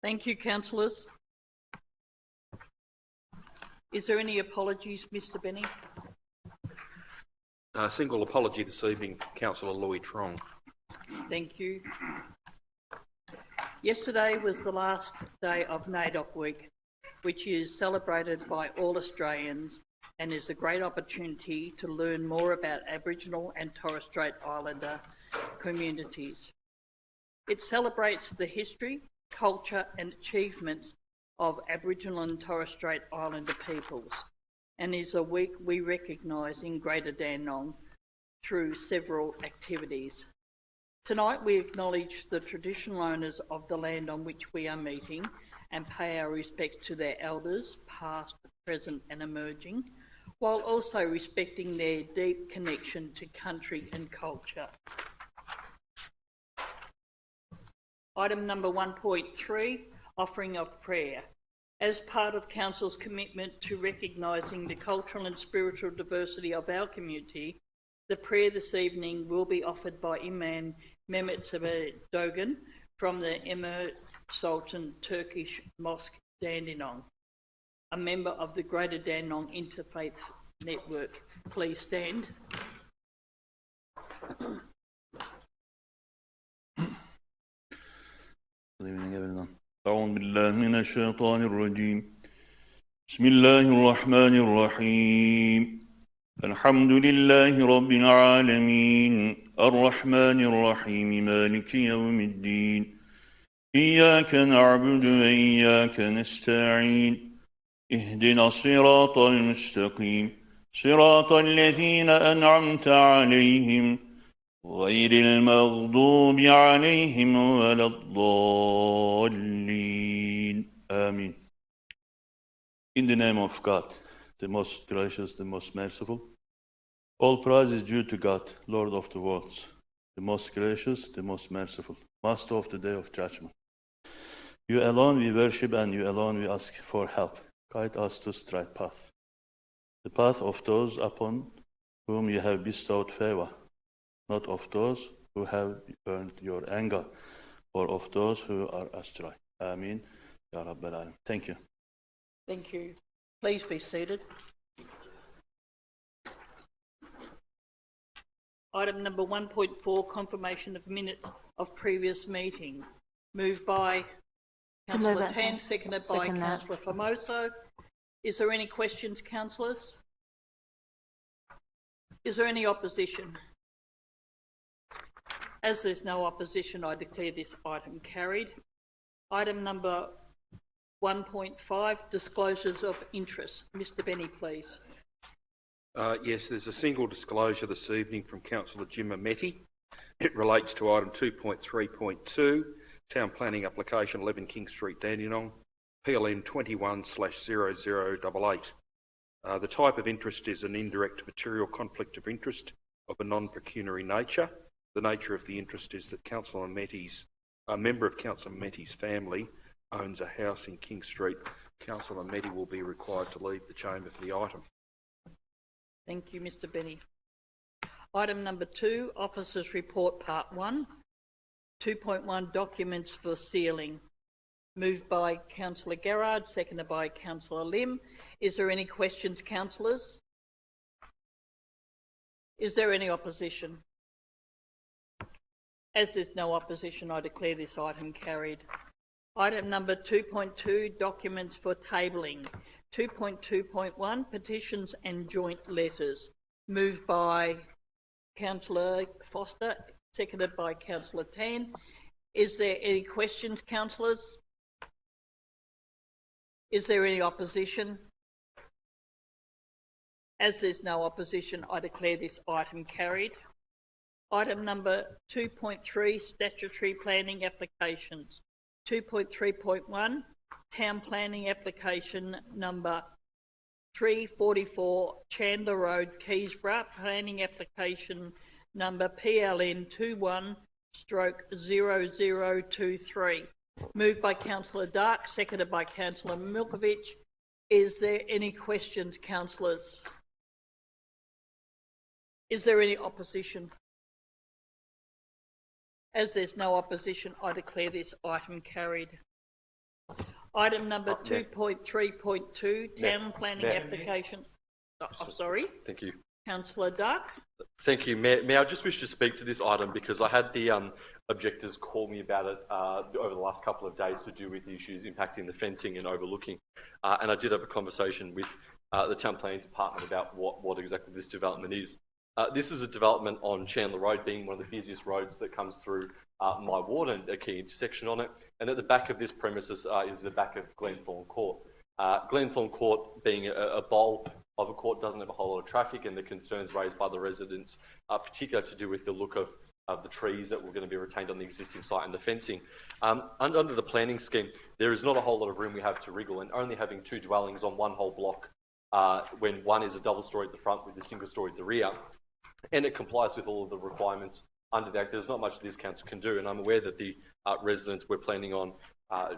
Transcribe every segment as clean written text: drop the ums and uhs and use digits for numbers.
Thank you, councillors. Is there any apologies, Mr Benny? A single apology this evening, Councillor Louis Trong. Thank you. Yesterday was the last day of NAIDOC Week, which is celebrated by all Australians and is a great opportunity to learn more about Aboriginal and Torres Strait Islander communities. It celebrates the history, culture and achievements of Aboriginal and Torres Strait Islander peoples, and is a week we recognise in Greater Dandenong through several activities. Tonight we acknowledge the traditional owners of the land on which we are meeting and pay our respect to their elders, past, present and emerging, while also respecting their deep connection to country and culture. Item number 1.3, offering of prayer. As part of Council's commitment to recognising the cultural and spiritual diversity of our community, the prayer this evening will be offered by Imam Mehmet Dogan from the Emir Sultan Turkish Mosque, Dandenong, a member of the Greater Dandenong Interfaith Network. Please stand. Good evening, everyone. أعوذ بالله من الشيطان الرجيم. بسم الله الرحمن الرحيم. الحمد لله رب العالمين الرحمن الرحيم مالك يوم الدين إياك نعبد وإياك نستعين اهدنا الصراط المستقيم صراط الذين أنعمت عليهم غير المغضوب عليهم ولا الضالين. Amen. In the name of God, the most gracious, the most merciful, all praise is due to God, Lord of the worlds, the most gracious, the most merciful, Master of the day of judgment. You alone we worship and you alone we ask for help. Guide us to straight path, the path of those upon whom you have bestowed favor, not of those who have earned your anger, or of those who are astray. Amen. Ya Rabbal Alamin. Thank you. Thank you. Please be seated. Item number 1.4, confirmation of minutes of previous meeting. Moved by Councillor Tan, seconded by Councillor Formoso. Is there any questions, councillors? Is there any opposition? As there's no opposition, I declare this item carried. Item number 1.5, disclosures of interest. Mr Benny, please. Yes, there's a single disclosure this evening from Councillor Jim Ametti. It relates to item 2.3.2, Town Planning Application 11 King Street, Dandenong, PLN 21/0088. The type of interest is an indirect material conflict of interest of a non-pecuniary nature. The nature of the interest is that Councillor Ametti's, a member of Councillor Ametti's family owns a house in King Street. Councillor Ametti will be required to leave the chamber for the item. Thank you, Mr Benny. Item number 2, Officers' Report Part 1. 2.1, Documents for Sealing. Moved by Councillor Garrard, seconded by Councillor Lim. Is there any questions, councillors? Is there any opposition? As there's no opposition, I declare this item carried. Item number 2.2, Documents for Tabling. 2.2.1, Petitions and Joint Letters. Moved by Councillor Foster, seconded by Councillor Tan. Is there any questions, councillors? Is there any opposition? As there's no opposition, I declare this item carried. Item number 2.3, Statutory Planning Applications. 2.3.1, Town Planning Application number 344, Chandler Road, Keysborough. Planning Application number PLN 21/0023. Moved by Councillor Dark, seconded by Councillor Milkovich. Is there any questions, councillors? Is there any opposition? As there's no opposition, I declare this item carried. Item number 2.3.2, town planning Mayor. applications. Sorry, Thank you. Councillor Duck. Thank you, Mayor. I just wish to speak to this item because I had the objectors call me about it over the last couple of days to do with the issues impacting the fencing and overlooking. And I did have a conversation with the Town Planning Department about what exactly this development is. This is a development on Chandler Road, being one of the busiest roads that comes through my ward and a key intersection on it. And at the back of this premises is the back of Glenthorne Court. Glenthorne Court, being a bowl of a court, doesn't have a whole lot of traffic, and the concerns raised by the residents are particularly to do with the look of the trees that were going to be retained on the existing site and the fencing. Under the planning scheme, there is not a whole lot of room we have to wriggle, and only having 2 dwellings on one whole block when one is a double story at the front with a single story at the rear, and it complies with all of the requirements under the Act. There's not much this council can do, and I'm aware that the residents were planning on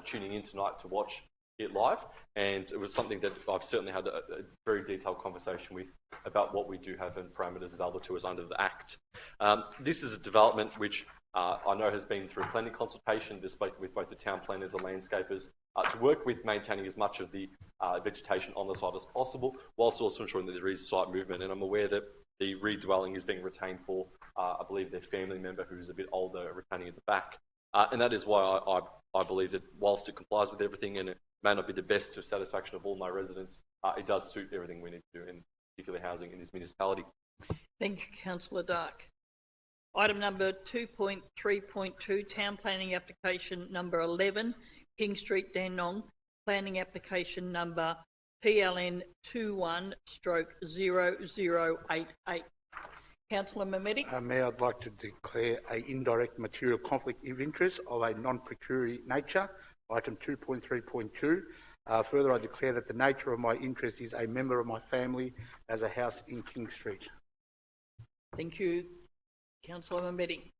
tuning in tonight to watch it live, and it was something that I've certainly had a very detailed conversation with about what we do have and parameters available to us under the Act. This is a development which I know has been through plenty of consultation with both the town planners and landscapers to work with maintaining as much of the vegetation on the site as possible, whilst also ensuring that there is site movement. And I'm aware that the redwelling is being retained for, I believe, their family member who's a bit older, retaining at the back. And that is why I believe that whilst it complies with everything and it may not be the best to satisfaction of all my residents, it does suit everything we need to do, in particular housing in this municipality. Thank you, Councillor Dark. Item number 2.3.2, town planning application number 11, King Street, Dandenong, planning application number PLN 21/0088. Councillor Mehmedi. Mayor, I'd like to declare an indirect material conflict of interest of a non-pecuniary nature, item 2.3.2. Further, I declare that the nature of my interest is a member of my family as a house in King Street. Thank you, Councillor Mehmedi.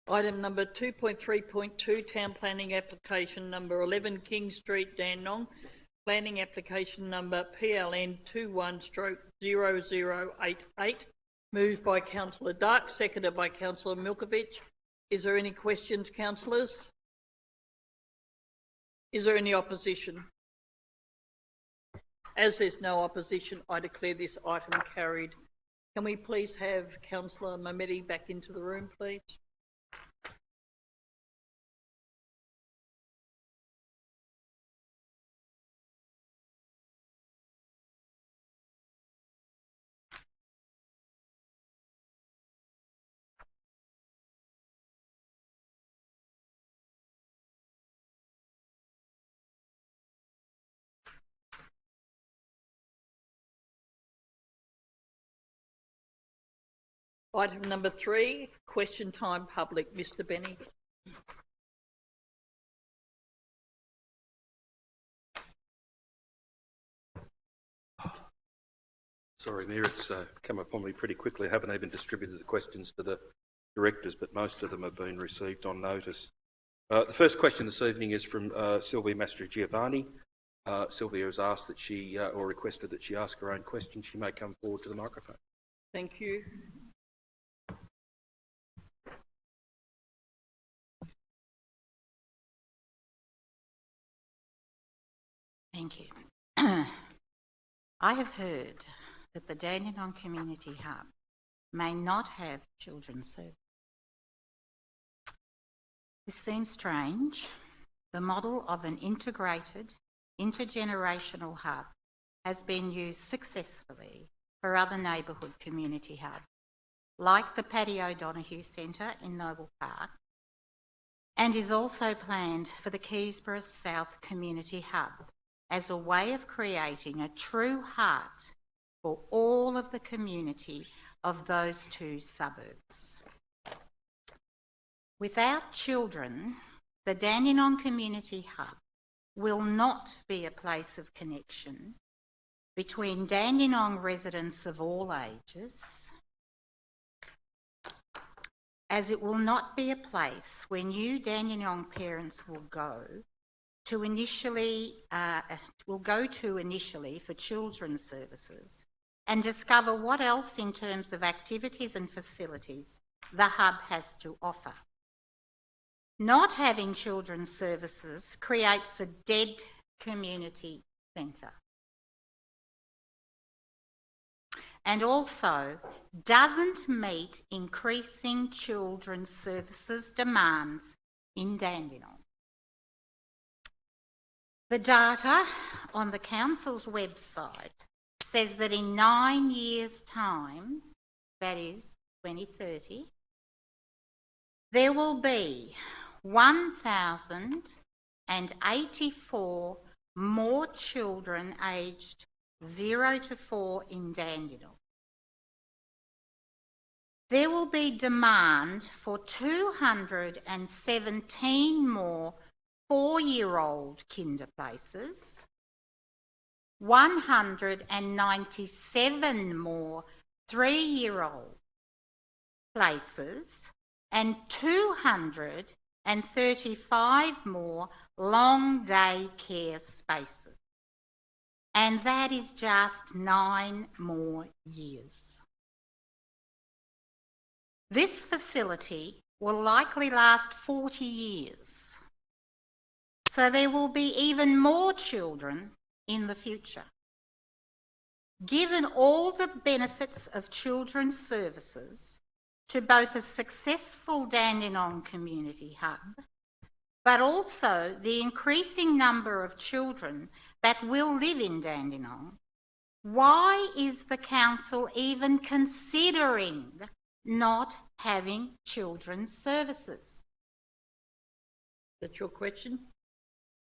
Item number 2.3.2, town planning application number 11, King Street, Dandenong, planning application number PLN 21/0088, moved by Councillor Dark, seconded by Councillor Milkovich. Is there any questions, councillors? Is there any opposition? As there's no opposition, I declare this item carried. Can we please have Councillor Mehmedi back into the room, please? Item number 3, question time public. Mr. Benny. Sorry, Mayor, it's come upon me pretty quickly. I haven't even distributed the questions to the directors, but most of them have been received on notice. The first question this evening is from Sylvia Mastrogiovanni. Sylvia has asked that she, or requested that she ask her own question. She may come forward to the microphone. Thank you. Thank you. I have heard that the Dandenong Community Hub may not have children's service. This seems strange. The model of an integrated, intergenerational hub has been used successfully for other neighbourhood community hubs, like the Paddy O'Donoghue Centre in Noble Park, and is also planned for the Keysborough South Community Hub as a way of creating a true heart for all of the community of those 2 suburbs. Without children, the Dandenong Community Hub will not be a place of connection between Dandenong residents of all ages as it will not be a place where new Dandenong parents will go to initially for children's services and discover what else in terms of activities and facilities the hub has to offer. Not having children's services creates a dead community centre, and also doesn't meet increasing children's services demands in Dandenong. The data on the council's website says that in 9 years' time, that is 2030, there will be 1,084 more children aged 0 to 4 in Dandenong. There will be demand for 217 more 4-year-old kinder places, 197 more 3-year-old places, and 235 more long day care spaces. And that is just 9 more years. This facility will likely last 40 years. So there will be even more children in the future. Given all the benefits of children's services to both a successful Dandenong community hub, but also the increasing number of children that will live in Dandenong, why is the council even considering not having children's services? That's your question?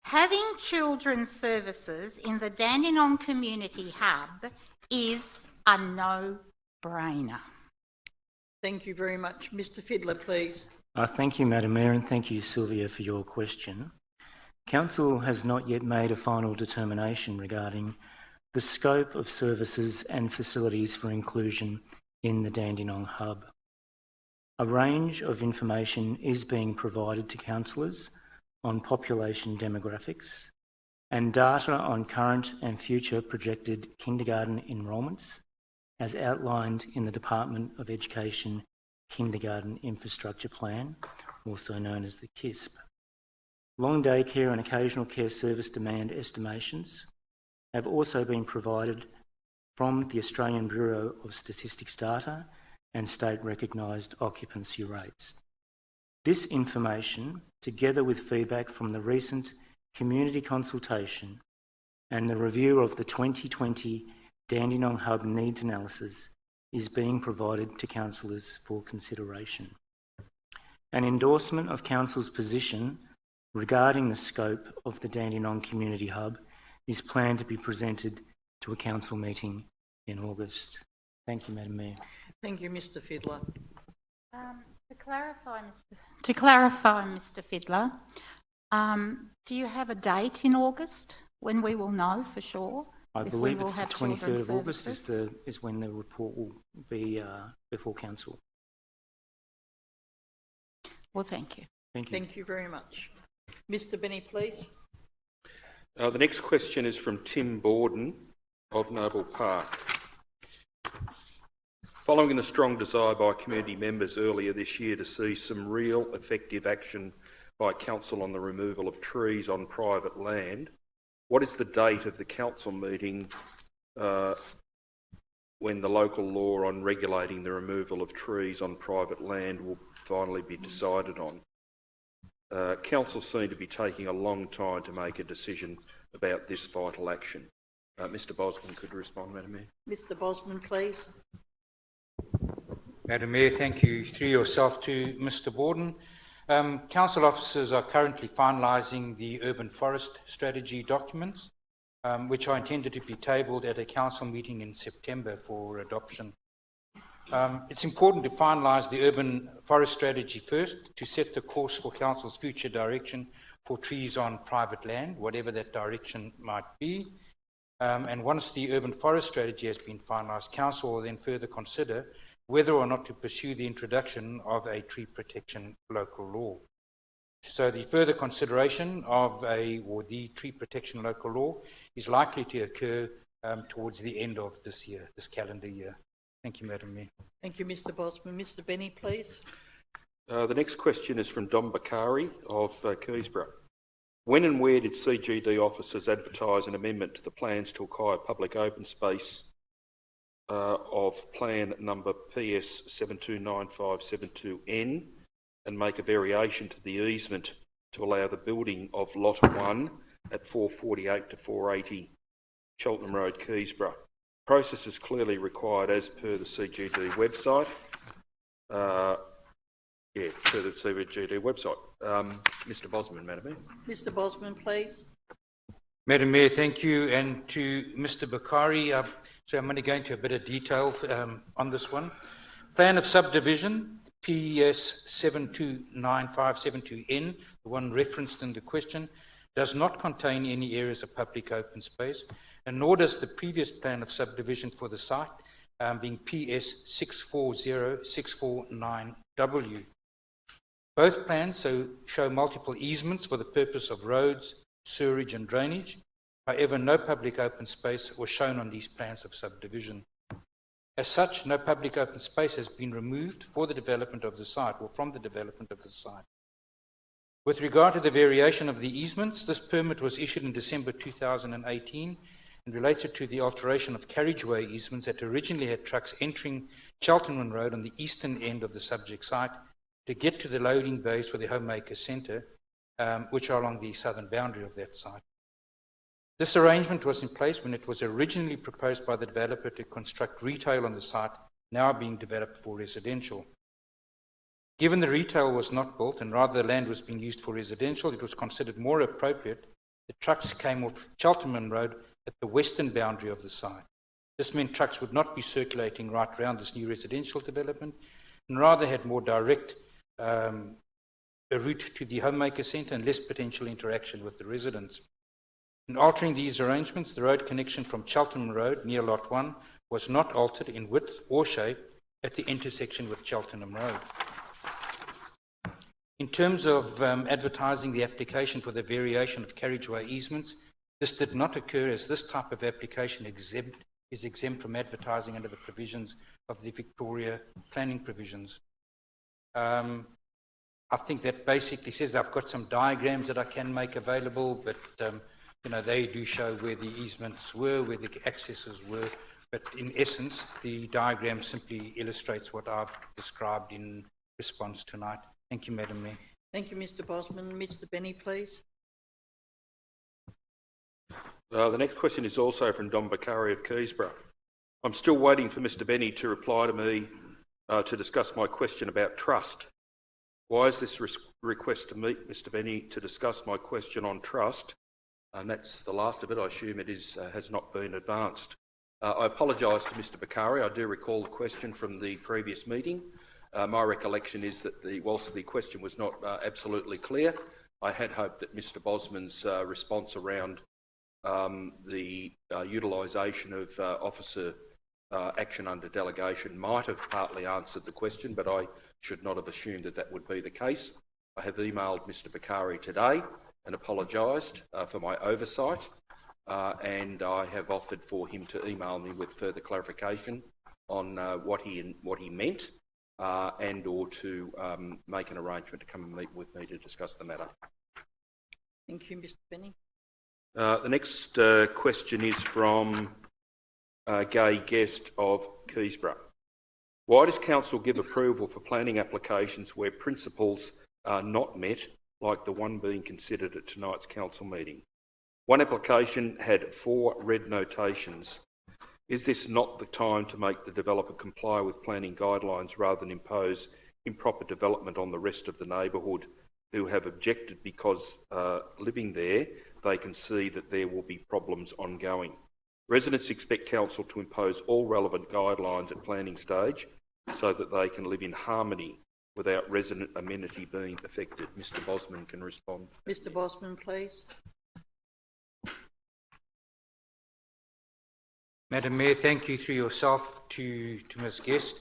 Having children's services in the Dandenong Community Hub is a no-brainer. Thank you very much. Mr Fiddler, please. Thank you, Madam Mayor, and thank you, Sylvia, for your question. Council has not yet made a final determination regarding the scope of services and facilities for inclusion in the Dandenong Hub. A range of information is being provided to councillors on population demographics and data on current and future projected kindergarten enrolments, as outlined in the Department of Education Kindergarten Infrastructure Plan, also known as the KISP. Long day care and occasional care service demand estimations have also been provided from the Australian Bureau of Statistics data and state recognised occupancy rates. This information, together with feedback from the recent community consultation and the review of the 2020 Dandenong Hub needs analysis, is being provided to councillors for consideration. An endorsement of council's position regarding the scope of the Dandenong Community Hub is planned to be presented to a council meeting in August. Thank you, Madam Mayor. Thank you, Mr Fiddler. To clarify, Mr Fiddler, do you have a date in August when we will know for sure? I believe it's the 23rd of August is when the report will be before council. Well, thank you. Thank you. Thank you very much. Mr Benny, please. The next question is from Tim Borden of Noble Park. Following the strong desire by community members earlier this year to see some real effective action by council on the removal of trees on private land, what is the date of the council meeting when the local law on regulating the removal of trees on private land will finally be decided on? Council seem to be taking a long time to make a decision about this vital action. Mr Bosman could respond, Madam Mayor. Mr Bosman, please. Madam Mayor, thank you through yourself to Mr Borden. Council officers are currently finalising the urban forest strategy documents, which are intended to be tabled at a council meeting in September for adoption. It's important to finalise the urban forest strategy first to set the course for council's future direction for trees on private land, whatever that direction might be. And once the urban forest strategy has been finalised, council will then further consider whether or not to pursue the introduction of a tree protection local law. So the further consideration of the tree protection local law is likely to occur towards the end of this year, this calendar year. Thank you, Madam Mayor. Thank you, Mr Bosman. Mr Benny, please. The next question is from Don Bakari of Keysborough. When and where did CGD officers advertise an amendment to the plans to acquire public open space of plan number PS 729572N and make a variation to the easement to allow the building of Lot 1 at 448 to 480 Cheltenham Road, Keysborough? Process is clearly required as per the CGD website. Per the CGD website. Mr Bosman, Madam Mayor. Mr Bosman, please. Madam Mayor, thank you. And to Mr Bakari, so I'm going to go into a bit of detail on this one. Plan of subdivision, PS 729572N, the one referenced in the question, does not contain any areas of public open space, and nor does the previous plan of subdivision for the site, being PS 640649W. Both plans show multiple easements for the purpose of roads, sewerage and drainage. However, no public open space was shown on these plans of subdivision. As such, no public open space has been removed for the development of the site or from the development of the site. With regard to the variation of the easements, this permit was issued in December 2018 and related to the alteration of carriageway easements that originally had trucks entering Cheltenham Road on the eastern end of the subject site to get to the loading bays for the Homemaker Centre, which are along the southern boundary of that site. This arrangement was in place when it was originally proposed by the developer to construct retail on the site, now being developed for residential. Given the retail was not built and rather the land was being used for residential, it was considered more appropriate that trucks came off Cheltenham Road at the western boundary of the site. This meant trucks would not be circulating right around this new residential development and rather had more direct a route to the Homemaker Centre and less potential interaction with the residents. In altering these arrangements, the road connection from Cheltenham Road near Lot 1 was not altered in width or shape at the intersection with Cheltenham Road. In terms of advertising the application for the variation of carriageway easements, this did not occur as this type of application is exempt from advertising under the provisions of the Victoria planning provisions. I think that basically says that I've got some diagrams that I can make available, but they do show where the easements were, where the accesses were. But in essence, the diagram simply illustrates what I've described in response tonight. Thank you, Madam Mayor. Thank you, Mr Bosman. Mr Benny, please. The next question is also from Don Bakari of Keysborough. I'm still waiting for Mr Benny to reply to me to discuss my question about trust. Why is this request to meet Mr Benny to discuss my question on trust? And that's the last of it. I assume it has not been advanced. I apologise to Mr Bakari. I do recall the question from the previous meeting. My recollection is that whilst the question was not absolutely clear, I had hoped that Mr Bosman's response around the utilisation of officer action under delegation might have partly answered the question, but I should not have assumed that that would be the case. I have emailed Mr Bakari today and apologised for my oversight, and I have offered for him to email me with further clarification on what he meant, and or to make an arrangement to come and meet with me to discuss the matter. Thank you, Mr Benny. The next question is from Gay Guest of Keysborough. Why does Council give approval for planning applications where principles are not met, like the one being considered at tonight's Council meeting? One application had 4 red notations. Is this not the time to make the developer comply with planning guidelines rather than impose improper development on the rest of the neighbourhood who have objected because living there they can see that there will be problems ongoing? Residents expect Council to impose all relevant guidelines at planning stage so that they can live in harmony without resident amenity being affected. Mr Bosman can respond. Mr Bosman, please. Madam Mayor, thank you through yourself to Ms Guest.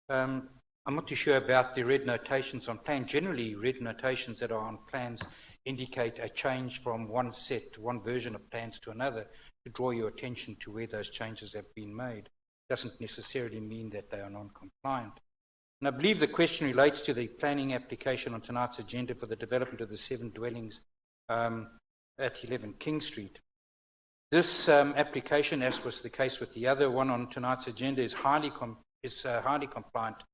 I'm not too sure about the red notations on plan. Generally, red notations that are on plans indicate a change from one version of plans to another to draw your attention to where those changes have been made. Doesn't necessarily mean that they are non-compliant. And I believe the question relates to the planning application on tonight's agenda for the development of the 7 dwellings at 11 King Street. This application, as was the case with the other one on tonight's agenda, is a highly compliant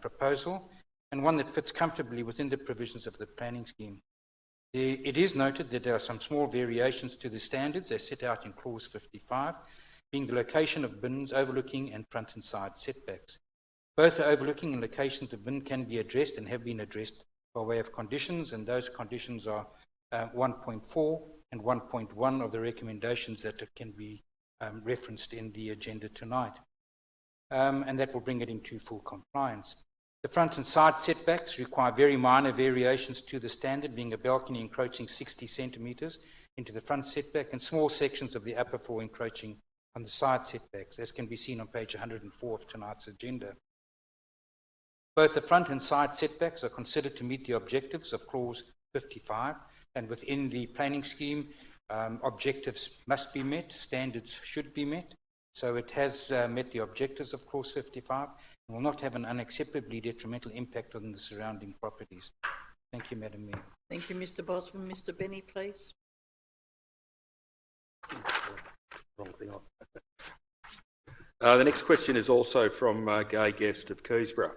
proposal and one that fits comfortably within the provisions of the planning scheme. It is noted that there are some small variations to the standards as set out in Clause 55, being the location of bins, overlooking and front and side setbacks. Both the overlooking and locations of bin can be addressed and have been addressed by way of conditions, and those conditions are 1.4 and 1.1 of the recommendations that can be referenced in the agenda tonight. And that will bring it into full compliance. The front and side setbacks require very minor variations to the standard, being a balcony encroaching 60 centimetres into the front setback and small sections of the upper floor encroaching on the side setbacks, as can be seen on page 104 of tonight's agenda. Both the front and side setbacks are considered to meet the objectives of Clause 55, and within the planning scheme, objectives must be met, standards should be met. So it has met the objectives of Clause 55 and will not have an unacceptably detrimental impact on the surrounding properties. Thank you, Madam Mayor. Thank you, Mr. Bosman. Mr. Benny, please. Wrong thing on. The next question is also from Gay Guest of Keysborough.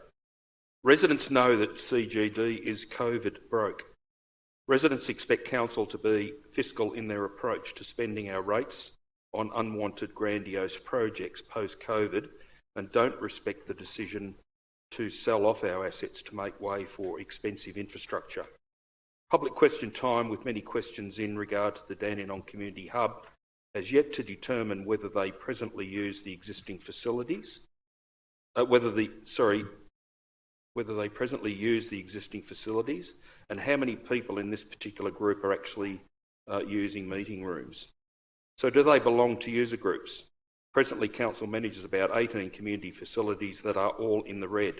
Residents know that CGD is COVID broke. Residents expect council to be fiscal in their approach to spending our rates on unwanted grandiose projects post-COVID and don't respect the decision to sell off our assets to make way for expensive infrastructure. Public question time, with many questions in regard to the Dandenong Community Hub, has yet to determine whether they presently use the existing facilities, whether they presently use the existing facilities, and how many people in this particular group are actually using meeting rooms. So do they belong to user groups? Presently, council manages about 18 community facilities that are all in the red.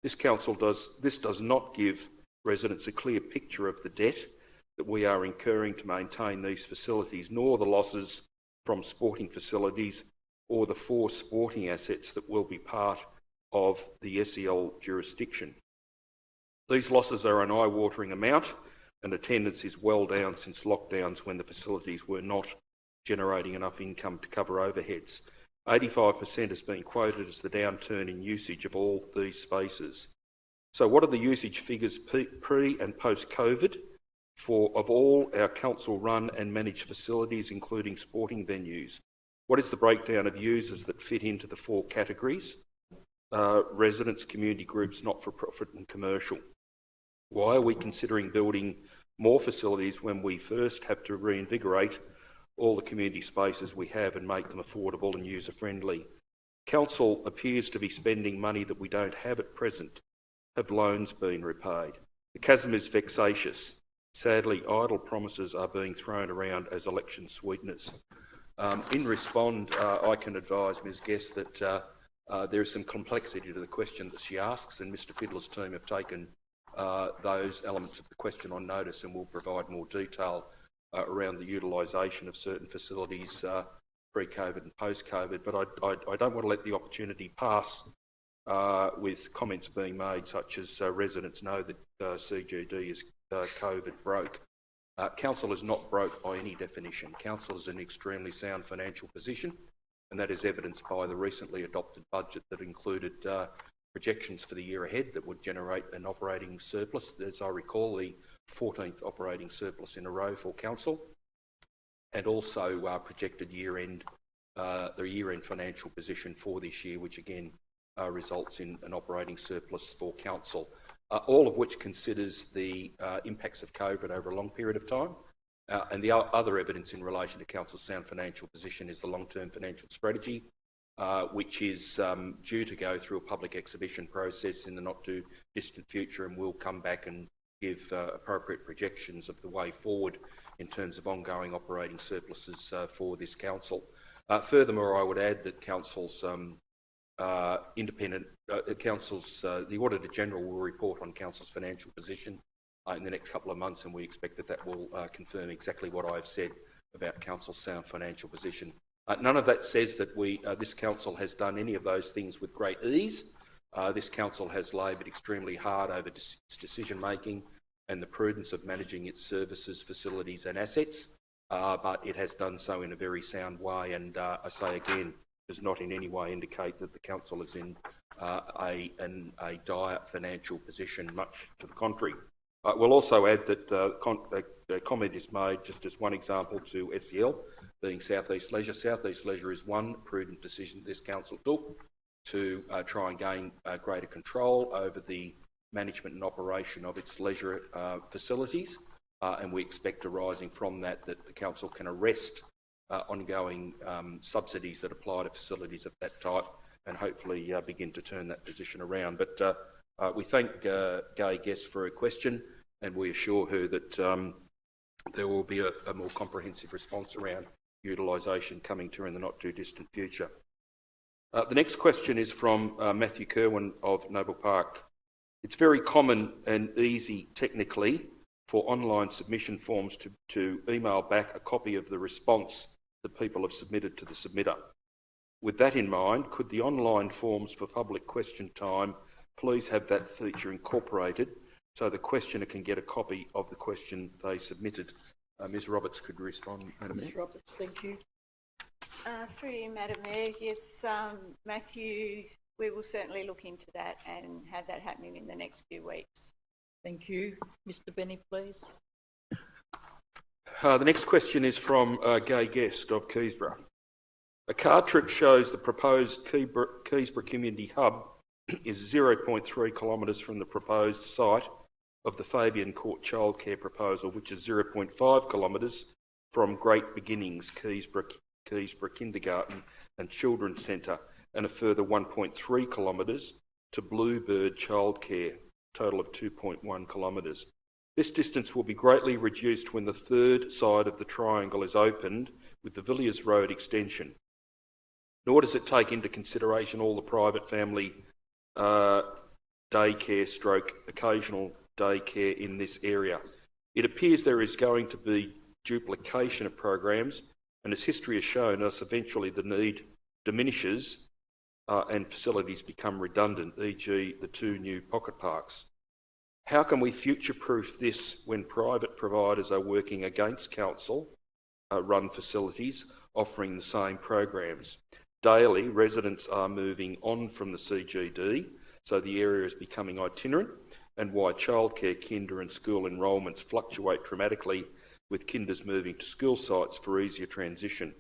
This does not give residents a clear picture of the debt that we are incurring to maintain these facilities, nor the losses from sporting facilities or the 4 sporting assets that will be part of the SEL jurisdiction. These losses are an eye-watering amount, and attendance is well down since lockdowns when the facilities were not generating enough income to cover overheads. 85% has been quoted as the downturn in usage of all these spaces. So what are the usage figures pre and post-COVID of all our council-run and managed facilities, including sporting venues? What is the breakdown of users that fit into the 4 categories? Residents, community groups, not-for-profit and commercial. Why are we considering building more facilities when we first have to reinvigorate all the community spaces we have and make them affordable and user-friendly? Council appears to be spending money that we don't have at present. Have loans been repaid? The chasm is vexatious. Sadly, idle promises are being thrown around as election sweeteners. In response, I can advise Ms Guest that there is some complexity to the question that she asks, and Mr Fiddler's team have taken those elements of the question on notice and will provide more detail around the utilisation of certain facilities pre-COVID and post-COVID. But I don't want to let the opportunity pass with comments being made such as residents know that CGD is COVID broke. Council is not broke by any definition. Council is in an extremely sound financial position, and that is evidenced by the recently adopted budget that included projections for the year ahead that would generate an operating surplus. As I recall, the 14th operating surplus in a row for council, and also projected the year-end financial position for this year, which again results in an operating surplus for council, all of which considers the impacts of COVID over a long period of time. And the other evidence in relation to council's sound financial position is the long-term financial strategy, which is due to go through a public exhibition process in the not-too-distant future, and will come back and give appropriate projections of the way forward in terms of ongoing operating surpluses for this council. Furthermore, I would add that council's independent council's, the Auditor General will report on council's financial position in the next couple of months, and we expect that will confirm exactly what I've said about council's sound financial position. None of that says that this council has done any of those things with great ease. This council has laboured extremely hard over its decision-making and the prudence of managing its services, facilities and assets, but it has done so in a very sound way, and I say again, does not in any way indicate that the council is in a dire financial position, much to the contrary. We'll also add that the comment is made, just as one example, to SEL, being South East Leisure. South East Leisure is one prudent decision this council took to try and gain greater control over the management and operation of its leisure facilities, and we expect arising from that the council can arrest ongoing subsidies that apply to facilities of that type and hopefully begin to turn that position around. But we thank Gay Guest for her question, and we assure her that there will be a more comprehensive response around utilisation coming to her in the not too distant future. The next question is from Matthew Kerwin of Noble Park. It's very common and easy technically for online submission forms to email back a copy of the response that people have submitted to the submitter. With that in mind, could the online forms for public question time please have that feature incorporated so the questioner can get a copy of the question they submitted? Ms Roberts could respond, Madam Mayor. Ms Roberts, thank you. Through you, Madam Mayor, yes, Matthew, we will certainly look into that and have that happening in the next few weeks. Thank you. Mr Bennett, please. The next question is from Gay Guest of Keysborough. A car trip shows the proposed Keysborough Community Hub is 0.3 kilometres from the proposed site of the Fabian Court childcare proposal, which is 0.5 kilometres from Great Beginnings Keysborough Kindergarten and Children's Centre, and a further 1.3 kilometres to Bluebird Childcare, total of 2.1 kilometres. This distance will be greatly reduced when the third side of the triangle is opened with the Villiers Road extension. Nor does it take into consideration all the private family daycare stroke occasional daycare in this area. It appears there is going to be duplication of programs, and as history has shown us, eventually the need diminishes and facilities become redundant, e.g. the two new pocket parks. How can we future-proof this when private providers are working against council-run facilities offering the same programs? Daily, residents are moving on from the CGD, so the area is becoming itinerant, and why childcare, kinder and school enrolments fluctuate dramatically with kinders moving to school sites for easier transition.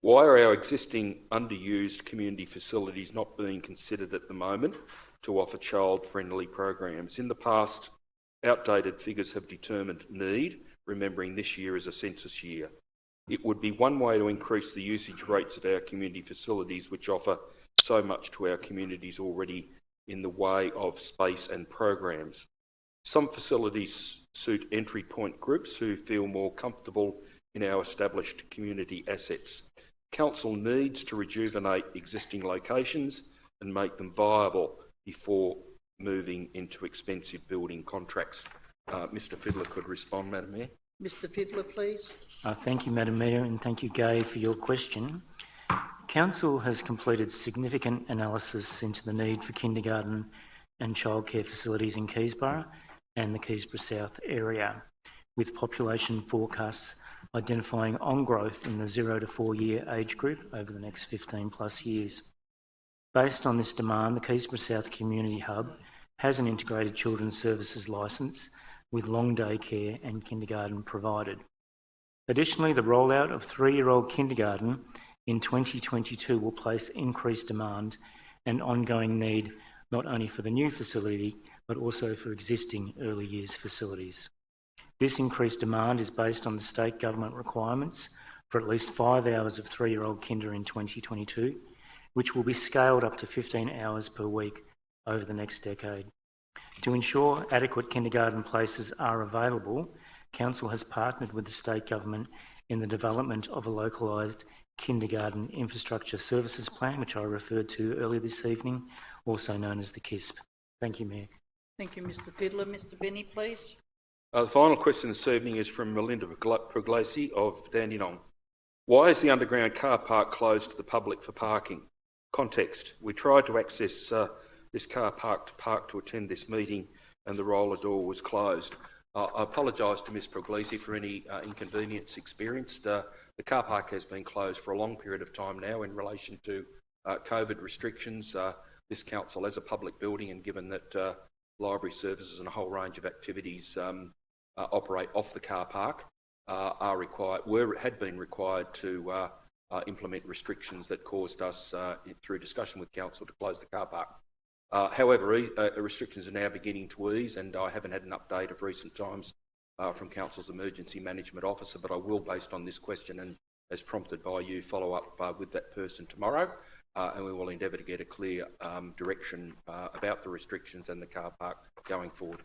Why are our existing underused community facilities not being considered at the moment to offer child-friendly programs? In the past, outdated figures have determined need, remembering this year is a census year. It would be one way to increase the usage rates of our community facilities, which offer so much to our communities already in the way of space and programs. Some facilities suit entry point groups who feel more comfortable in our established community assets. Council needs to rejuvenate existing locations and make them viable before moving into expensive building contracts. Mr Fiddler could respond, Madam Mayor. Mr Fiddler, please. Thank you, Madam Mayor, and thank you, Gay, for your question. Council has completed significant analysis into the need for kindergarten and childcare facilities in Keysborough and the Keysborough South area, with population forecasts identifying on growth in the 0 to 4 year age group over the next 15 plus years. Based on this demand, the Keysborough South Community Hub has an integrated children's services licence with long day care and kindergarten provided. Additionally, the rollout of 3-year-old kindergarten in 2022 will place increased demand and ongoing need not only for the new facility but also for existing early years facilities. This increased demand is based on the state government requirements for at least 5 hours of 3-year-old kinder in 2022, which will be scaled up to 15 hours per week over the next decade. To ensure adequate kindergarten places are available, Council has partnered with the state government in the development of a localised Kindergarten Infrastructure Services Plan, which I referred to earlier this evening, also known as the KISP. Thank you, Mayor. Thank you, Mr Fiddler. Mr Benny, please. The final question this evening is from Melinda Puglisi of Dandenong. Why is the underground car park closed to the public for parking? Context: we tried to access this car park to attend this meeting and the roller door was closed. I apologise to Ms Puglisi for any inconvenience experienced. The car park has been closed for a long period of time now in relation to COVID restrictions. This council, as a public building, and given that library services and a whole range of activities operate off the car park, had been required to implement restrictions that caused us, through discussion with council, to close the car park. However, restrictions are now beginning to ease, and I haven't had an update of recent times from council's emergency management officer, but I will, based on this question and as prompted by you, follow up with that person tomorrow, and we will endeavour to get a clear direction about the restrictions and the car park going forward.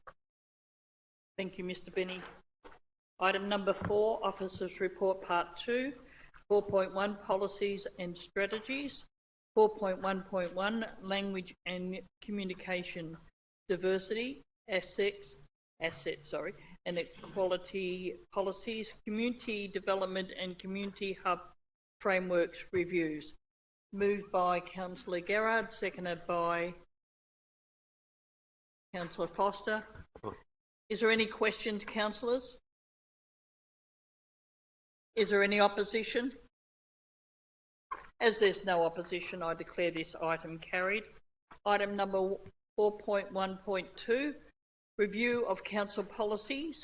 Thank you, Mr Benny. Item number 4, Officers' Report Part 2, 4.1 Policies and Strategies, 4.1.1 Language and Communication Diversity, Assets, and Equality Policies, Community Development and Community Hub Frameworks Reviews. Moved by Councillor Gerard, seconded by Councillor Foster. Is there any questions, councillors? Is there any opposition? As there's no opposition, I declare this item carried. Item number 4.1.2, Review of Council Policies,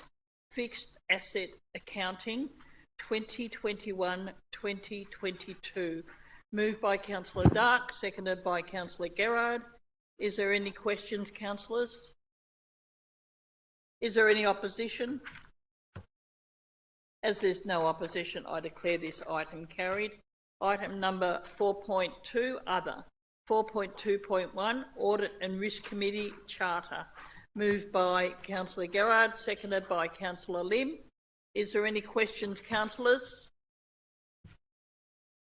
Fixed Asset Accounting, 2021-2022. Moved by Councillor Dark, seconded by Councillor Gerard. Is there any questions, councillors? Is there any opposition? As there's no opposition, I declare this item carried. Item number 4.2, Other. 4.2.1, Audit and Risk Committee Charter. Moved by Councillor Gerard, seconded by Councillor Lim. Is there any questions, councillors?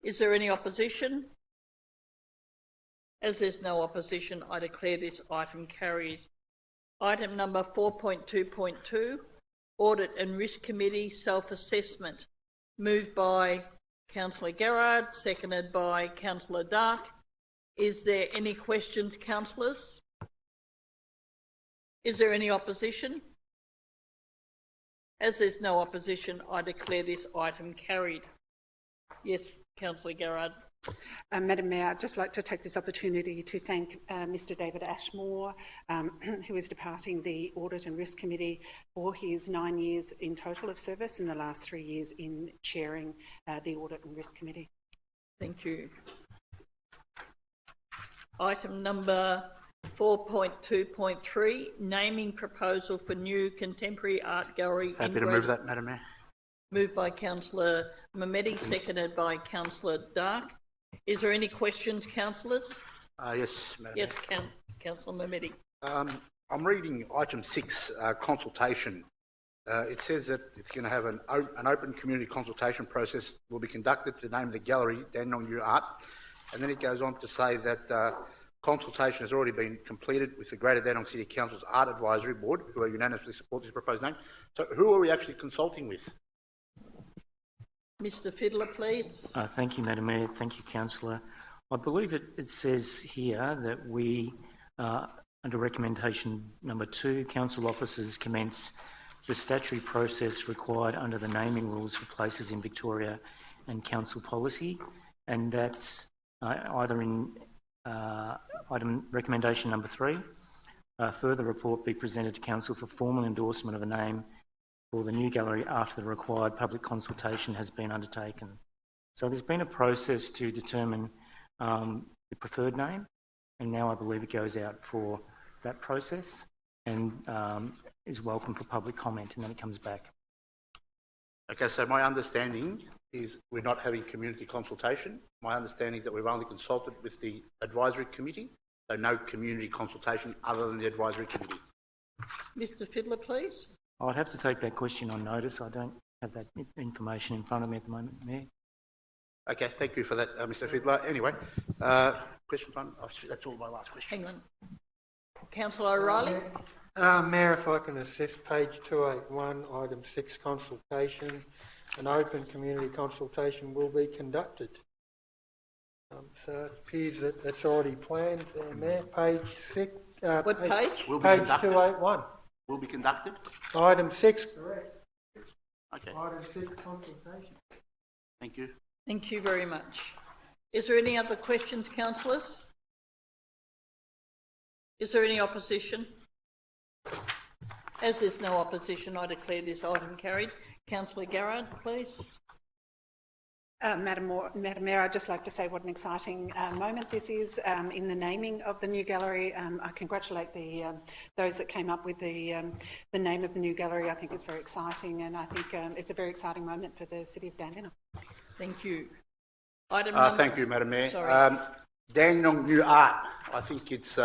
Is there any opposition? As there's no opposition, I declare this item carried. Item number 4.2.2, Audit and Risk Committee Self-Assessment. Moved by Councillor Gerard, seconded by Councillor Dark. Is there any questions, councillors? Is there any opposition? As there's no opposition, I declare this item carried. Yes, Councillor Gerard. Madam Mayor, I'd just like to take this opportunity to thank Mr David Ashmore, who is departing the Audit and Risk Committee, for his 9 years in total of service and the last 3 years in chairing the Audit and Risk Committee. Thank you. Item number 4.2.3, Naming Proposal for New Contemporary Art Gallery. Happy to move that, Madam Mayor. Moved by Councillor Mehmeti, seconded by Councillor Dark. Is there any questions, councillors? Yes, Madam Yes, Mayor. Councillor Mehmeti. I'm reading item 6, consultation. It says that it's going to have an open community consultation process will be conducted to name the gallery Dandenong New Art, and then it goes on to say that consultation has already been completed with the Greater Dandenong City Council's Art Advisory Board, who are unanimously support this proposed name. So who are we actually consulting with? Mr Fiddler, please. Thank you, Madam Mayor. Thank you, Councillor. I believe it says here that we, under recommendation number 2, council officers commence the statutory process required under the naming rules for places in Victoria and council policy, and that either in item recommendation number 3, a further report be presented to council for formal endorsement of a name for the new gallery after the required public consultation has been undertaken. So there's been a process to determine the preferred name, and now I believe it goes out for that process and is welcome for public comment, and then it comes back. Okay, so my understanding is we're not having community consultation. My understanding is that we've only consulted with the advisory committee, so no community consultation other than the advisory committee. Mr Fiddler, please. I'd have to take that question on notice. I don't have that information in front of me at the moment, Mayor. Okay, thank you for that, Mr. Fiddler. Anyway, question time. Oh, that's all my last question. Hang on. Councillor O'Reilly? Mayor, if I can assist, page 281, item 6, consultation. An open community consultation will be conducted. So it appears that that's already planned there, Mayor. Page 6. What page? Will be Page conducted. 281. Will be conducted. Item 6, correct. Okay, Item 6, consultation. thank you. Thank you very much. Is there any other questions, councillors? Is there any opposition? As there's no opposition, I declare this item carried. Councillor Garrard, please. Madam Mayor, I'd just like to say what an exciting moment this is in the naming of the new gallery. I congratulate those that came up with the name of the new gallery. I think it's very exciting, and I think it's a very exciting moment for the City of Dandenong. Thank you. Item number... Thank you, Madam Mayor. Sorry. Dandenong New Art. I think it's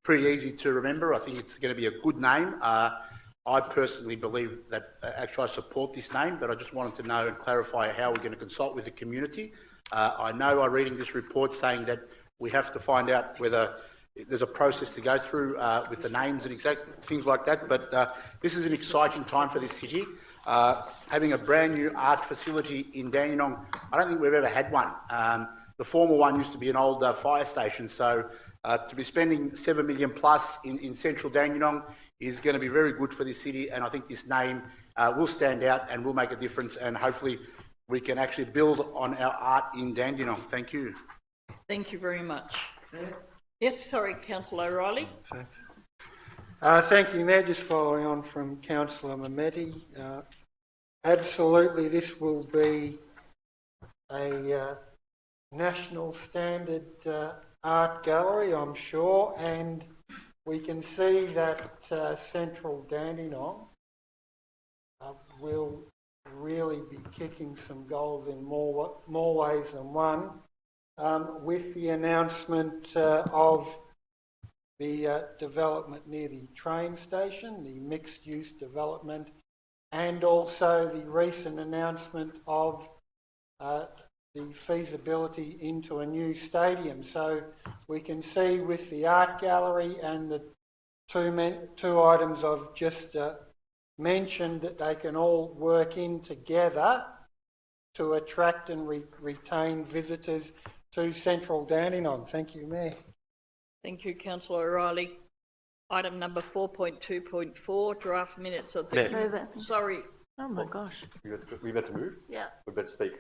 pretty easy to remember. I think it's going to be a good name. I personally believe that actually I support this name, but I just wanted to know and clarify how we're going to consult with the community. I know I'm reading this report saying that we have to find out whether there's a process to go through with the names and exact things like that, but this is an exciting time for this city. Having a brand new art facility in Dandenong, I don't think we've ever had one. The former one used to be an old fire station, so to be spending $7 million plus in central Dandenong is going to be very good for this city, and I think this name will stand out and will make a difference, and hopefully we can actually build on our art in Dandenong. Thank you. Thank you very much. Yes, sorry, Councillor O'Reilly. Thank you, Mayor. Just following on from Councillor Mehmeti, absolutely this will be a national standard art gallery, I'm sure, and we can see that central Dandenong will really be kicking some goals in more ways than one with the announcement of the development near the train station, the mixed-use development, and also the recent announcement of the feasibility into a new stadium. So we can see with the art gallery and the two items I've just mentioned that they can all work in together to attract and retain visitors to central Dandenong. Thank you, Mayor. Thank you, Councillor O'Reilly. Item number 4.2.4, draft minutes of the... Mayor. Sorry. Oh my gosh. We about to move? Yeah. We're about to speak.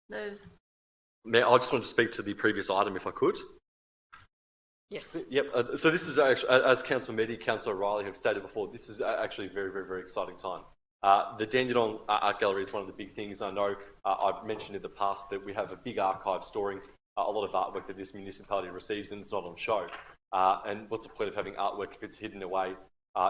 No. Mayor, I just wanted to speak to the previous item, if I could. Yes. Yep. So this is actually, as Councillor Mehmeti, Councillor O'Reilly have stated before, this is actually a very, very, very exciting time. The Dandenong Art Gallery is one of the big things. I know I've mentioned in the past that we have a big archive storing a lot of artwork that this municipality receives, and it's not on show. And what's the point of having artwork if it's hidden away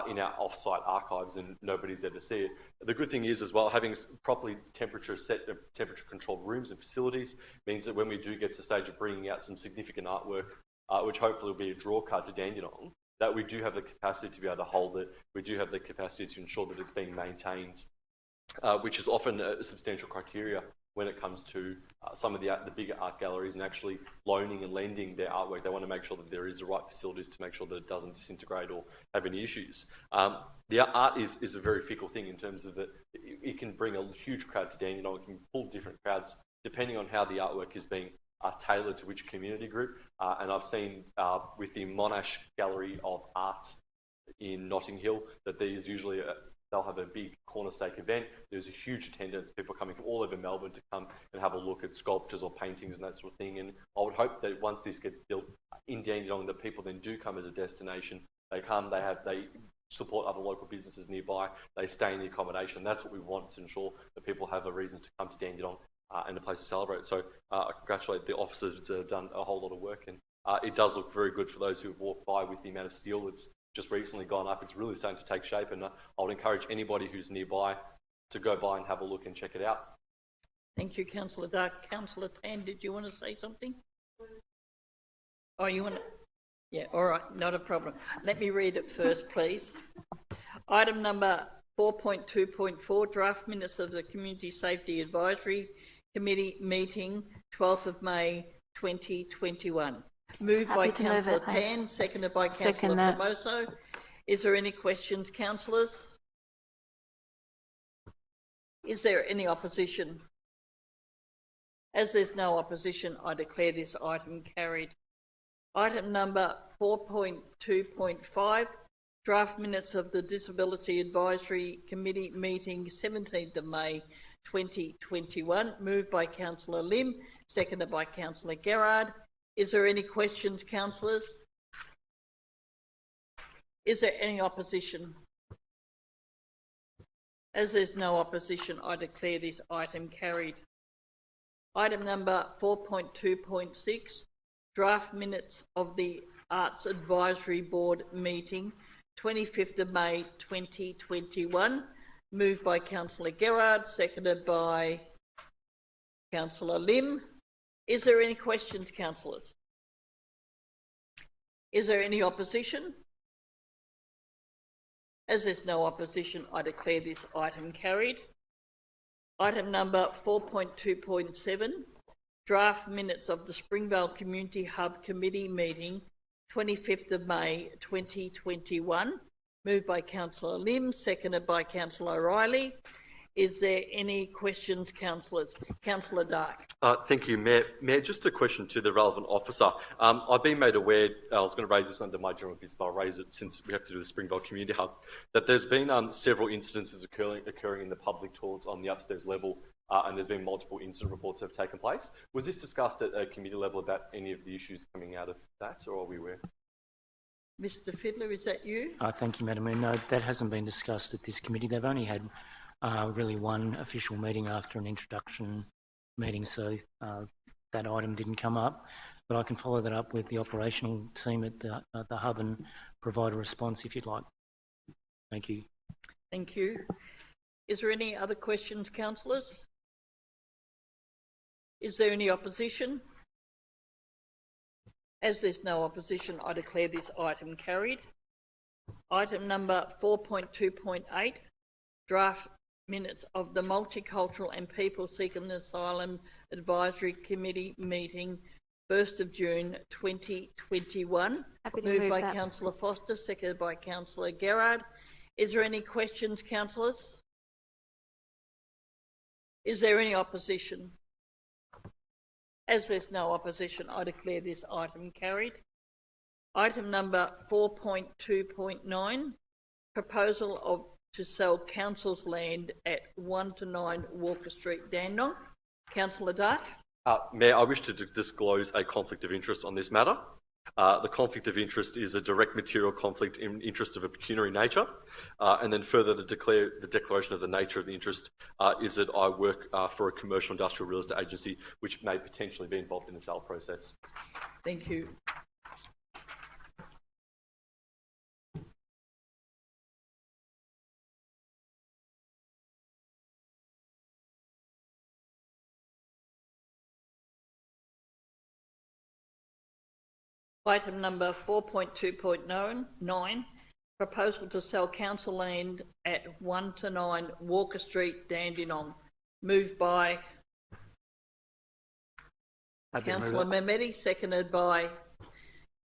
in our off-site archives and nobody's there to see it? The good thing is as well, having properly temperature-controlled rooms and facilities means that when we do get to the stage of bringing out some significant artwork, which hopefully will be a draw card to Dandenong, that we do have the capacity to be able to hold it. We do have the capacity to ensure that it's being maintained, which is often a substantial criteria when it comes to some of the bigger art galleries and actually loaning and lending their artwork. They want to make sure that there is the right facilities to make sure that it doesn't disintegrate or have any issues. The art is a very fickle thing in terms of that it can bring a huge crowd to Dandenong. It can pull different crowds depending on how the artwork is being tailored to which community group. And I've seen with the Monash Gallery of Art in Notting Hill that there's usually they'll have a big corner stake event. There's a huge attendance, people coming from all over Melbourne to come and have a look at sculptures or paintings and that sort of thing. And I would hope that once this gets built in Dandenong, that people then do come as a destination. They come, they support other local businesses nearby, they stay in the accommodation. That's what we want to ensure that people have a reason to come to Dandenong and a place to celebrate. So I congratulate the officers that have done a whole lot of work, and it does look very good for those who have walked by with the amount of steel that's just recently gone up. It's really starting to take shape, and I would encourage anybody who's nearby to go by and have a look and check it out. Thank you, Councillor Dark. Councillor Tan, did you want to say something? Oh, you want to? Yeah, all right, not a problem. Let me read it first, please. Item number 4.2.4, draft minutes of the Community Safety Advisory Committee meeting, 12th of May 2021. Moved by Happy to move Councillor it, thanks. Tan, seconded by Second Councillor that. Formoso. Is there any questions, councillors? Is there any opposition? As there's no opposition, I declare this item carried. Item number 4.2.5, draft minutes of the Disability Advisory Committee meeting 17th of May 2021, moved by Councillor Lim, seconded by Councillor Gerard. Is there any questions, councillors? Is there any opposition? As there's no opposition, I declare this item carried. Item number 4.2.6, draft minutes of the Arts Advisory Board meeting 25th of May 2021, moved by Councillor Gerard, seconded by Councillor Lim. Is there any questions, councillors? Is there any opposition? As there's no opposition, I declare this item carried. Item number 4.2.7, draft minutes of the Springvale Community Hub Committee meeting 25th of May 2021, moved by Councillor Lim, seconded by Councillor O'Reilly. Is there any questions, councillors? Councillor Dark. Thank you, Mayor. Mayor, just a question to the relevant officer. I've been made aware, I was going to raise this under my general business, but I'll raise it since we have to do the Springvale Community Hub, that there's been several incidences occurring in the public toilets on the upstairs level, and there's been multiple incident reports that have taken place. Was this discussed at a committee level about any of the issues coming out of that, or are we aware? Mr Fiddler, is that you? Thank you, Madam Mayor. No, that hasn't been discussed at this committee. They've only had really one official meeting after an introduction meeting, so that item didn't come up. But I can follow that up with the operational team at the hub and provide a response if you'd like. Thank you. Thank you. Is there any other questions, councillors? Is there any opposition? As there's no opposition, I declare this item carried. Item number 4.2.8, draft minutes of the Multicultural and People Seeking Asylum Advisory Committee meeting 1st of June 2021, moved by Councillor Foster, seconded by Councillor Gerard. Is there any questions, councillors? Is there any opposition? As there's no opposition, I declare this item carried. Item number 4.2.9, proposal to sell council's land at 1 to 9 Walker Street, Dandenong. Councillor Dark. Mayor, I wish to disclose a conflict of interest on this matter. The conflict of interest is a direct material conflict in interest of a pecuniary nature, and then further the declaration of the nature of the interest is that I work for a commercial industrial real estate agency which may potentially be involved in the sale process. Thank you. Item number 4.2.9, proposal to sell council land at 1 to 9 Walker Street, Dandenong, moved by Councillor Mehmeti, seconded by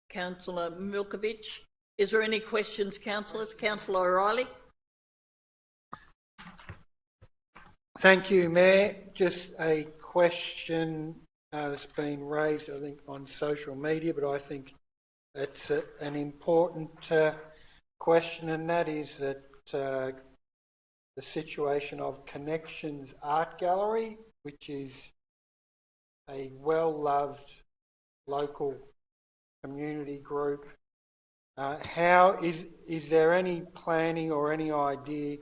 Councillor Milkovich. Is there any questions, councillors? Councillor O'Reilly. Thank you, Mayor. Just a question that's been raised, I think, on social media, but I think it's an important question, and that is that the situation of Connections Art Gallery, which is a well-loved local community group. How is there any planning or any idea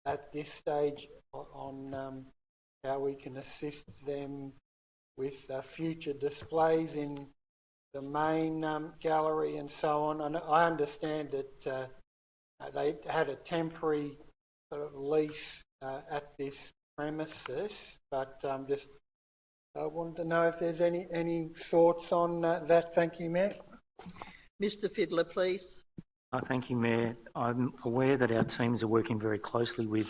at this stage on how we can assist them with future displays in the main gallery and so on? And I understand that they had a temporary sort of lease at this premises, but just I wanted to know if there's any thoughts on that. Thank you, Mayor. Mr Fiddler, please. Thank you, Mayor. I'm aware that our teams are working very closely with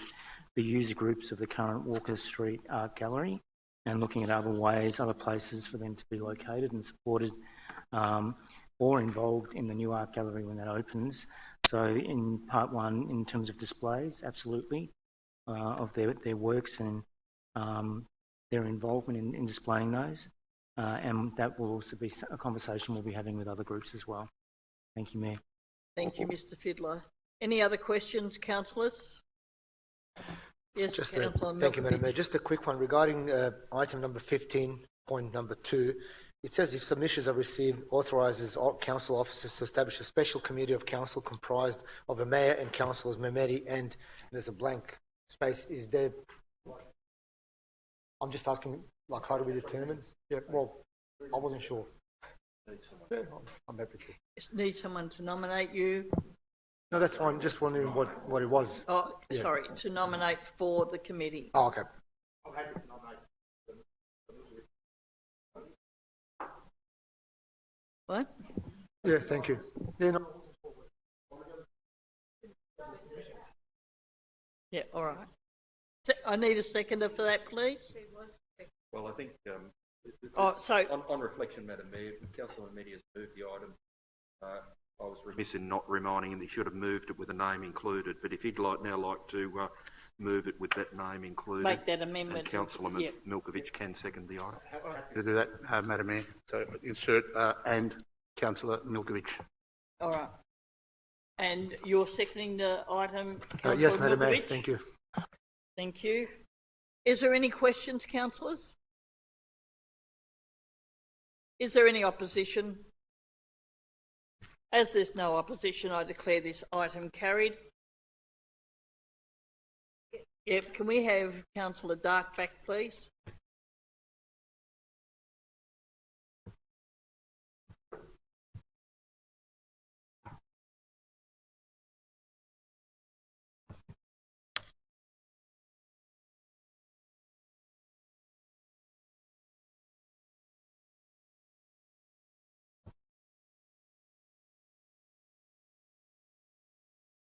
the user groups of the current Walker Street Art Gallery, and looking at other ways, other places for them to be located and supported or involved in the new art gallery when that opens. So in part one, in terms of displays, absolutely, of their works and their involvement in displaying those. And that will also be a conversation we'll be having with other groups as well. Thank you, Mayor. Thank you, Mr Fiddler. Any other questions, councillors? Yes, Councillor Thank you, Madam Mayor. Milkovich. Just a quick one regarding item number 15, point number 2. It says if submissions are received, authorises all council officers to establish a special committee of council comprised of a mayor and councillors, Mehmeti, and there's a blank space. Is there? I'm just asking, like, how do we determine? Yeah, well, I wasn't sure. Yeah, I'm happy to. Just need someone to nominate you. No, that's fine. Just wondering what it was. Oh, Yeah. sorry, to nominate for the committee. Oh, okay. What? Yeah, thank you. Yeah, no. Yeah, all right. I need a seconder for that, please. Well, I think Oh, so on reflection, Madam Mayor, Councillor Mehmeti has moved the item. I was remiss in not reminding him that he should have moved it with a name included, but if he'd like to move it with that name included. make that amendment. And Councillor Yeah. Milkovich can second the item. To do that, Madam Mayor. So insert and Councillor Milkovich. All right. And you're seconding the item, Councillor Yes, Madam Mayor. Milkovich? Thank you. Thank you. Is there any questions, councillors? Is there any opposition? As there's no opposition, I declare this item carried. Yep, can we have Councillor Dark back, please?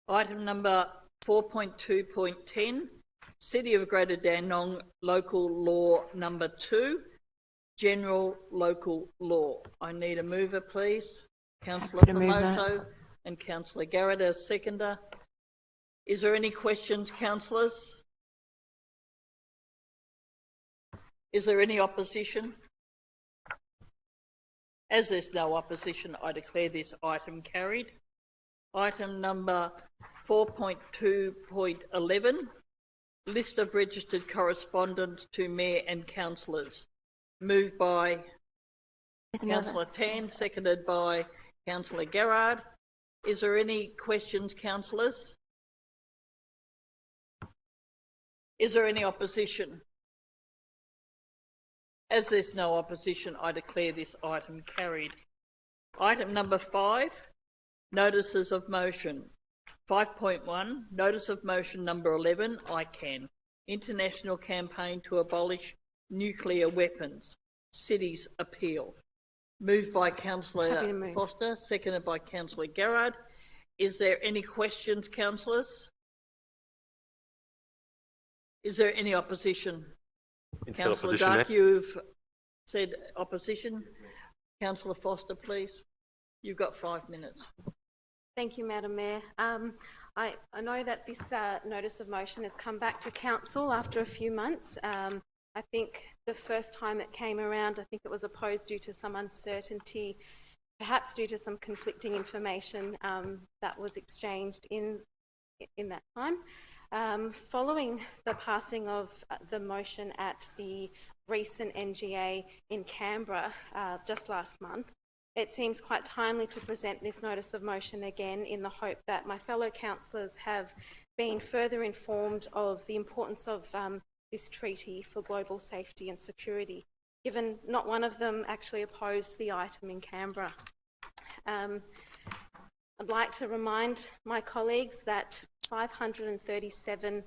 Item number 4.2.10, City of Greater Dandenong Local Law number 2, General Local Law. I need a mover, please. Councillor To move that. Famoso and Councillor Garrett as seconder. Is there any questions, councillors? Is there any opposition? As there's no opposition, I declare this item carried. Item number 4.2.11, list of registered correspondence to Mayor and councillors. Moved by Councillor Tan, seconded by Councillor Garrard. Is there any questions, councillors? Is there any opposition? As there's no opposition, I declare this item carried. Item number 5, notices of motion. 5.1, notice of motion number 11, ICAN, International Campaign to Abolish Nuclear Weapons, Cities Appeal. Moved by Councillor Foster, seconded by Councillor Garrard. Is there any questions, councillors? Is there any opposition? Councillor Dark, you've said opposition. Councillor Foster, please. You've got 5 minutes. Thank you, Madam Mayor. I know that this notice of motion has come back to council after a few months. I think the first time it came around, I think it was opposed due to some uncertainty, perhaps due to some conflicting information that was exchanged in that time. Following the passing of the motion at the recent NGA in Canberra just last month, it seems quite timely to present this notice of motion again in the hope that my fellow councillors have been further informed of the importance of this treaty for global safety and security, given not one of them actually opposed the item in Canberra. I'd like to remind my colleagues that 537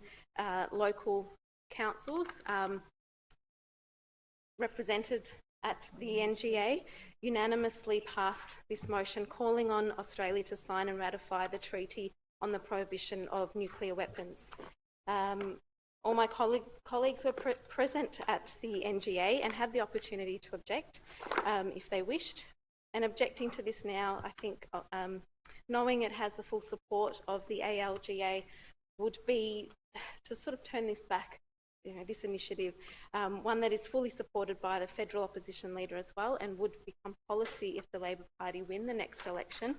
local councils represented at the NGA unanimously passed this motion calling on Australia to sign and ratify the Treaty on the Prohibition of Nuclear Weapons. All my colleagues were present at the NGA and had the opportunity to object if they wished. And objecting to this now, I think, knowing it has the full support of the ALGA, would be to sort of turn this back, this initiative, one that is fully supported by the federal opposition leader as well, and would become policy if the Labor Party win the next election.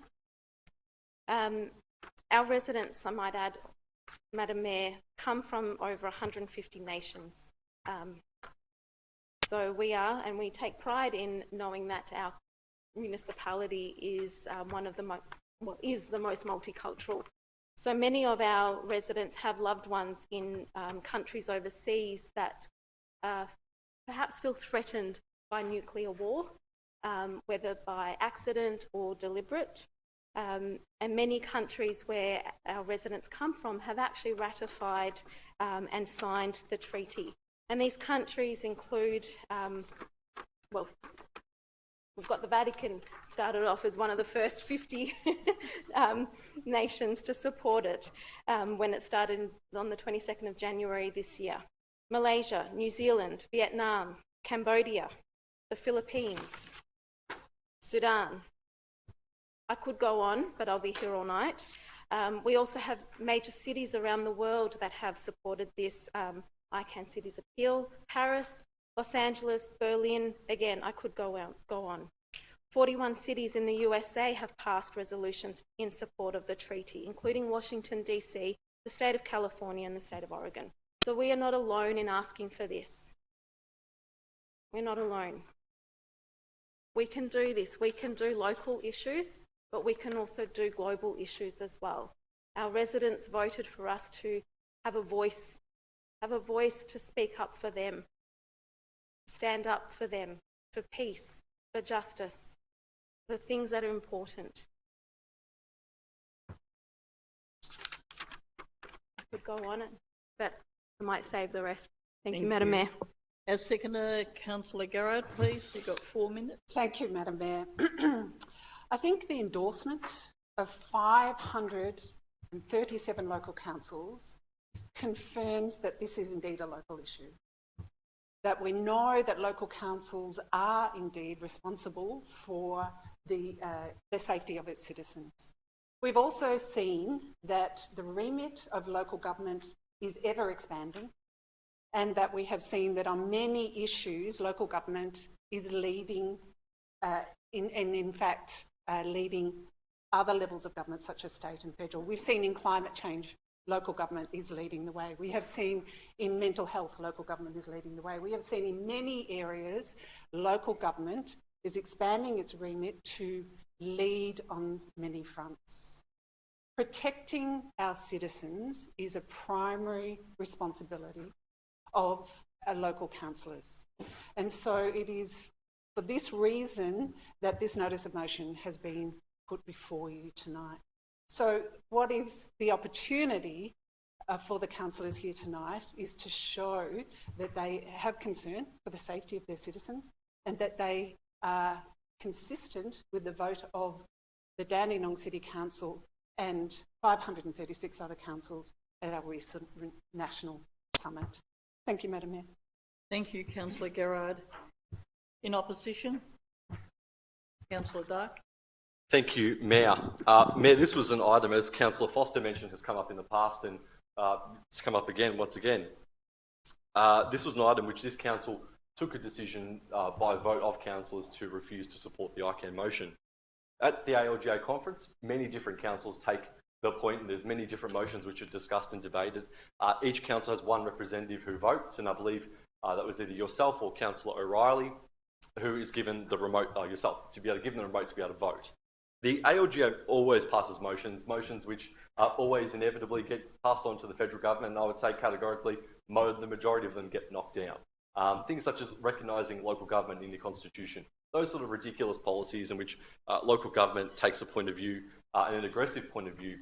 Our residents, I might add, Madam Mayor, come from over 150 nations. So we take pride in knowing that our municipality is is the most multicultural. So many of our residents have loved ones in countries overseas that perhaps feel threatened by nuclear war, whether by accident or deliberate. And many countries where our residents come from have actually ratified and signed the treaty. And these countries include, we've got the Vatican started off as one of the first 50 nations to support it when it started on the 22nd of January this year. Malaysia, New Zealand, Vietnam, Cambodia, the Philippines, Sudan. I could go on, but I'll be here all night. We also have major cities around the world that have supported this. ICANN Cities Appeal, Paris, Los Angeles, Berlin. Again, I could go on. 41 cities in the USA have passed resolutions in support of the treaty, including Washington, D.C., the state of California and the state of Oregon. So we are not alone in asking for this. We're not alone. We can do this. We can do local issues, but we can also do global issues as well. Our residents voted for us to have a voice to speak up for them, stand up for them, for peace, for justice, the things that are important. I could go on, but I might save the rest. Thank you, Madam Mayor. As seconder, Councillor Garrard, please. You've got 4 minutes. Thank you, Madam Mayor. I think the endorsement of 537 local councils confirms that this is indeed a local issue, that we know that local councils are indeed responsible for the safety of its citizens. We've also seen that the remit of local government is ever expanding, and that we have seen that on many issues local government is leading leading other levels of government such as state and federal. We've seen in climate change local government is leading the way. We have seen in mental health local government is leading the way. We have seen in many areas local government is expanding its remit to lead on many fronts. Protecting our citizens is a primary responsibility of local councillors. And so it is for this reason that this notice of motion has been put before you tonight. So what is the opportunity for the councillors here tonight is to show that they have concern for the safety of their citizens and that they are consistent with the vote of the Dandenong City Council and 536 other councils at our recent national summit. Thank you, Madam Mayor. Thank you, Councillor Garrard. In opposition, Councillor Dark. Thank you, Mayor. Mayor, this was an item, as Councillor Foster mentioned, has come up in the past and it's come up again, once again. This was an item which this council took a decision by vote of councillors to refuse to support the ICANN motion. At the ALGA conference, many different councils take the point, and there's many different motions which are discussed and debated. Each council has one representative who votes, and I believe that was either yourself or Councillor O'Reilly, who is given the remote, yourself, to be able to give them the remote to be able to vote. The ALGA always passes motions which always inevitably get passed on to the federal government, and I would say categorically the majority of them get knocked down. Things such as recognising local government in the Constitution, those sort of ridiculous policies in which local government takes a point of view, and an aggressive point of view,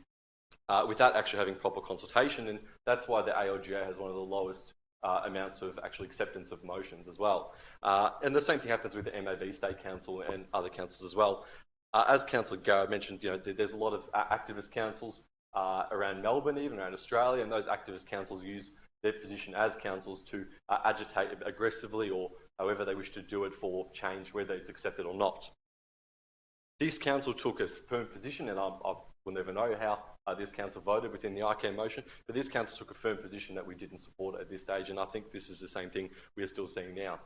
without actually having proper consultation, and that's why the ALGA has one of the lowest amounts of actual acceptance of motions as well. And the same thing happens with the MAV State Council and other councils as well. As Councillor Garrett mentioned, there's a lot of activist councils around Melbourne, even around Australia, and those activist councils use their position as councils to agitate aggressively or however they wish to do it for change, whether it's accepted or not. This council took a firm position, and I will never know how this council voted within the ICANN motion, but this council took a firm position that we didn't support at this stage, and I think this is the same thing we are still seeing now.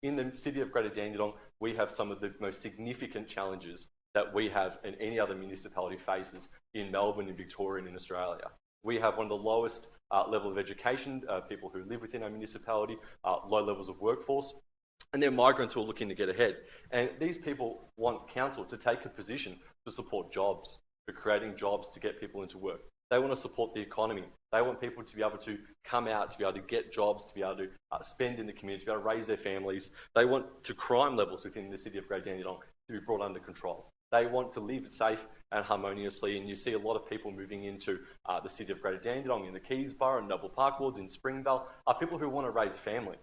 In the city of Greater Dandenong, we have some of the most significant challenges that we have and any other municipality faces in Melbourne, in Victoria, and in Australia. We have one of the lowest level of education, people who live within our municipality, low levels of workforce, and they're migrants who are looking to get ahead. And these people want council to take a position to support jobs, for creating jobs to get people into work. They want to support the economy. They want people to be able to come out, to be able to get jobs, to be able to spend in the community, to be able to raise their families. They want crime levels within the city of Greater Dandenong to be brought under control. They want to live safe and harmoniously, and you see a lot of people moving into the city of Greater Dandenong, in the Keysborough, Noble Park wards, in Springvale, are people who want to raise a family.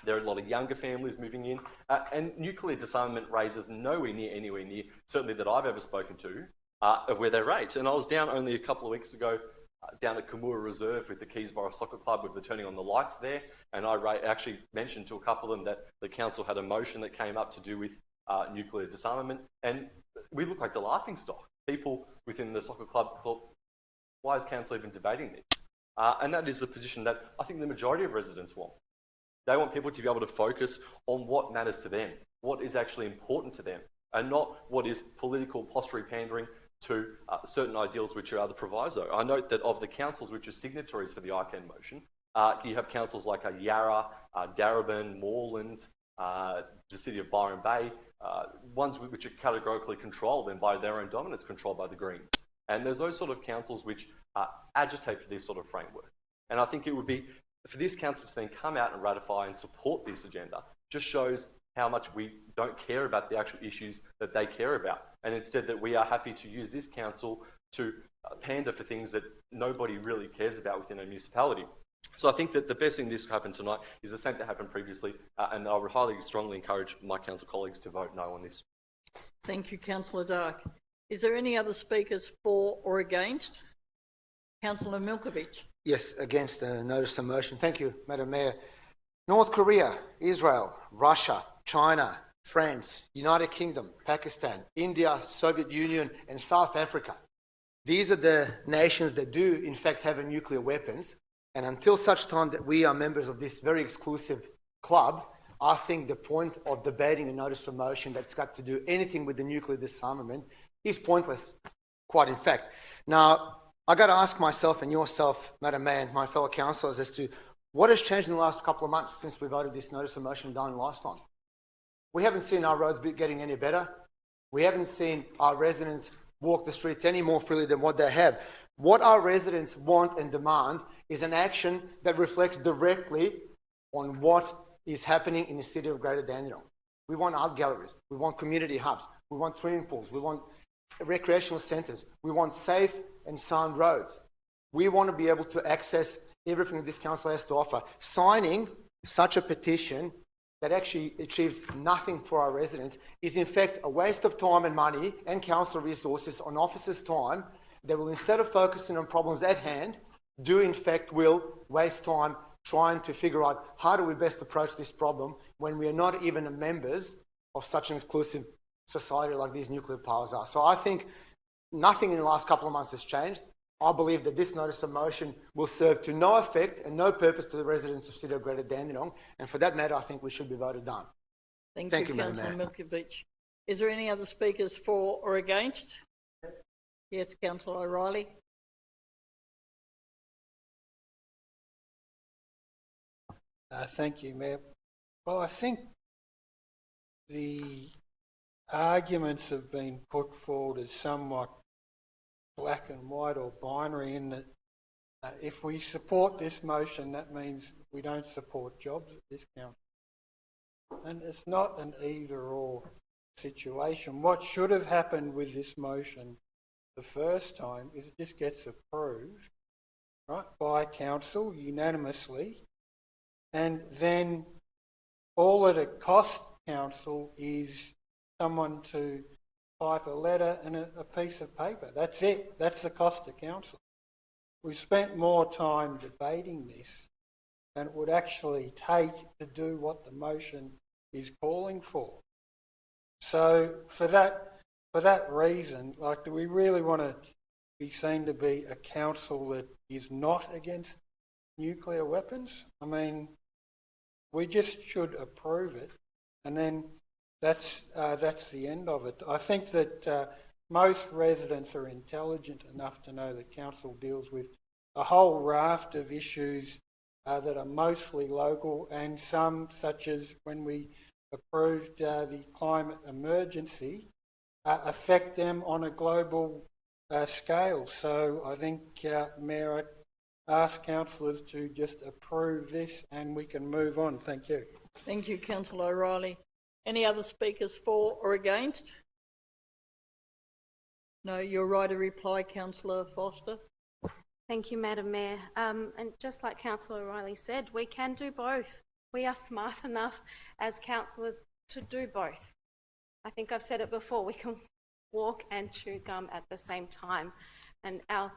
There are a lot of younger families moving in, and nuclear disarmament raises anywhere near, certainly that I've ever spoken to, of where they're rates. And I was down only a couple of weeks ago down at Kamura Reserve with the Keysborough Soccer Club with the turning on the lights there, and I actually mentioned to a couple of them that the council had a motion that came up to do with nuclear disarmament, and we look like the laughingstock. People within the soccer club thought, why is council even debating this? And that is a position that I think the majority of residents want. They want people to be able to focus on what matters to them, what is actually important to them, and not what is political posturing pandering to certain ideals which are the proviso. I note that of the councils which are signatories for the ICANN motion, you have councils like Yarra, Darebin, Moreland, the city of Byron Bay, ones which are categorically controlled and by their own dominance controlled by the Greens. And there's those sort of councils which agitate for this sort of framework. And I think it would be, for this council to then come out and ratify and support this agenda, just shows how much we don't care about the actual issues that they care about. And instead that we are happy to use this council to pander for things that nobody really cares about within a municipality. So I think that the best thing this happened tonight is the same that happened previously, and I would highly, strongly encourage my council colleagues to vote no on this. Thank you, Councillor Dark. Is there any other speakers for or against? Councillor Milkovich. Yes, against the notice of motion. Thank you, Madam Mayor. North Korea, Israel, Russia, China, France, United Kingdom, Pakistan, India, Soviet Union, and South Africa. These are the nations that do, in fact, have nuclear weapons. And until such time that we are members of this very exclusive club, I think the point of debating a notice of motion that's got to do anything with the nuclear disarmament is pointless, quite in fact. Now, I got to ask myself and yourself, Madam Mayor, and my fellow councillors, as to what has changed in the last couple of months since we voted this notice of motion down last time. We haven't seen our roads getting any better. We haven't seen our residents walk the streets any more freely than what they have. What our residents want and demand is an action that reflects directly on what is happening in the city of Greater Dandenong. We want art galleries. We want community hubs. We want swimming pools. We want recreational centres. We want safe and sound roads. We want to be able to access everything that this council has to offer. Signing such a petition that actually achieves nothing for our residents is in fact a waste of time and money and council resources on officers' time that will, instead of focusing on problems at hand, will waste time trying to figure out how do we best approach this problem when we are not even members of such an exclusive society like these nuclear powers are. So I think nothing in the last couple of months has changed. I believe that this notice of motion will serve to no effect and no purpose to the residents of City of Greater Dandenong, and for that matter, I think we should be voted down. Thank you, Councillor Milkovich. Is there any other speakers for or against? Yes, Councillor O'Reilly. Thank you, Mayor. Well, I think the arguments have been put forward as somewhat black and white or binary in that if we support this motion, that means we don't support jobs at this council. And it's not an either-or situation. What should have happened with this motion the first time is it just gets approved, right, by council unanimously, and then all that it costs council is someone to type a letter and a piece of paper. That's it. That's the cost to council. We've spent more time debating this than it would actually take to do what the motion is calling for. So for that reason, like, do we really want to be seen to be a council that is not against nuclear weapons? I mean, we just should approve it, and then that's the end of it. I think that most residents are intelligent enough to know that council deals with a whole raft of issues that are mostly local, and some, such as when we approved the climate emergency, affect them on a global scale. So I think, Mayor, I ask councillors to just approve this and we can move on. Thank you. Thank you, Councillor O'Reilly. Any other speakers for or against? No, you're right to reply, Councillor Foster. Thank you, Madam Mayor. And just like Councillor O'Reilly said, we can do both. We are smart enough as councillors to do both. I think I've said it before, we can walk and chew gum at the same time. And our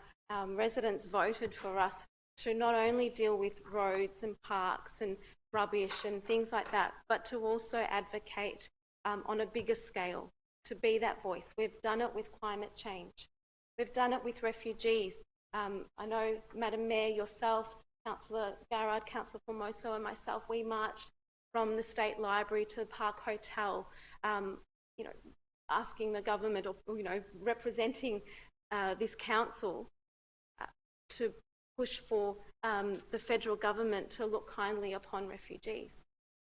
residents voted for us to not only deal with roads and parks and rubbish and things like that, but to also advocate on a bigger scale, to be that voice. We've done it with climate change. We've done it with refugees. I know, Madam Mayor, yourself, Councillor Garrard, Councillor Formoso and myself, we marched from the State Library to the Park Hotel, asking the government, or representing this council to push for the federal government to look kindly upon refugees.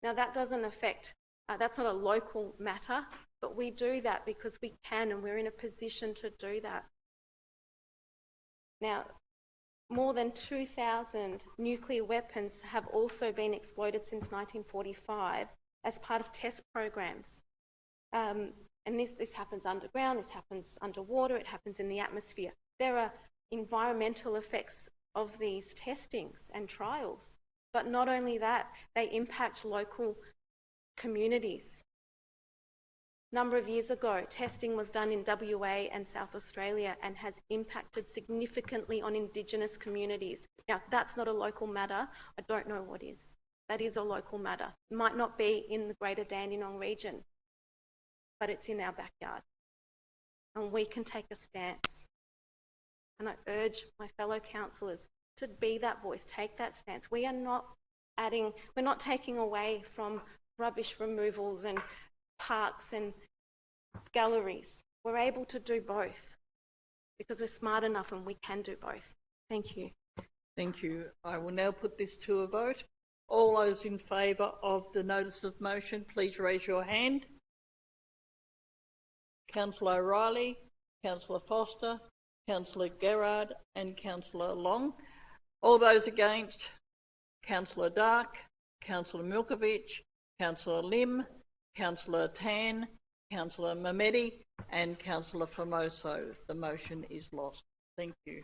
Now that doesn't affect, that's not a local matter, but we do that because we can, and we're in a position to do that. Now, more than 2,000 nuclear weapons have also been exploded since 1945 as part of test programs. And this happens underground, this happens underwater, it happens in the atmosphere. There are environmental effects of these testings and trials. But not only that, they impact local communities. A number of years ago, testing was done in WA and South Australia and has impacted significantly on Indigenous communities. Now, that's not a local matter. I don't know what is. That is a local matter. It might not be in the greater Dandenong region, but it's in our backyard. And we can take a stance. And I urge my fellow councillors to be that voice, take that stance. We're not taking away from rubbish removals and parks and galleries. We're able to do both because we're smart enough and we can do both. Thank you. Thank you. I will now put this to a vote. All those in favour of the notice of motion, please raise your hand. Councillor O'Reilly, Councillor Foster, Councillor Gerard and Councillor Long. All those against, Councillor Dark, Councillor Milkovich, Councillor Lim, Councillor Tan, Councillor Mamedi and Councillor Formoso. The motion is lost. Thank you.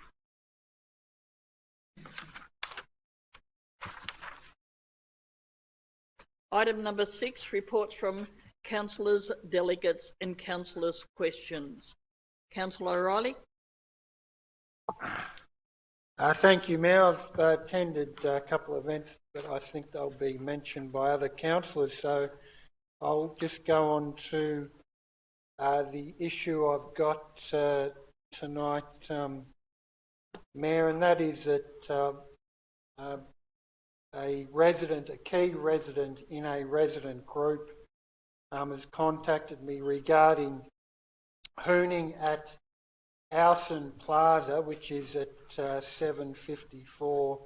Item number 6, reports from councillors, delegates and councillors' questions. Councillor O'Reilly. Thank you, Mayor. I've attended a couple of events, but I think they'll be mentioned by other councillors, so I'll just go on to the issue I've got tonight, Mayor, and that is that a key resident in a resident group has contacted me regarding hooning at Alson Plaza, which is at 754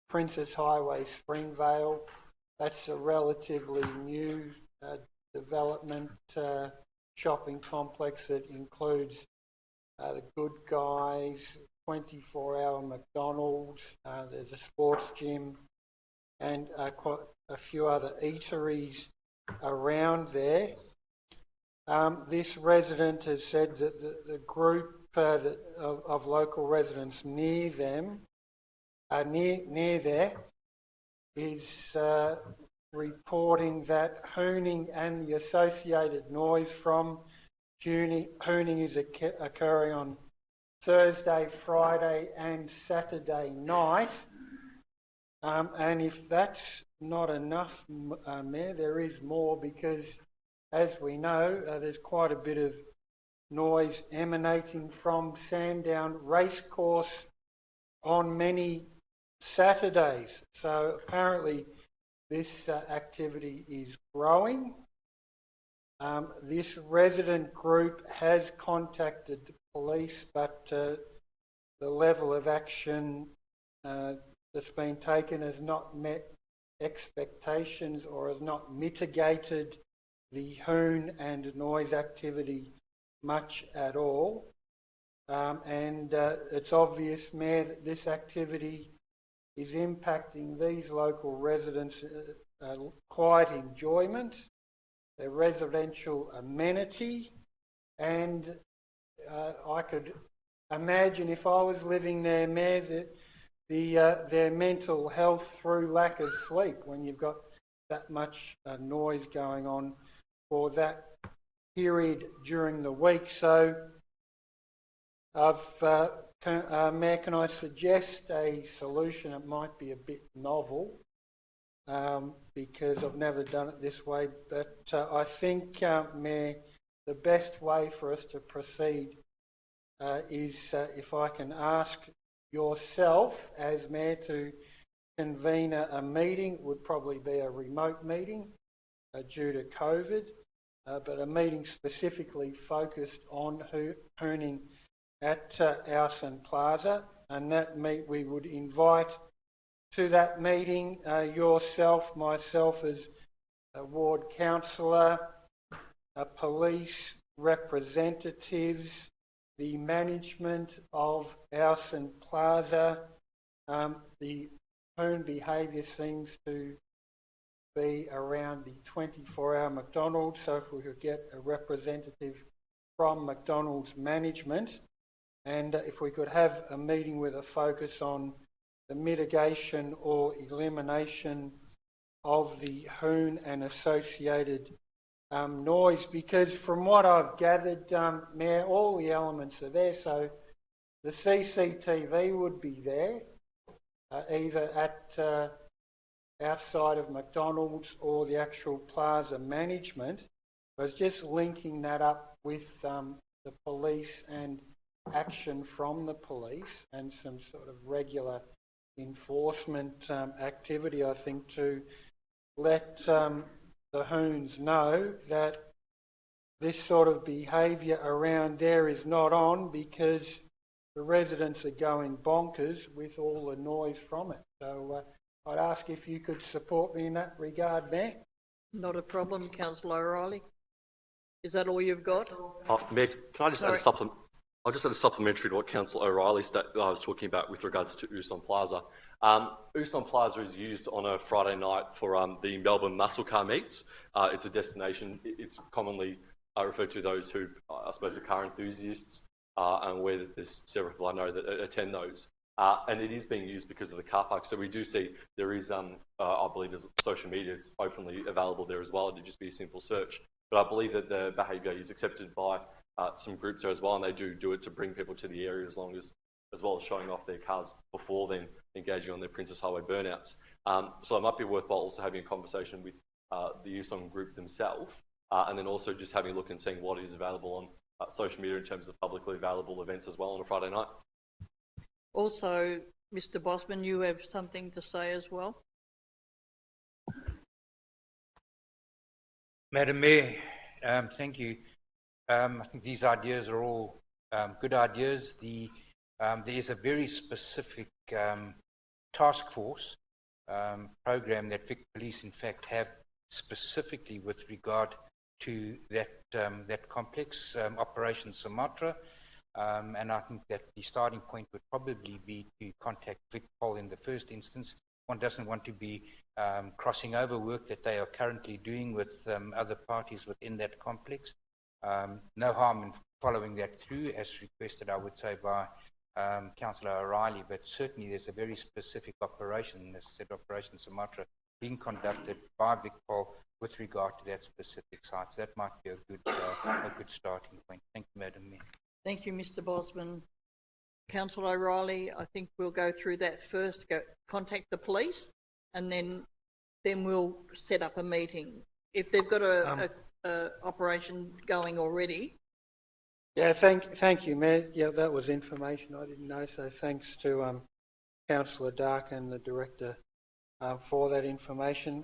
Princess Highway, Springvale. That's a relatively new development shopping complex that includes the Good Guys, 24-hour McDonald's, there's a sports gym and quite a few other eateries around there. This resident has said that the group of local residents near them, near there, is reporting that hooning and the associated noise from hooning is occurring on Thursday, Friday and Saturday night, And if that's not enough, Mayor, there is more because, as we know, there's quite a bit of noise emanating from Sandown Racecourse on many Saturdays. So apparently this activity is growing. This resident group has contacted the police, but the level of action that's been taken has not met expectations or has not mitigated the hoon and noise activity much at all. And it's obvious, Mayor, that this activity is impacting these local residents' quiet enjoyment, their residential amenity, and I could imagine if I was living there, Mayor, that their mental health through lack of sleep when you've got that much noise going on for that period during the week. So, Mayor, can I suggest a solution? It might be a bit novel because I've never done it this way, but I think, Mayor, the best way for us to proceed is if I can ask yourself as Mayor to convene a meeting. It would probably be a remote meeting due to COVID, but a meeting specifically focused on hooning at Alson Plaza, and that we would invite to that meeting yourself, myself as a ward councillor, police representatives, the management of Alson Plaza. The hoon behaviour seems to be around the 24-hour McDonald's, so if we could get a representative from McDonald's management, and if we could have a meeting with a focus on the mitigation or elimination of the hoon and associated noise, because from what I've gathered, Mayor, all the elements are there. So the CCTV would be there, either at outside of McDonald's or the actual plaza management. I was just linking that up with the police and action from the police and some sort of regular enforcement activity, I think, to let the hoons know that this sort of behaviour around there is not on because the residents are going bonkers with all the noise from it. So I'd ask if you could support me in that regard, Mayor. Not a problem, Councillor O'Reilly. Is that all you've got? Mayor, can I just add a supplement? I'll just add a supplementary to what Councillor O'Reilly I was talking about with regards to Uson Plaza. Uson Plaza is used on a Friday night for the Melbourne Muscle Car Meets. It's a destination. It's commonly referred to those who, I suppose, are car enthusiasts, and where there's several people I know that attend those. And it is being used because of the car park. So we do see there is, I believe there's social media, it's openly available there as well. It'd just be a simple search. But I believe that the behaviour is accepted by some groups there as well, and they do it to bring people to the area as well as showing off their cars before then engaging on their Princess Highway burnouts. So it might be worthwhile also having a conversation with the USON group themselves, and then also just having a look and seeing what is available on social media in terms of publicly available events as well on a Friday night. Also, Mr. Bosman, you have something to say as well? Madam Mayor, thank you. I think these ideas are all good ideas. There is a very specific task force program that Vic Police, in fact, have specifically with regard to that complex, Operation Sumatra. And I think that the starting point would probably be to contact VicPol in the first instance. One doesn't want to be crossing over work that they are currently doing with other parties within that complex. No harm in following that through, as requested, I would say, by Councillor O'Reilly, but certainly there's a very specific operation, as I said, Operation Sumatra, being conducted by VicPol with regard to that specific site. So that might be a good starting point. Thank you, Madam Mayor. Thank you, Mr. Bosman. Councillor O'Reilly, I think we'll go through that first, contact the police, and then we'll set up a meeting. If they've got a operation going already. Yeah, thank you, Mayor. Yeah, that was information I didn't know, so thanks to Councillor Dark and the Director for that information.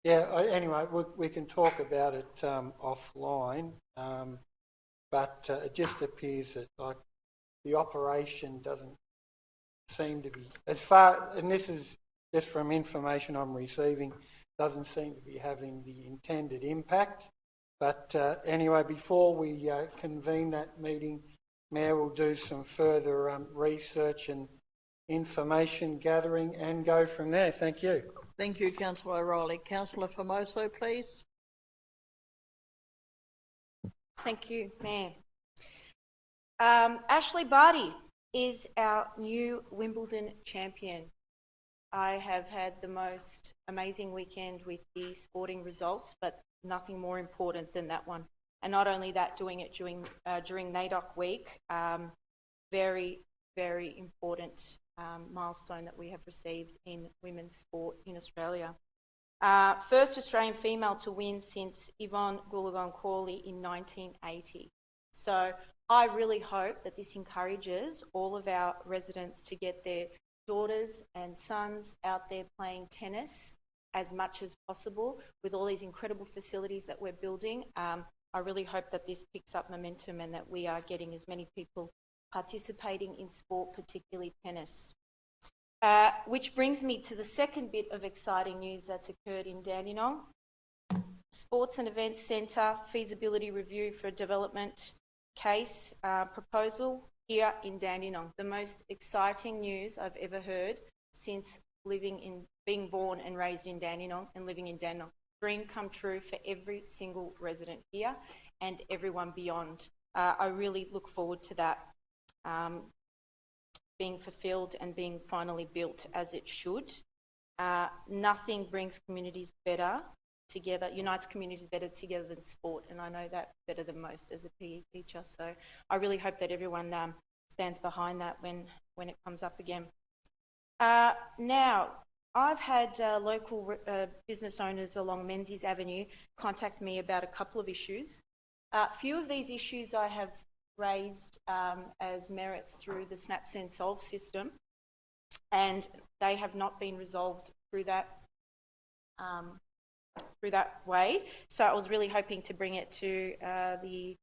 Anyway, we can talk about it offline, but it just appears that like the operation doesn't seem to be, and this is just from information I'm receiving, doesn't seem to be having the intended impact. But anyway, before we convene that meeting, Mayor will do some further research and information gathering and go from there. Thank you. Thank you, Councillor O'Reilly. Councillor Formoso, please. Thank you, Mayor. Ashley Barty is our new Wimbledon champion. I have had the most amazing weekend with the sporting results, but nothing more important than that one. And not only that, doing it during NAIDOC week, very, very important milestone that we have received in women's sport in Australia. First Australian female to win since Yvonne Goolagong-Cawley in 1980. So I really hope that this encourages all of our residents to get their daughters and sons out there playing tennis as much as possible with all these incredible facilities that we're building. I really hope that this picks up momentum and that we are getting as many people participating in sport, particularly tennis. Which brings me to the second bit of exciting news that's occurred in Dandenong. Sports and Events Centre feasibility review for a development case proposal here in Dandenong. The most exciting news I've ever heard since being born and raised in Dandenong and living in Dandenong. Dream come true for every single resident here and everyone beyond. I really look forward to that being fulfilled and being finally built as it should. Nothing brings communities better together, unites communities better together than sport, and I know that better than most as a PE teacher. So I really hope that everyone stands behind that when it comes up again. Now, I've had local business owners along Menzies Avenue contact me about a couple of issues. A few of these issues I have raised as merits through the Snap Send Solve system, and they have not been resolved through that way. So I was really hoping to bring it to the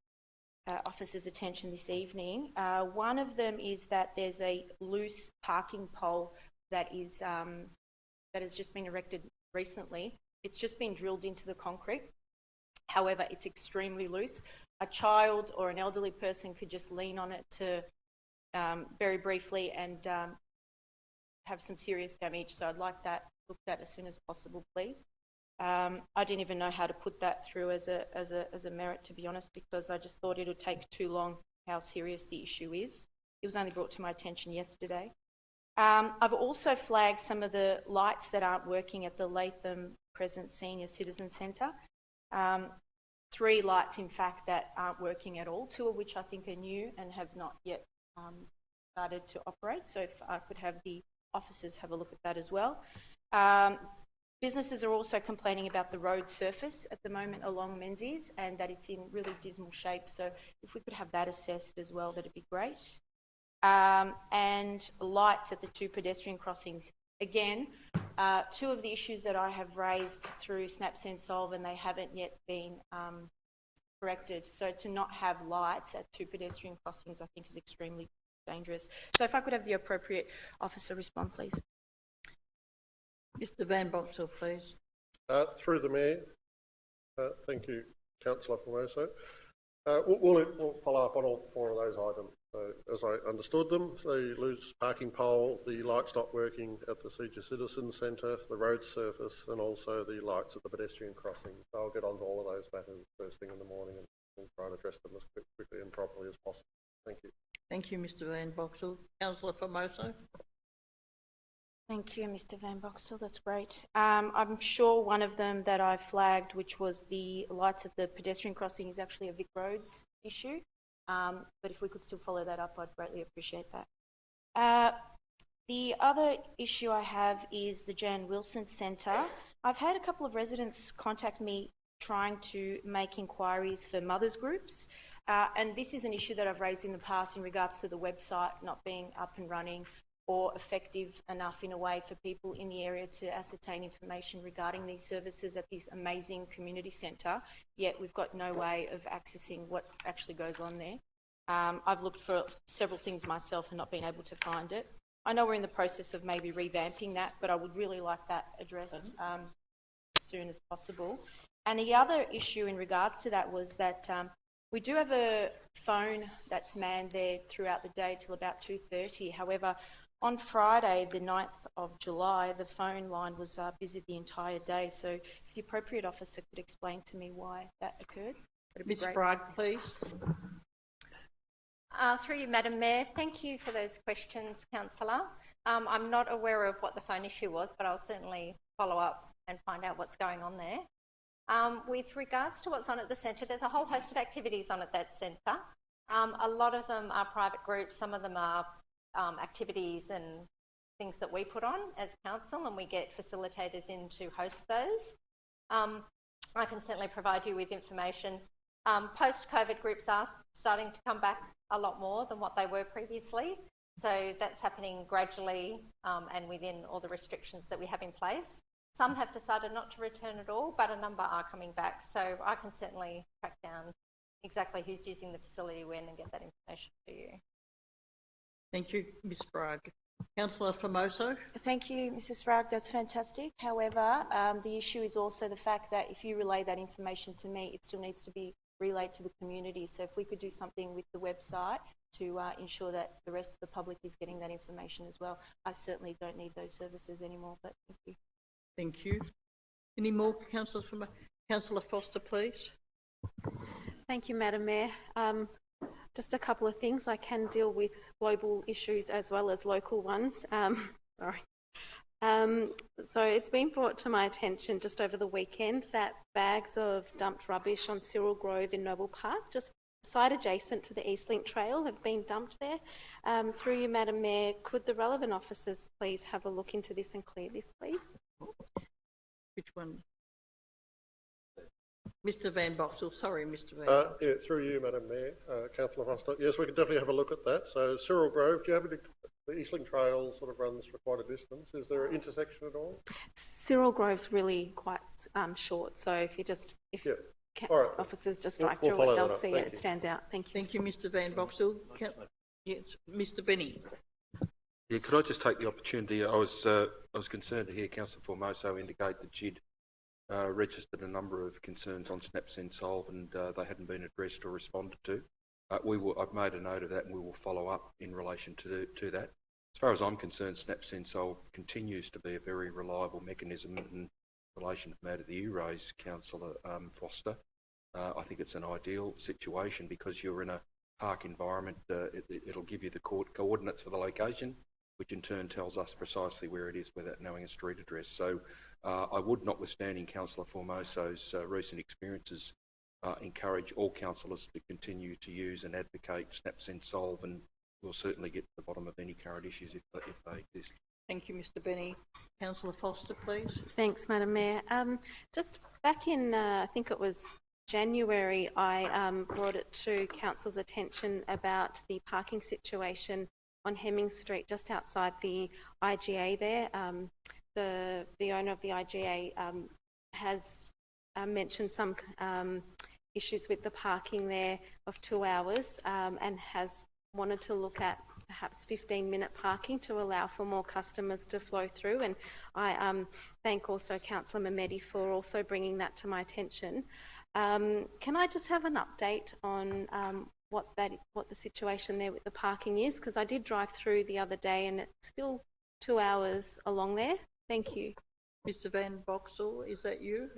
officer's attention this evening. One of them is that there's a loose parking pole that has just been erected recently. It's just been drilled into the concrete. However, it's extremely loose. A child or an elderly person could just lean on it to very briefly and have some serious damage. So I'd like that looked at as soon as possible, please. I didn't even know how to put that through as a merit, to be honest, because I just thought it would take too long how serious the issue is. It was only brought to my attention yesterday. I've also flagged some of the lights that aren't working at the Latham Crescent Senior Citizen Centre. 3 lights, in fact, that aren't working at all, 2 of which I think are new and have not yet started to operate. So if I could have the officers have a look at that as well. Businesses are also complaining about the road surface at the moment along Menzies and that it's in really dismal shape. So if we could have that assessed as well, that'd be great. And lights at the 2 pedestrian crossings. Again, 2 of the issues that I have raised through Snap Send Solve, and they haven't yet been corrected. So to not have lights at 2 pedestrian crossings, I think, is extremely dangerous. So if I could have the appropriate officer respond, please. Mr. Van Boxel, please. Through the Mayor. Thank you, Councillor Formoso. We'll follow up on all 4 of those items. So, as I understood them, the loose parking pole, the lights not working at the Senior Citizen Centre, the road surface, and also the lights at the pedestrian crossing. So I'll get on to all of those matters first thing in the morning and we'll try and address them as quickly and properly as possible. Thank you. Thank you, Mr. Van Boxel. Councillor Formoso. Thank you, Mr. Van Boxel. That's great. I'm sure one of them that I flagged, which was the lights at the pedestrian crossing, is actually a Vic Roads issue. But if we could still follow that up, I'd greatly appreciate that. The other issue I have is the Jan Wilson Centre. I've had a couple of residents contact me trying to make inquiries for mothers groups, and this is an issue that I've raised in the past in regards to the website not being up and running or effective enough in a way for people in the area to ascertain information regarding these services at this amazing community centre, yet we've got no way of accessing what actually goes on there. I've looked for several things myself and not been able to find it. I know we're in the process of maybe revamping that, but I would really like that addressed as soon as possible. And the other issue in regards to that was that we do have a phone that's manned there throughout the day till about 2:30. However, on Friday, the 9th of July, the phone line was busy the entire day. So if the appropriate officer could explain to me why that occurred, that'd be Ms. great. Bragg, please. Through you, Madam Mayor, thank you for those questions, Councillor. I'm not aware of what the phone issue was, but I'll certainly follow up and find out what's going on there. With regards to what's on at the centre, there's a whole host of activities on at that centre. A lot of them are private groups, some of them are activities and things that we put on as council, and we get facilitators in to host those. I can certainly provide you with information. Post-COVID groups are starting to come back a lot more than what they were previously. So that's happening gradually and within all the restrictions that we have in place. Some have decided not to return at all, but a number are coming back. So I can certainly track down exactly who's using the facility when and get that information to you. Thank you, Ms. Bragg. Councillor Formoso. Thank you, Mrs. Bragg. That's fantastic. However, the issue is also the fact that if you relay that information to me, it still needs to be relayed to the community. So if we could do something with the website to ensure that the rest of the public is getting that information as well. I certainly don't need those services anymore, but thank you. Thank you. Any more councillors from Councillor Foster, please? Thank you, Madam Mayor. Just a couple of things. I can deal with global issues as well as local ones. Sorry. So it's been brought to my attention just over the weekend that bags of dumped rubbish on Cyril Grove in Noble Park, just site adjacent to the Eastlink Trail, have been dumped there. Through you, Madam Mayor, could the relevant officers please have a look into this and clear this, please? Which one? Mr Van Boxel. Sorry, Mr Van Boxel. Yeah, through you, Madam Mayor, Councillor Foster. Yes, we can definitely have a look at that. So Cyril Grove, do you have any, the Eastlink Trail sort of runs for quite a distance. Is there an intersection at all? Cyril Grove's really quite short, so if you just, All right. officers just drive We'll through it, follow they'll that see up. it. Thank It you. stands out. Thank you. Thank you, Mr Van Boxel. Yes, Mr Benny. Yeah, could I just take the opportunity? I was concerned to hear Councillor Formoso indicate that she'd registered a number of concerns on SnapSenSolve and they hadn't been addressed or responded to. I've made a note of that and we will follow up in relation to that. As far as I'm concerned, SnapSenSolve continues to be a very reliable mechanism in relation to the matter that you raised, Councillor Foster. I think it's an ideal situation because you're in a park environment. It'll give you the coordinates for the location, which in turn tells us precisely where it is without knowing a street address. So I would, notwithstanding Councillor Formoso's recent experiences, encourage all councillors to continue to use and advocate SnapSenSolve, and we'll certainly get to the bottom of any current issues if they exist. Thank you, Mr Benny. Councillor Foster, please. Thanks, Madam Mayor. Just back in, I think it was January, I brought it to Council's attention about the parking situation on Hemming Street, just outside the IGA there. The owner of the IGA has mentioned some issues with the parking there of 2 hours and has wanted to look at perhaps 15-minute parking to allow for more customers to flow through. And I thank also Councillor Mehmedi for also bringing that to my attention. Can I just have an update on what the situation there with the parking is? Because I did drive through the other day and it's still 2 hours along there. Thank you. Mr Van Boxel, is that you?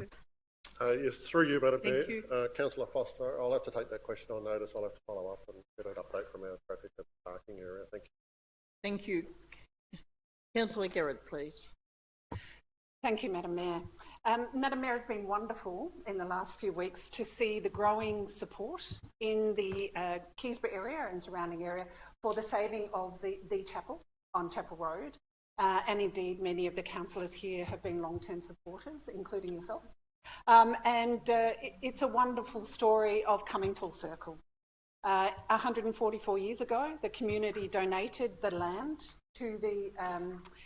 Yes, through you, Madam Mayor. Thank you. Councillor Foster, I'll have to take that question on notice. I'll have to follow up and get an update from our traffic at the parking area. Thank you. Thank you. Councillor Garrett, please. Thank you, Madam Mayor. Madam Mayor, it's been wonderful in the last few weeks to see the growing support in the Keysborough area and surrounding area for the saving of the chapel on Chapel Road. And indeed, many of the councillors here have been long-term supporters, including yourself. It's a wonderful story of coming full circle. 144 years ago, the community donated the land to the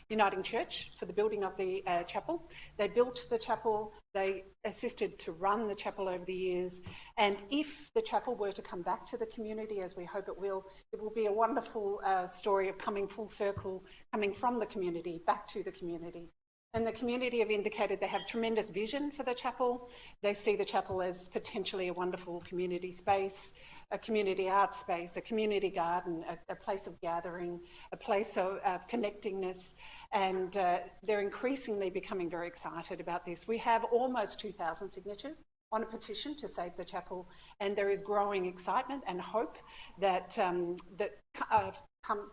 Uniting Church for the building of the chapel. They built the chapel, they assisted to run the chapel over the years, and if the chapel were to come back to the community, as we hope it will be a wonderful story of coming full circle, coming from the community back to the community. And the community have indicated they have tremendous vision for the chapel. They see the chapel as potentially a wonderful community space, a community art space, a community garden, a place of gathering, a place of connectingness, and they're increasingly becoming very excited about this. We have almost 2,000 signatures on a petition to save the chapel, and there is growing excitement and hope that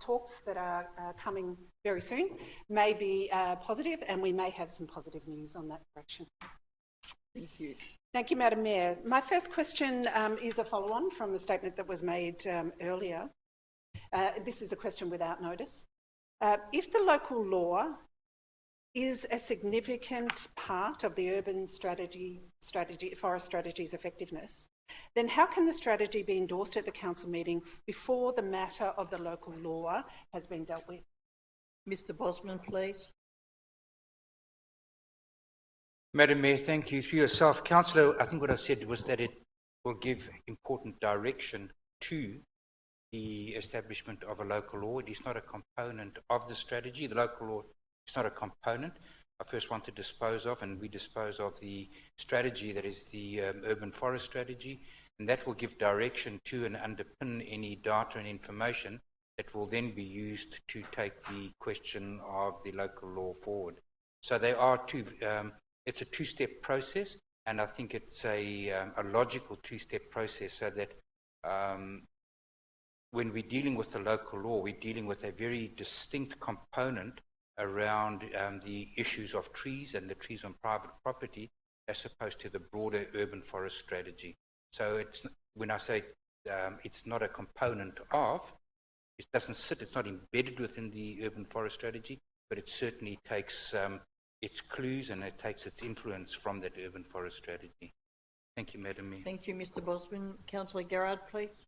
talks that are coming very soon may be positive, and we may have some positive news on that direction. Thank you. Thank you, Madam Mayor. My first question is a follow-on from a statement that was made earlier. This is a question without notice. If the local law is a significant part of the urban forest strategy's effectiveness, then how can the strategy be endorsed at the council meeting before the matter of the local law has been dealt with? Mr. Bosman, please. Madam Mayor, thank you. Through yourself, Councillor, I think what I said was that it will give important direction to the establishment of a local law. It is not a component of the strategy. The local law is not a component. I first want to dispose of, and we dispose of the strategy that is the urban forest strategy, and that will give direction to and underpin any data and information that will then be used to take the question of the local law forward. So they are it's a two-step process, and I think it's a logical two-step process, so that when we're dealing with the local law, we're dealing with a very distinct component around the issues of trees and the trees on private property, as opposed to the broader urban forest strategy. So it's, when I say it's not a component of, it doesn't sit, it's not embedded within the urban forest strategy, but it certainly takes its clues and it takes its influence from that urban forest strategy. Thank you, Madam Mayor. Thank you, Mr. Bosman. Councillor Garrard, please.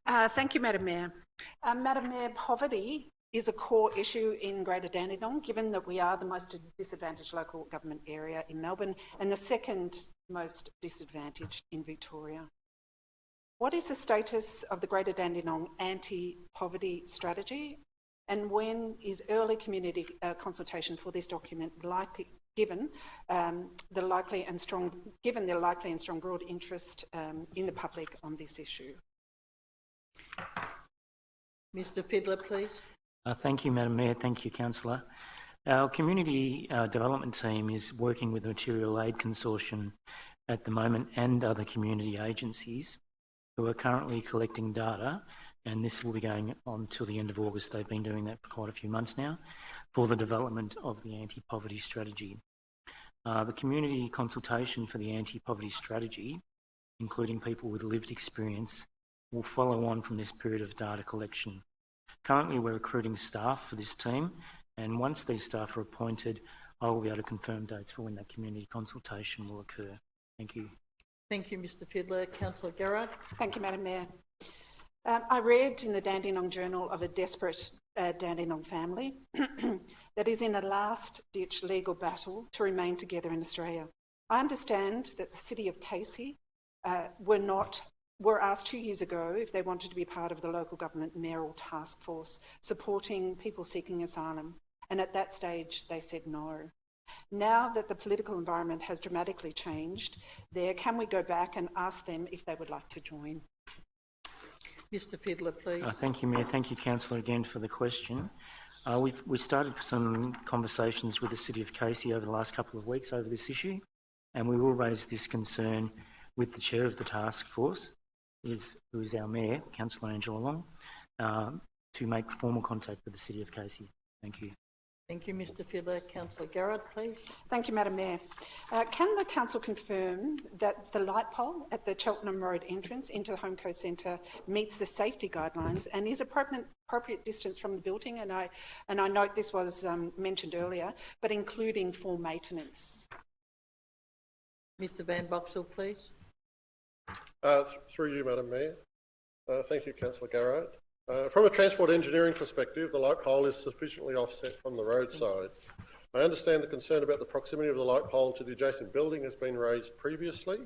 Thank you, Madam Mayor. Madam Mayor, poverty is a core issue in Greater Dandenong, given that we are the most disadvantaged local government area in Melbourne and the second most disadvantaged in Victoria. What is the status of the Greater Dandenong anti-poverty strategy, and when is early community consultation for this document likely, given the likely and strong broad interest in the public on this issue? Mr. Fiddler, please. Thank you, Madam Mayor. Thank you, Councillor. Our community development team is working with the Material Aid Consortium at the moment and other community agencies who are currently collecting data, and this will be going on till the end of August. They've been doing that for quite a few months now, for the development of the anti-poverty strategy. The community consultation for the anti-poverty strategy, including people with lived experience, will follow on from this period of data collection. Currently, we're recruiting staff for this team, and once these staff are appointed, I will be able to confirm dates for when that community consultation will occur. Thank you. Thank you, Mr. Fiddler. Councillor Garrard. Thank you, Madam Mayor. I read in the Dandenong Journal of a desperate Dandenong family that is in a last-ditch legal battle to remain together in Australia. I understand that the City of Casey were asked 2 years ago if they wanted to be part of the local government mayoral task force supporting people seeking asylum, and at that stage they said no. Now that the political environment has dramatically changed there, can we go back and ask them if they would like to join? Mr. Fiddler, please. Thank you, Mayor. Thank you, Councillor, again for the question. We started some conversations with the City of Casey over the last couple of weeks over this issue, and we will raise this concern with the chair of the task force, who is our Mayor, Councillor Angela Long, to make formal contact with the City of Casey. Thank you. Thank you, Mr Fiddler. Councillor Garrard, please. Thank you, Madam Mayor. Can the council confirm that the light pole at the Cheltenham Road entrance into the Homeco Centre meets the safety guidelines and is appropriate distance from the building? And I note this was mentioned earlier, but including full maintenance. Mr Van Boxel, please. Through you, Madam Mayor. Thank you, Councillor Garrard. From a transport engineering perspective, the light pole is sufficiently offset from the roadside. I understand the concern about the proximity of the light pole to the adjacent building has been raised previously,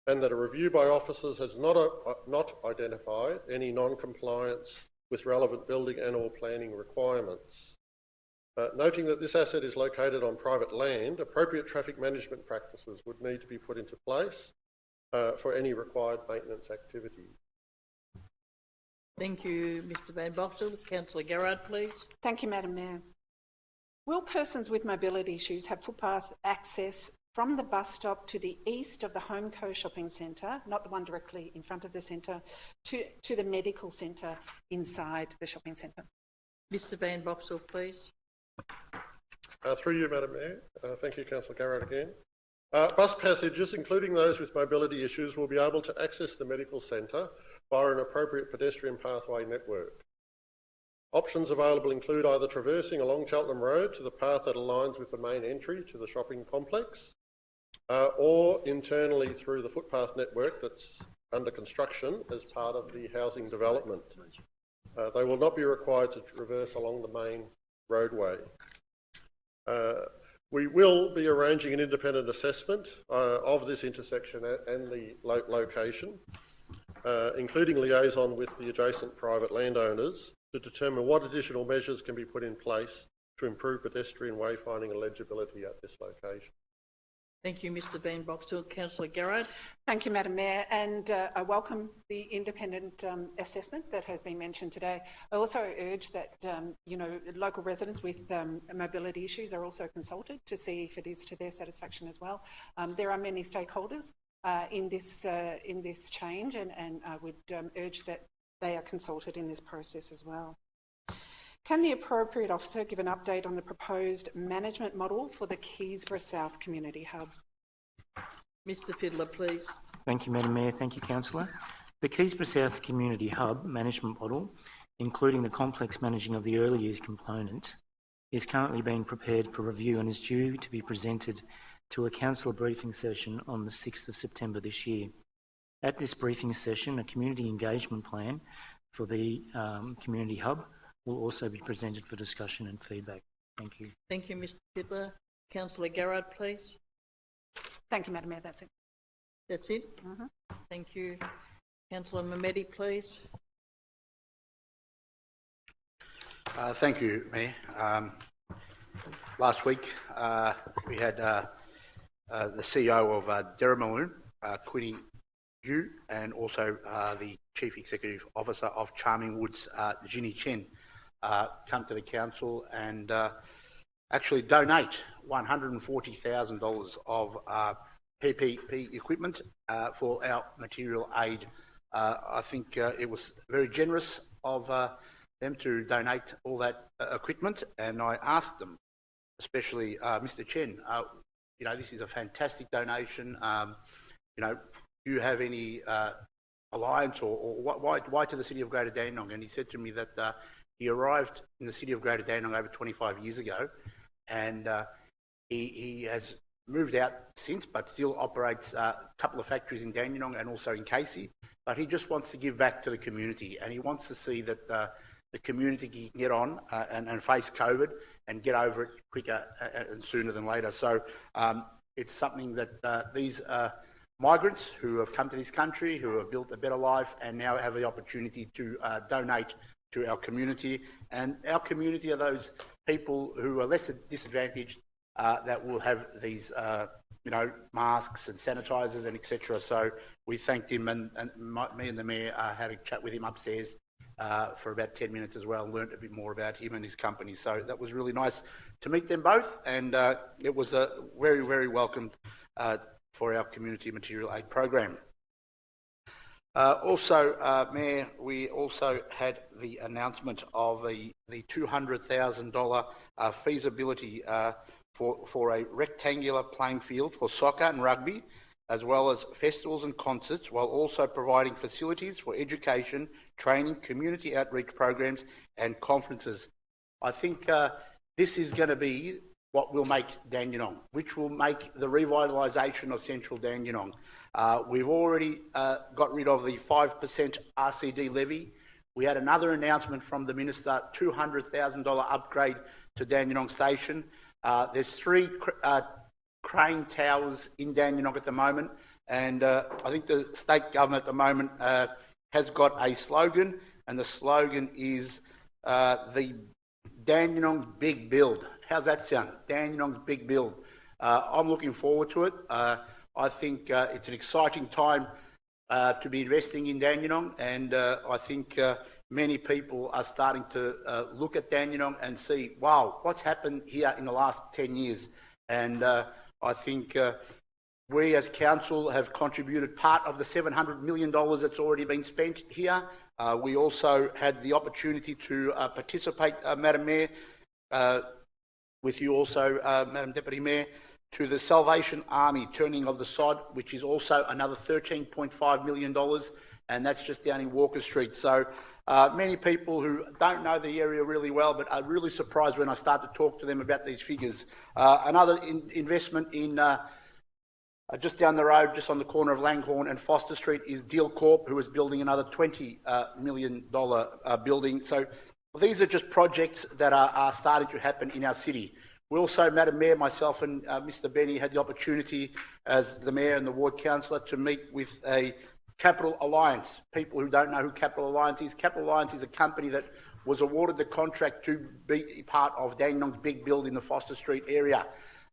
and that a review by officers has not identified any non-compliance with relevant building and or planning requirements. Noting that this asset is located on private land, appropriate traffic management practices would need to be put into place for any required maintenance activity. Thank you, Mr Van Boxel. Councillor Garrard, please. Thank you, Madam Mayor. Will persons with mobility issues have footpath access from the bus stop to the east of the Homeco Shopping Centre, not the one directly in front of the centre, to the medical centre inside the shopping centre? Mr Van Boxel, please. Through you, Madam Mayor. Thank you, Councillor Garrard again. Bus passengers, including those with mobility issues, will be able to access the medical centre via an appropriate pedestrian pathway network. Options available include either traversing along Cheltenham Road to the path that aligns with the main entry to the shopping complex, or internally through the footpath network that's under construction as part of the housing development. They will not be required to traverse along the main roadway. We will be arranging an independent assessment of this intersection and the location, including liaison with the adjacent private landowners to determine what additional measures can be put in place to improve pedestrian wayfinding and legibility at this location. Thank you, Mr Van Boxel. Councillor Garrard. Thank you, Madam Mayor, and I welcome the independent assessment that has been mentioned today. I also urge that local residents with mobility issues are also consulted to see if it is to their satisfaction as well. There are many stakeholders in this change, and I would urge that they are consulted in this process as well. Can the appropriate officer give an update on the proposed management model for the Keysborough South Community Hub? Mr Fiddler, please. Thank you, Madam Mayor. Thank you, Councillor. The Keysborough South Community Hub management model, including the complex managing of the early years component, is currently being prepared for review and is due to be presented to a councillor briefing session on the 6th of September this year. At this briefing session, a community engagement plan for the Community Hub will also be presented for discussion and feedback. Thank you. Thank you, Mr Fiddler. Councillor Garrard, please. Thank you, Madam Mayor. That's it. That's it? Mm-hmm. Thank you. Councillor Mehmedi, please. Thank you, Mayor. Last week we had the CEO of Derrimaloon, Quinny Yu, and also the Chief Executive Officer of Charming Woods, Ginny Chen, come to the council and actually donate $140,000 of PPE equipment for our material aid. I think it was very generous of them to donate all that equipment, and I asked them, especially Mr Chen, this is a fantastic donation. Do you have any alliance or why to the City of Greater Dandenong? And he said to me that he arrived in the City of Greater Dandenong over 25 years ago, and he has moved out since, but still operates a couple of factories in Dandenong and also in Casey. But he just wants to give back to the community, and he wants to see that the community can get on and face COVID and get over it quicker and sooner than later. So it's something that these migrants who have come to this country, who have built a better life and now have the opportunity to donate to our community. And our community are those people who are less disadvantaged that will have these, masks and sanitisers and etc. So we thanked him, and me and the Mayor had a chat with him upstairs for about 10 minutes as well, and learnt a bit more about him and his company. So that was really nice to meet them both, and it was a very, very welcomed for our community material aid program. Mayor, we also had the announcement of the $200,000 feasibility for a rectangular playing field for soccer and rugby, as well as festivals and concerts, while also providing facilities for education, training, community outreach programs and conferences. I think this is going to be what will make Dandenong, which will make the revitalisation of central Dandenong. We've already got rid of the 5% RCD levy. We had another announcement from the Minister, $200,000 upgrade to Dandenong Station. There's 3 crane towers in Dandenong at the moment, and I think the state government at the moment has got a slogan, and the slogan is the Dandenong's Big Build. How's that sound? Dandenong's Big Build. I'm looking forward to it. I think it's an exciting time to be investing in Dandenong, and I think many people are starting to look at Dandenong and see, wow, what's happened here in the last 10 years. And I think we as council have contributed part of the $700 million that's already been spent here. We also had the opportunity to participate, Madam Mayor, with you also, Madam Deputy Mayor, to the Salvation Army turning of the sod, which is also another $13.5 million, and that's just down in Walker Street. So many people who don't know the area really well, but are really surprised when I start to talk to them about these figures. Another investment in just down the road, just on the corner of Langhorne and Foster Street, is Deal Corp, who is building another $20 million building. So these are just projects that are starting to happen in our city. We also, Madam Mayor, myself and Mr Benny had the opportunity as the Mayor and the Ward Councillor to meet with a Capital Alliance. People who don't know who Capital Alliance is a company that was awarded the contract to be part of Dandenong's Big Build in the Foster Street area.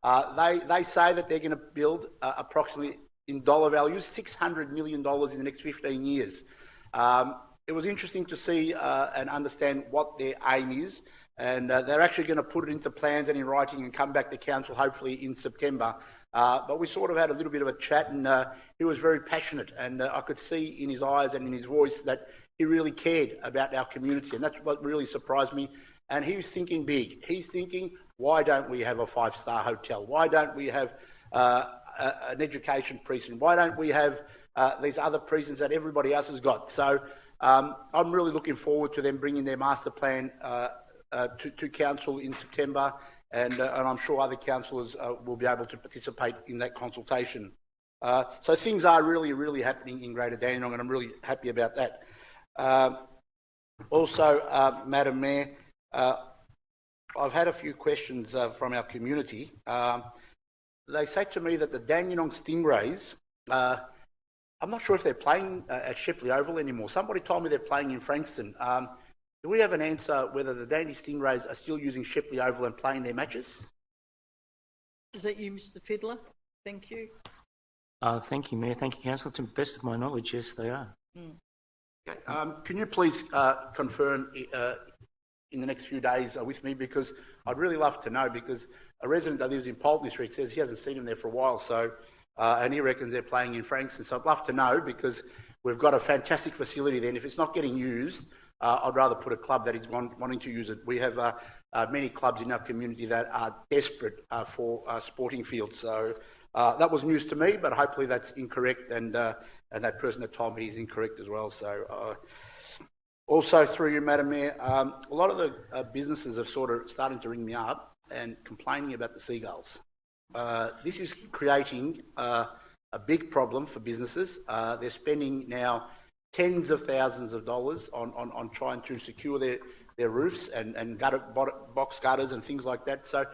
They say that they're going to build approximately, in dollar values, $600 million in the next 15 years. It was interesting to see and understand what their aim is, and they're actually going to put it into plans and in writing and come back to council hopefully in September. But we sort of had a little bit of a chat, and he was very passionate, and I could see in his eyes and in his voice that he really cared about our community, and that's what really surprised me. And he was thinking big. He's thinking, why don't we have a 5-star hotel? Why don't we have an education precinct? Why don't we have these other precincts that everybody else has got? So I'm really looking forward to them bringing their master plan to council in September, and I'm sure other councillors will be able to participate in that consultation. So things are really, really happening in Greater Dandenong, and I'm really happy about that. Also, Madam Mayor, I've had a few questions from our community. They say to me that the Dandenong Stingrays, I'm not sure if they're playing at Shipley Oval anymore. Somebody told me they're playing in Frankston. Do we have an answer whether the Dandy Stingrays are still using Shipley Oval and playing their matches? Is that you, Mr Fiddler? Thank you. Thank you, Mayor. Thank you, Councillor. To the best of my knowledge, yes, they are. Okay. Can you please confirm in the next few days with me, because I'd really love to know, because a resident that lives in Pulteney Street says he hasn't seen them there for a while, so and he reckons they're playing in Frankston. So I'd love to know, because we've got a fantastic facility there, and if it's not getting used, I'd rather put a club that is wanting to use it. We have many clubs in our community that are desperate for sporting fields. So that was news to me, but hopefully that's incorrect, and that person that told me is incorrect as well. So also through you, Madam Mayor, a lot of the businesses are sort of starting to ring me up and complaining about the seagulls. This is creating a big problem for businesses. They're spending now tens of thousands of dollars on trying to secure their roofs and box gutters and things like that. So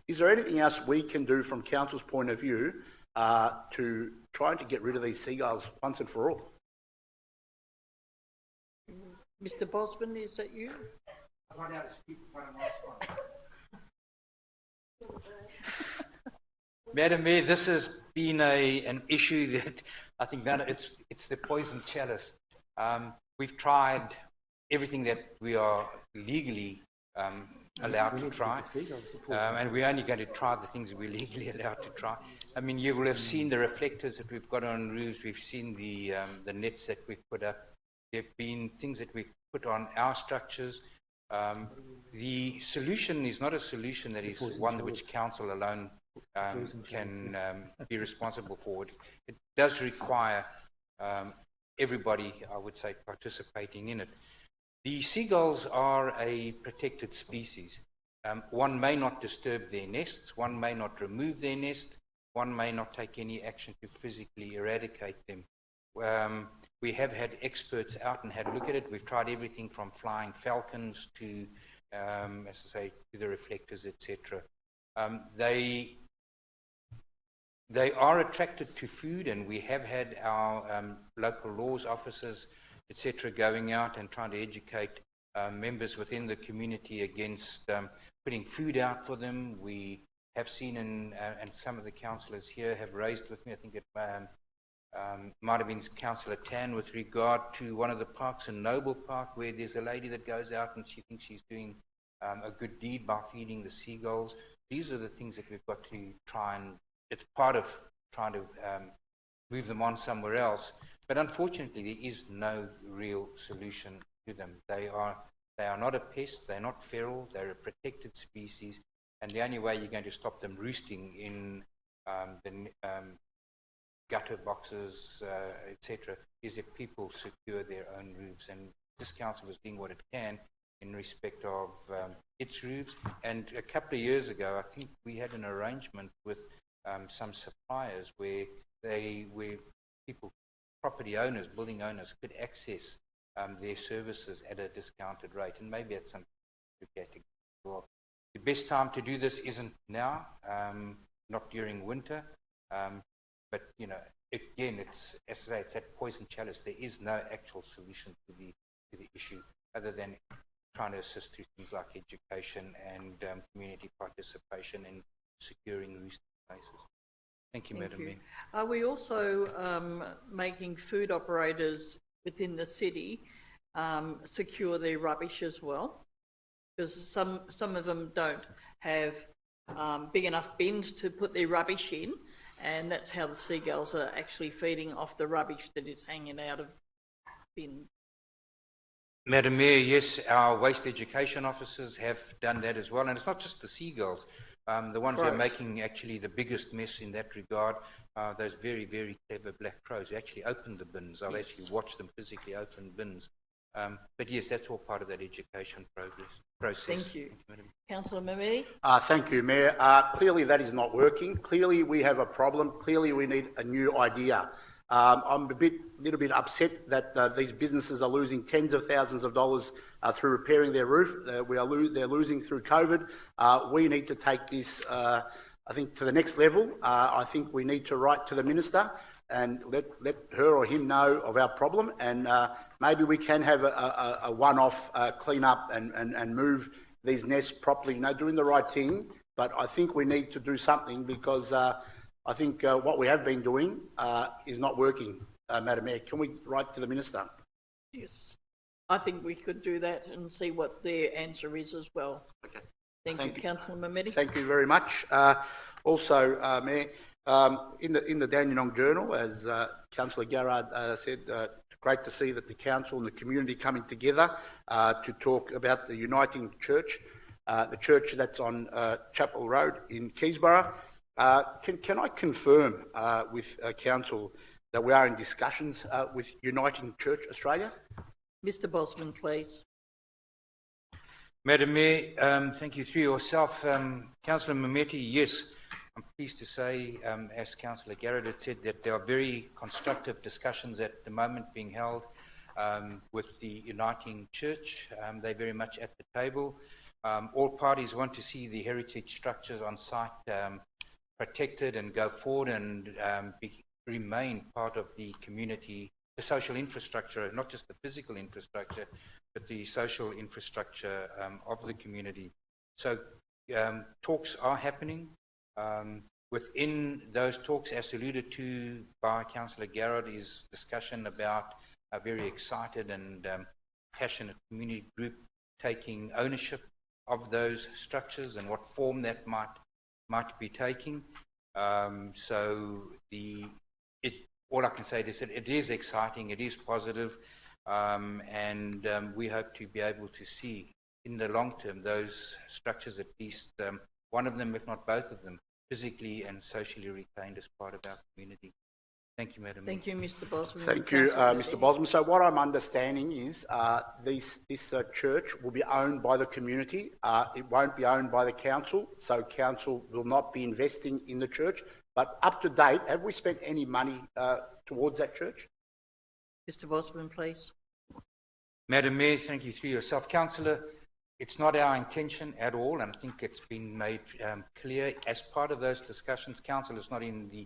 is there anything else we can do from council's point of view to trying to get rid of these seagulls once and for all? Mr Bosman, is that you? Madam Mayor, this has been an issue that I think it's the poison chalice. We've tried everything that we are legally allowed to try. And we're only going to try the things we're legally allowed to try. I mean, you will have seen the reflectors that we've got on roofs. We've seen the nets that we've put up. There have been things that we've put on our structures. The solution is not a solution that is one which council alone can be responsible for. It does require everybody, I would say, participating in it. The seagulls are a protected species. One may not disturb their nests, one may not remove their nest, one may not take any action to physically eradicate them. We have had experts out and had a look at it. We've tried everything from flying falcons to, as I say, to the reflectors, etc. They are attracted to food, and we have had our local laws officers, etc., going out and trying to educate members within the community against putting food out for them. We have seen, and some of the councillors here have raised with me, I think it might have been Councillor Tan, with regard to one of the parks in Noble Park, where there's a lady that goes out and she thinks she's doing a good deed by feeding the seagulls. These are the things that we've got to try and, it's part of trying to move them on somewhere else. But unfortunately, there is no real solution to them. They are not a pest, they're not feral, they're a protected species, and the only way you're going to stop them roosting in the gutter boxes, etc., is if people secure their own roofs. And this council is doing what it can in respect of its roofs. And a couple of years ago, I think we had an arrangement with some suppliers where people, property owners, building owners, could access their services at a discounted rate, and maybe at some well, the best time to do this isn't now, not during winter, but you know, again, it's, as I say, it's that poison chalice. There is no actual solution to the issue other than trying to assist through things like education and community participation in securing roosting places. Thank you, Madam Mayor. Are we also making food operators within the city secure their rubbish as well? Because some of them don't have big enough bins to put their rubbish in, and that's how the seagulls are actually feeding off the rubbish that is hanging out of bins. Madam Mayor, yes, our waste education officers have done that as well, and it's not just the seagulls. The ones who are making actually the biggest mess in that regard, those very, very clever black crows who actually open the bins. I'll actually watch them physically open bins. But yes, that's all part of that education process. Thank you. Councillor Mamedi? Thank you, Mayor. Clearly that is not working. Clearly we have a problem. Clearly we need a new idea. I'm a little bit upset that these businesses are losing tens of thousands of dollars through repairing their roof. They're losing through COVID. We need to take this, I think, to the next level. I think we need to write to the Minister and let her or him know of our problem, and maybe we can have a one-off clean up and move these nests properly, you know, doing the right thing. But I think we need to do something, because I think what we have been doing is not working, Madam Mayor. Can we write to the Minister? Yes. I think we could do that and see what their answer is as well. Okay. Thank you, Councillor Mamedi. Thank you very much. Also, Mayor, in the Dandenong Journal, as Councillor Garrard said, great to see that the council and the community coming together to talk about the Uniting Church, the church that's on Chapel Road in Keysborough. Can I confirm with Council that we are in discussions with Uniting Church Australia? Mr Bosman, please. Madam Mayor, thank you. Through yourself, Councillor Mameti, yes, I'm pleased to say, as Councillor Garrett had said, that there are very constructive discussions at the moment being held with the Uniting Church. They're very much at the table. All parties want to see the heritage structures on site protected and go forward and remain part of the community, the social infrastructure, not just the physical infrastructure, but the social infrastructure of the community. So talks are happening. Within those talks, as alluded to by Councillor Garrett, is discussion about a very excited and passionate community group taking ownership of those structures and what form that might be taking. All I can say is that it is exciting, it is positive, and we hope to be able to see in the long term those structures, at least one of them, if not both of them, physically and socially retained as part of our community. Thank you, Madam Mayor. Thank you, Mr. Bosman. Thank you, Mr. Bosman. So what I'm understanding is this church will be owned by the community. It won't be owned by the council, so council will not be investing in the church. But up to date, have we spent any money towards that church? Mr. Bosman, please. Madam Mayor, thank you through yourself. Councillor, it's not our intention at all, and I think it's been made clear as part of those discussions. Council is not in the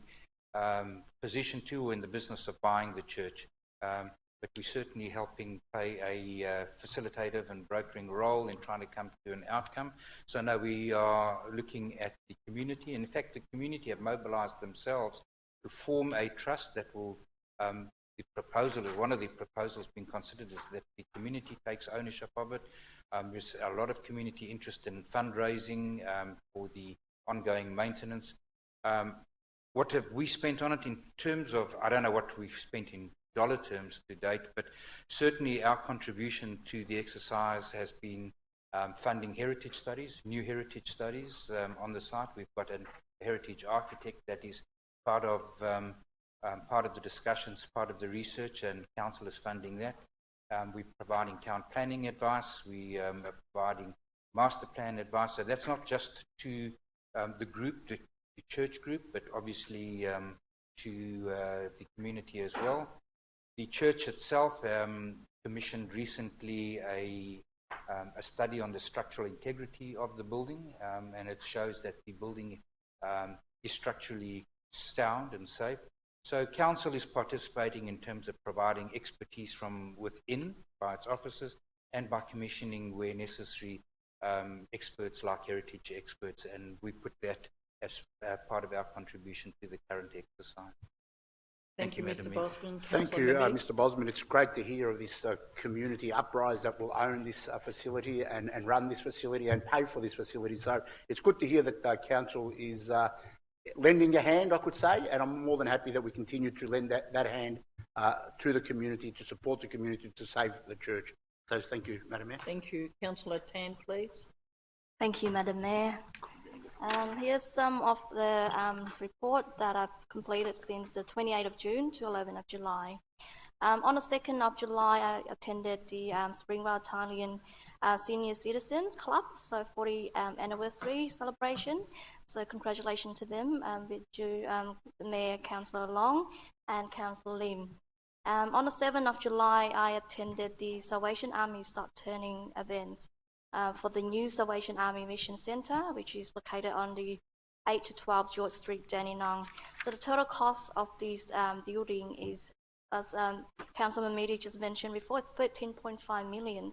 position to or in the business of buying the church, but we're certainly helping play a facilitative and brokering role in trying to come to an outcome. So no, we are looking at the community. In fact, the community have mobilised themselves to form a trust that will, one of the proposals being considered is that the community takes ownership of it. There's a lot of community interest in fundraising for the ongoing maintenance. What have we spent on it in terms of, I don't know what we've spent in dollar terms to date, but certainly our contribution to the exercise has been funding heritage studies, new heritage studies on the site. We've got a heritage architect that is part of the discussions, part of the research, and council is funding that. We're providing town planning advice. We are providing master plan advice. So that's not just to the group, the church group, but obviously to the community as well. The church itself commissioned recently a study on the structural integrity of the building, and it shows that the building is structurally sound and safe. So council is participating in terms of providing expertise from within by its officers and by commissioning where necessary experts like heritage experts, and we put that as part of our contribution to the current exercise. Thank you, Mr. Bosman. Thank you, Mr. Bosman. It's great to hear of this community uprise that will own this facility and run this facility and pay for this facility. So it's good to hear that council is lending a hand, I could say, and I'm more than happy that we continue to lend that hand to the community, to support the community, to save the church. So thank you, Madam Mayor. Thank you. Councillor Tan, please. Thank you, Madam Mayor. Here's some of the report that I've completed since the 28th of June to 11th of July. On the 2nd of July, I attended the Springvale Italian Senior Citizens Club, so 40th anniversary celebration. So congratulations to them, with you, the Mayor, Councillor Long and Councillor Lim. On the 7th of July, I attended the Salvation Army Start Turning events for the new Salvation Army Mission Centre, which is located on the 8 to 12 George Street, Dandenong. So the total cost of this building is, as Councillor Meady just mentioned before, 13.5 million.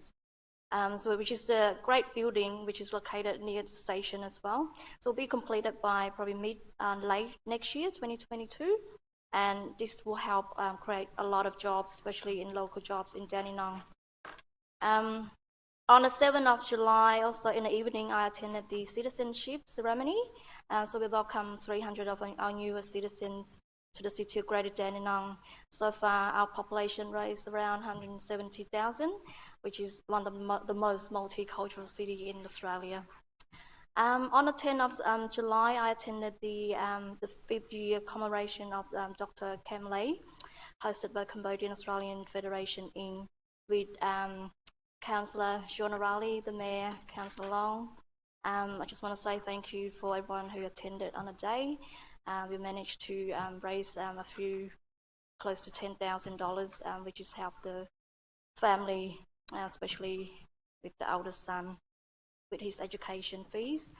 Which is a great building, which is located near the station as well. So it'll be completed by probably late next year, 2022. And this will help create a lot of jobs, especially in local jobs in Dandenong. On the 7th of July, also in the evening, I attended the Citizenship Ceremony. So we welcome 300 of our newest citizens to the city of Greater Dandenong. So far, our population raised around 170,000, which is one of the most multicultural city in Australia. On the 10th of July, I attended the 5th year commemoration of Dr. Kam Lay, hosted by Cambodian Australian Federation Inc. with Councillor Shauna Riley, the Mayor, Councillor Long. I just want to say thank you for everyone who attended on the day. We managed to raise a few, close to $10,000, which has helped the family, especially with the eldest son, with his education fees.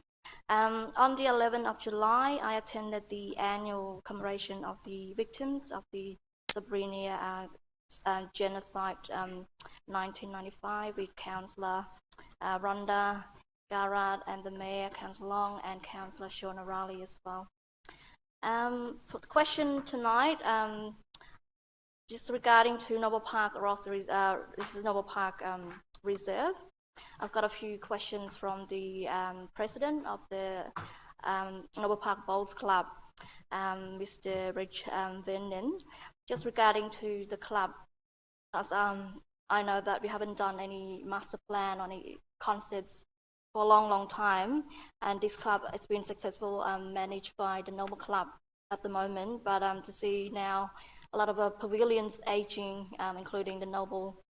On the 11th of July, I attended the annual commemoration of the victims of the Srebrenica genocide 1995 with Councillor Rhonda Garrard and the Mayor, Councillor Long, and Councillor Shauna Riley as well. For the question tonight, just regarding to Noble Park Reserve, this is Noble Park Reserve. I've got a few questions from the president of the Noble Park Bowls Club, Mr. Rich Venden, just regarding to the club. As I know that we haven't done any master plan or any concepts for a long time, and this club has been successful, managed by the Noble Club at the moment. But to see now a lot of pavilions aging, including the Noble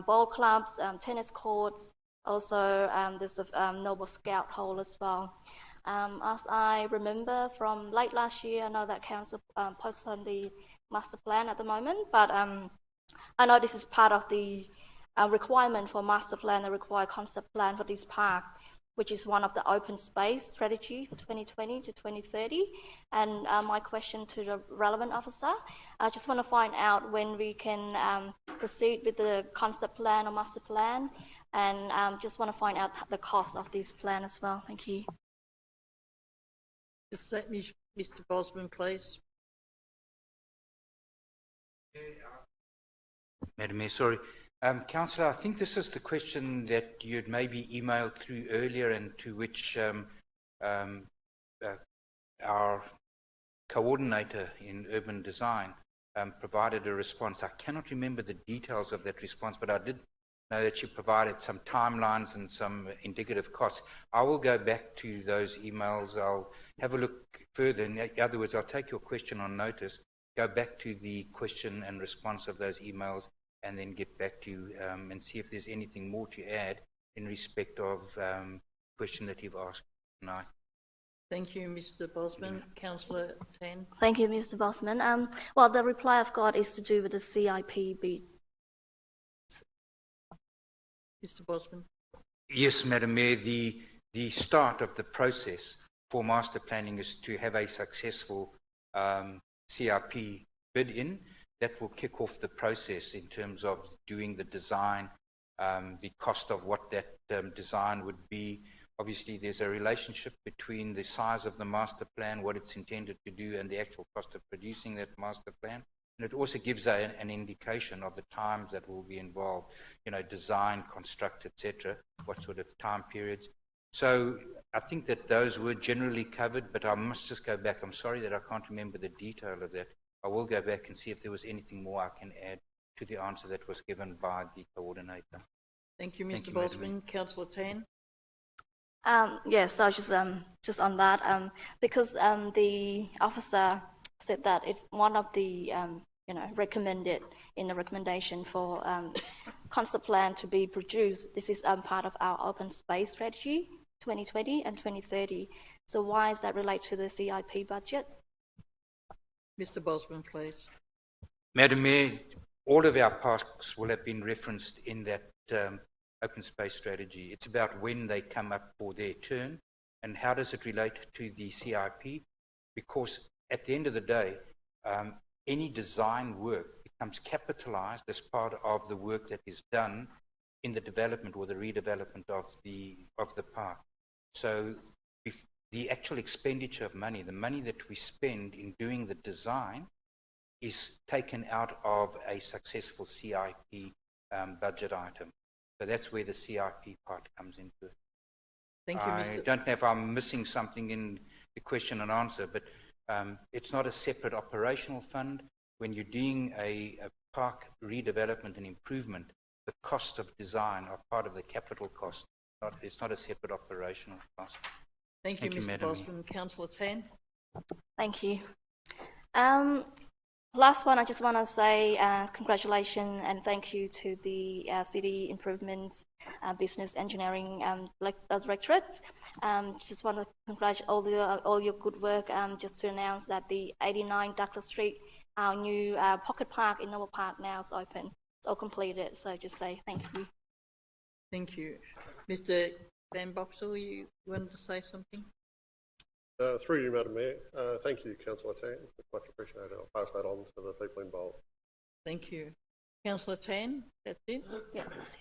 Bowl clubs, tennis courts, also there's a Noble Scout Hall as well. As I remember from late last year, I know that council postponed the master plan at the moment, but I know this is part of the requirement for master plan, the required concept plan for this park, which is one of the open space strategy for 2020 to 2030. And my question to the relevant officer, I just want to find out when we can proceed with the concept plan or master plan, and just want to find out the cost of this plan as well. Thank you. Is that Mr. Bosman, please? Madam Mayor, sorry. Councillor, I think this is the question that you had maybe emailed through earlier, and to which our coordinator in urban design provided a response. I cannot remember the details of that response, but I did know that you provided some timelines and some indicative costs. I will go back to those emails. I'll have a look further. In other words, I'll take your question on notice, go back to the question and response of those emails, and then get back to you and see if there's anything more to add in respect of the question that you've asked tonight. Thank you, Mr. Bosman. Councillor Tan. Thank you, Mr. Bosman. Well, the reply I've got is to do with the CIP bid. Mr. Bosman. Yes, Madam Mayor, the start of the process for master planning is to have a successful CIP bid in. That will kick off the process in terms of doing the design, the cost of what that design would be. Obviously, there's a relationship between the size of the master plan, what it's intended to do, and the actual cost of producing that master plan. And it also gives an indication of the times that will be involved, design, construct, etc., what sort of time periods. So I think that those were generally covered, but I must just go back. I'm sorry that I can't remember the detail of that. I will go back and see if there was anything more I can add to the answer that was given by the coordinator. Thank you, Mr. Bosman. Councillor Tan. Yes, so just on that, because the officer said that it's one of the recommended in the recommendation for concept plan to be produced. This is part of our open space strategy 2020 and 2030. So why is that related to the CIP budget? Mr. Bosman, please. Madam Mayor, all of our parks will have been referenced in that open space strategy. It's about when they come up for their turn and how does it relate to the CIP, because at the end of the day, any design work becomes capitalised as part of the work that is done in the development or the redevelopment of the park. So if the actual expenditure of money, the money that we spend in doing the design, is taken out of a successful CIP budget item. So that's where the CIP part comes into it. Thank you, Mr. I don't know if I'm missing something in the question and answer, but it's not a separate operational fund. When you're doing a park redevelopment and improvement, the cost of design are part of the capital cost. It's not a separate operational cost. Thank you, Mr. Bosman. Councillor Tan. Thank you. Last one, I just want to say congratulations and thank you to the City Improvements Business Engineering Directorate. Just want to congratulate all your good work. Just to announce that the 89 Douglas Street, our new pocket park in Noble Park, now is open. It's all completed. So just say thank you. Thank you, Mr. Van Boxel. You wanted to say something? Through you, Madam Mayor. Thank you, Councillor Tan. Much appreciated. I'll pass that on to the people involved. Thank you. Councillor Tan, that's it? Yeah, that's it.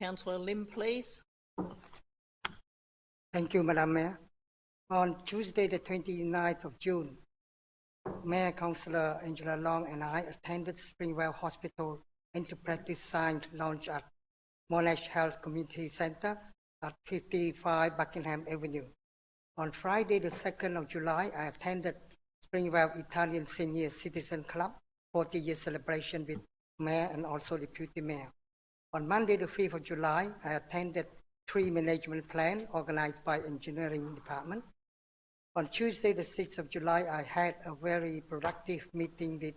Councillor Lim, please. Thank you, Madam Mayor. On Tuesday, the 29th of June, Mayor Councillor Angela Long and I attended Springwell Hospital Into Practice Science launch at Monash Health Community Centre at 55 Buckingham Avenue. On Friday, the 2nd of July, I attended Springvale Italian Senior Citizen Club 40-year celebration with Mayor and also Deputy Mayor. On Monday, the 5th of July, I attended tree management plan organized by Engineering Department. On Tuesday, the 6th of July, I had a very productive meeting with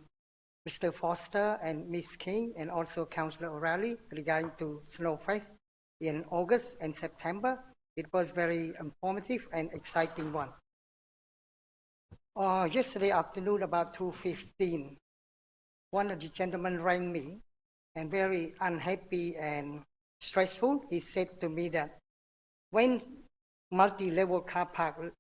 Mr. Foster and Ms. King and also Councillor O'Reilly regarding to Snowfest in August and September. It was very informative and exciting one. Yesterday afternoon, about 2:15, one of the gentlemen rang me and very unhappy and stressful. He said to me that when multi-level car park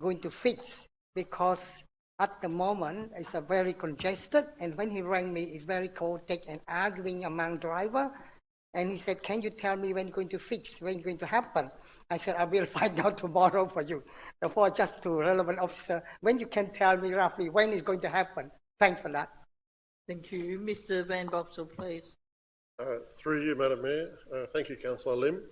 going to fix, because at the moment it's a very congested, and when he rang me it's very chaotic and arguing among driver. And he said, can you tell me when going to fix, when going to happen? I said, I will find out tomorrow for you. Therefore, just to relevant officer, when you can tell me roughly when it's going to happen. Thanks for that. Thank you. Mr. Van Boxel, please. Through you, Madam Mayor. Thank you, Councillor Lim.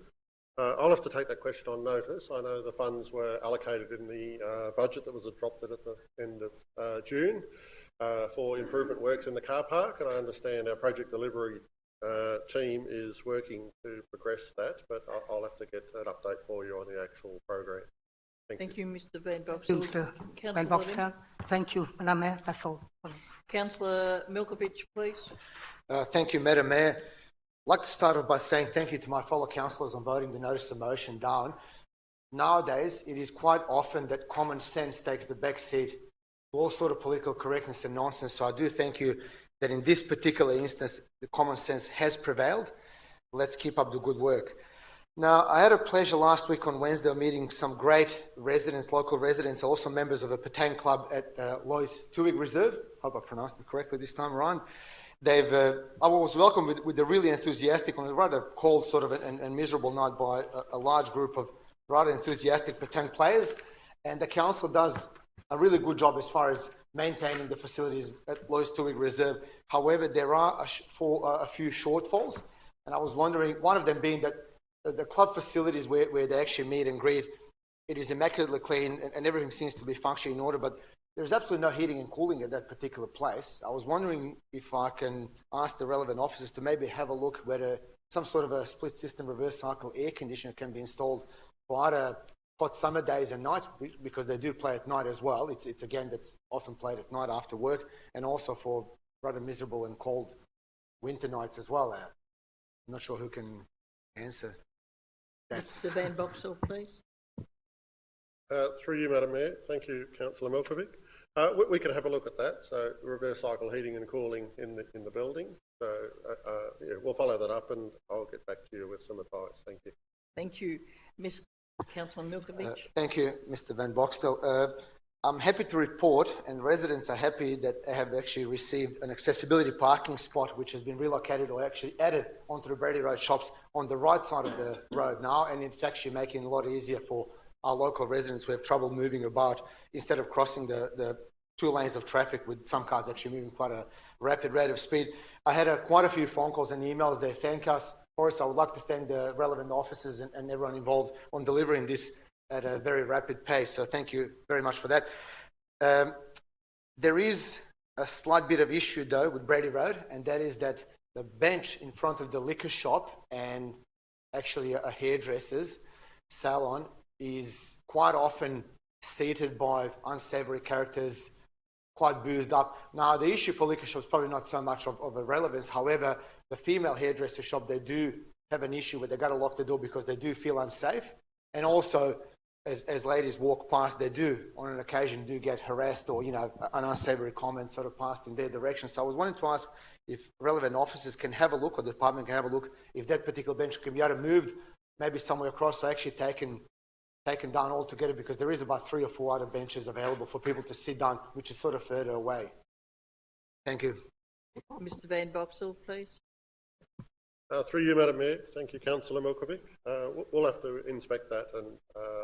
I'll have to take that question on notice. I know the funds were allocated in the budget that was adopted at the end of June for improvement works in the car park, and I understand our project delivery team is working to progress that, but I'll have to get that update for you on the actual program. Thank you, Mr. Van Boxel. Mr. Van Boxel. Thank you, Madam Mayor. That's all. Councillor Milkovich, please. Thank you, Madam Mayor. I'd like to start off by saying thank you to my fellow councillors on voting the notice of motion down. Nowadays, it is quite often that common sense takes the back seat to all sort of political correctness and nonsense. So I do thank you that in this particular instance, the common sense has prevailed. Let's keep up the good work. Now, I had a pleasure last week on Wednesday of meeting some great residents, local residents, also members of the Patang Club at Loy's Tuig Reserve. Hope I pronounced it correctly this time around. I was welcomed with a really enthusiastic, on a rather cold sort of and miserable night by a large group of rather enthusiastic Patang players. And the council does a really good job as far as maintaining the facilities at Loy's Tuig Reserve. However, there are a few shortfalls. And I was wondering, one of them being that the club facilities where they actually meet and greet, it is immaculately clean and everything seems to be functioning in order, but there's absolutely no heating and cooling at that particular place. I was wondering if I can ask the relevant officers to maybe have a look whether some sort of a split system reverse cycle air conditioner can be installed for either hot summer days and nights, because they do play at night as well. It's a game that's often played at night after work, and also for rather miserable and cold winter nights as well. I'm not sure who can answer that. Mr. Van Boxel, please. Through you, Madam Mayor. Thank you, Councillor Milkovic. We can have a look at that. So reverse cycle heating and cooling in the building. So yeah, we'll follow that up, and I'll get back to you with some advice. Thank you. Thank you, Councillor Milkovic. Thank you, Mr. Van Boxtel. I'm happy to report, and residents are happy, that they have actually received an accessibility parking spot which has been relocated or actually added onto the Brady Road shops on the right side of the road now, and it's actually making it a lot easier for our local residents who have trouble moving about instead of crossing the two lanes of traffic with some cars actually moving quite a rapid rate of speed. I had quite a few phone calls and emails. They thank us for it. So I would like to thank the relevant officers and everyone involved on delivering this at a very rapid pace. So thank you very much for that. There is a slight bit of issue though with Brady Road, and that is that the bench in front of the liquor shop and actually a hairdresser's salon is quite often seated by unsavoury characters, quite boozed up. Now, the issue for liquor shops is probably not so much of a relevance. However, the female hairdresser shop, they do have an issue where they got to lock the door because they do feel unsafe. And also, as ladies walk past, they do, on an occasion, do get harassed or, an unsavoury comment sort of passed in their direction. So I was wanting to ask if relevant officers can have a look, or the department can have a look, if that particular bench can be either moved maybe somewhere across, or actually taken down altogether, because there is about 3 or 4 other benches available for people to sit down, which is sort of further away. Thank you. Mr. Van Boxel, please. Through you, Madam Mayor. Thank you, Councillor Milkovic. We'll have to inspect that, and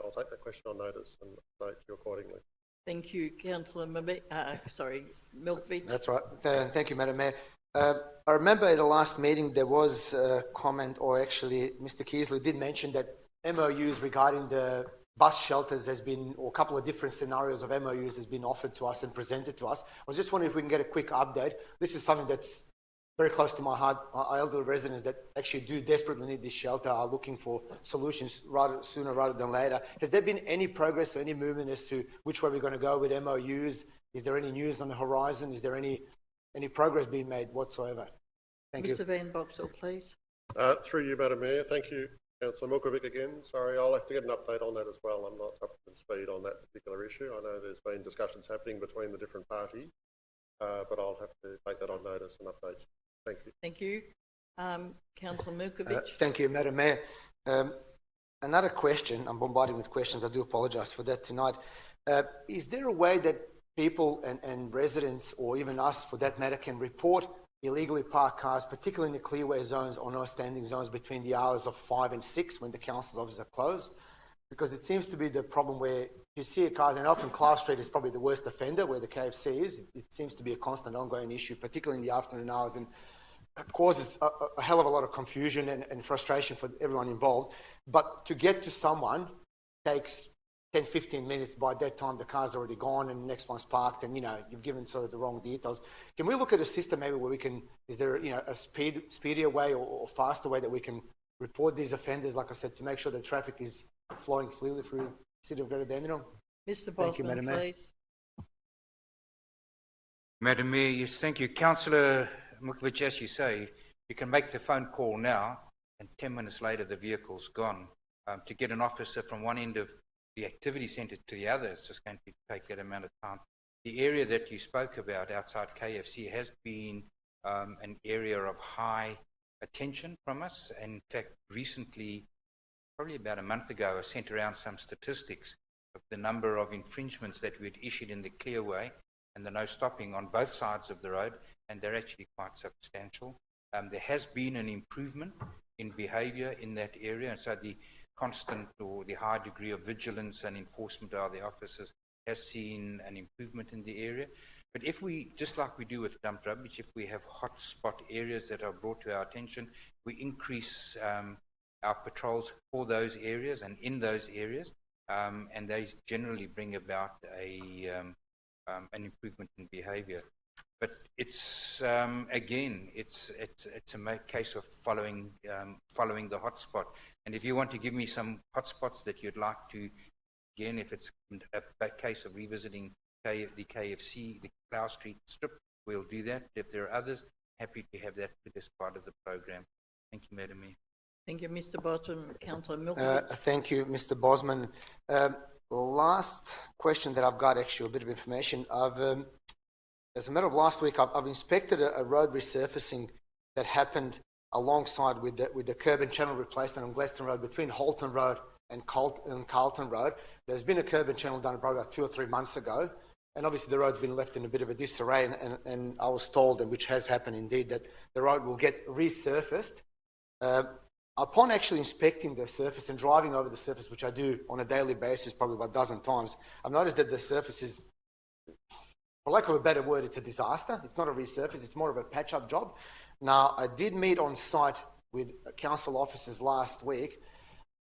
I'll take that question on notice and update you accordingly. Thank you, Councillor Milkovic. That's right. Thank you, Madam Mayor. I remember at the last meeting there was a comment, or actually Mr. Keasley did mention that MOUs regarding the bus shelters has been, or a couple of different scenarios of MOUs has been offered to us and presented to us. I was just wondering if we can get a quick update. This is something that's very close to my heart. Our elderly residents that actually do desperately need this shelter are looking for solutions sooner rather than later. Has there been any progress or any movement as to which way we're going to go with MOUs? Is there any news on the horizon? Is there any progress being made whatsoever? Thank you. Mr Van Boxall, please. Through you, Madam Mayor. Thank you, Councillor Milkovic again. Sorry, I'll have to get an update on that as well. I'm not up to speed on that particular issue. I know there's been discussions happening between the different parties, but I'll have to take that on notice and update you. Thank you. Thank you. Councillor Milkovic. Thank you, Madam Mayor. Another question. I'm bombarded with questions. I do apologise for that tonight. Is there a way that people and residents, or even us for that matter, can report illegally parked cars, particularly in the clearway zones or no standing zones between the hours of 5 and 6 when the council's offices are closed? Because it seems to be the problem where you see a car, and often Clark Street is probably the worst offender where the KFC is. It seems to be a constant ongoing issue, particularly in the afternoon hours, and it causes a hell of a lot of confusion and frustration for everyone involved. But to get to someone takes 10, 15 minutes. By that time, the car's already gone and the next one's parked, and, you've given sort of the wrong details. Can we look at a system maybe where we can, is there, a speedier way or faster way that we can report these offenders, like I said, to make sure the traffic is flowing freely through the city of Greater Dandenong? Mr Thank you, Bosman, Madam Mayor. please. Madam Mayor, yes, thank you. Councillor Milkovic, as you say, you can make the phone call now, and 10 minutes later the vehicle's gone. To get an officer from one end of the activity centre to the other, it's just going to take that amount of time. The area that you spoke about outside KFC has been an area of high attention from us. And in fact, recently, probably about a month ago, I sent around some statistics of the number of infringements that we had issued in the clearway and the no stopping on both sides of the road, and they're actually quite substantial. There has been an improvement in behaviour in that area, and so the constant or the high degree of vigilance and enforcement of the officers has seen an improvement in the area. But if we, just like we do with dumped rubbish, if we have hotspot areas that are brought to our attention, we increase our patrols for those areas and in those areas, and they generally bring about an improvement in behaviour. But it's again, it's a case of following the hotspot. And if you want to give me some hotspots that you'd like to, again, if it's a case of revisiting the KFC, the Clow Street strip, we'll do that. If there are others, happy to have that as part of the program. Thank you, Madam Mayor. Thank you, Mr Bosman. Councillor Milkovic. Thank you, Mr Bosman. Last question that I've got, actually, a bit of information. As a matter of last week, I've inspected a road resurfacing that happened alongside with the curb and channel replacement on Gladstone Road between Halton Road and Carlton Road. There's been a curb and channel done probably about 2 or 3 months ago, and obviously the road's been left in a bit of a disarray, and I was told, and which has happened indeed, that the road will get resurfaced. Upon actually inspecting the surface and driving over the surface, which I do on a daily basis probably about a dozen times, I've noticed that the surface is, for lack of a better word, it's a disaster. It's not a resurface, it's more of a patch-up job. Now, I did meet on site with council officers last week.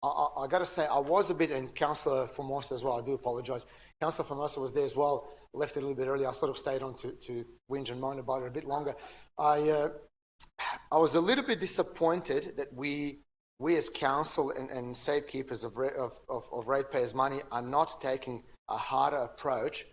I got to say, I was a bit, and Councillor Formosa as well, I do apologise. Councillor Formosa was there as well, left it a little bit early. I sort of stayed on to whinge and moan about it a bit longer. I was a little bit disappointed that we as council and safekeepers of ratepayers' money are not taking a harder approach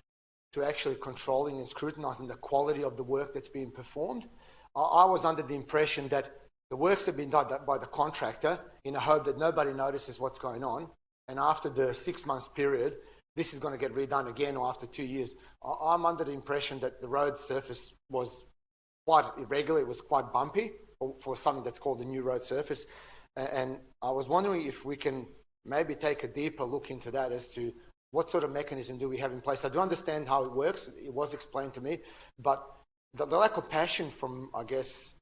to actually controlling and scrutinising the quality of the work that's being performed. I was under the impression that the works have been done by the contractor in a hope that nobody notices what's going on, and after the 6 months period, this is going to get redone again, or after 2 years. I'm under the impression that the road surface was quite irregular, it was quite bumpy for something that's called a new road surface, and I was wondering if we can maybe take a deeper look into that as to what sort of mechanism do we have in place. I do understand how it works, it was explained to me, but the lack of passion from, I guess,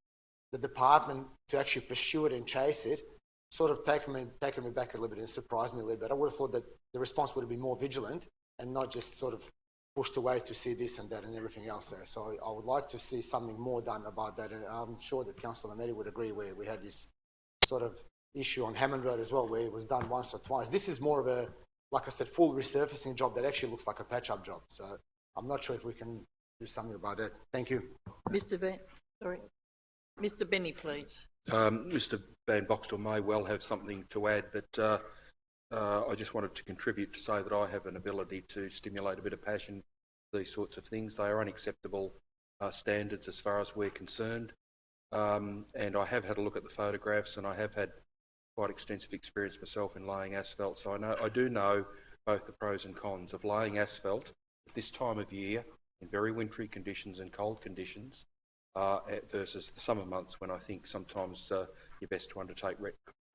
the department to actually pursue it and chase it sort of taken me back a little bit and surprised me a little bit. I would have thought that the response would have been more vigilant and not just sort of pushed away to see this and that and everything else there. So I would like to see something more done about that. And I'm sure that Councillor Mehdi would agree where we had this sort of issue on Hammond Road as well, where it was done once or twice. This is more of a, like I said, full resurfacing job that actually looks like a patch-up job. So I'm not sure if we can do something about that. Thank you. Mr. Benny, please. Mr. Van Boxtel may well have something to add, but I just wanted to contribute to say that I have an ability to stimulate a bit of passion for these sorts of things. They are unacceptable standards as far as we're concerned. And I have had a look at the photographs, and I have had quite extensive experience myself in laying asphalt. So I do know both the pros and cons of laying asphalt at this time of year in very wintry conditions and cold conditions versus the summer months when I think sometimes you're best to undertake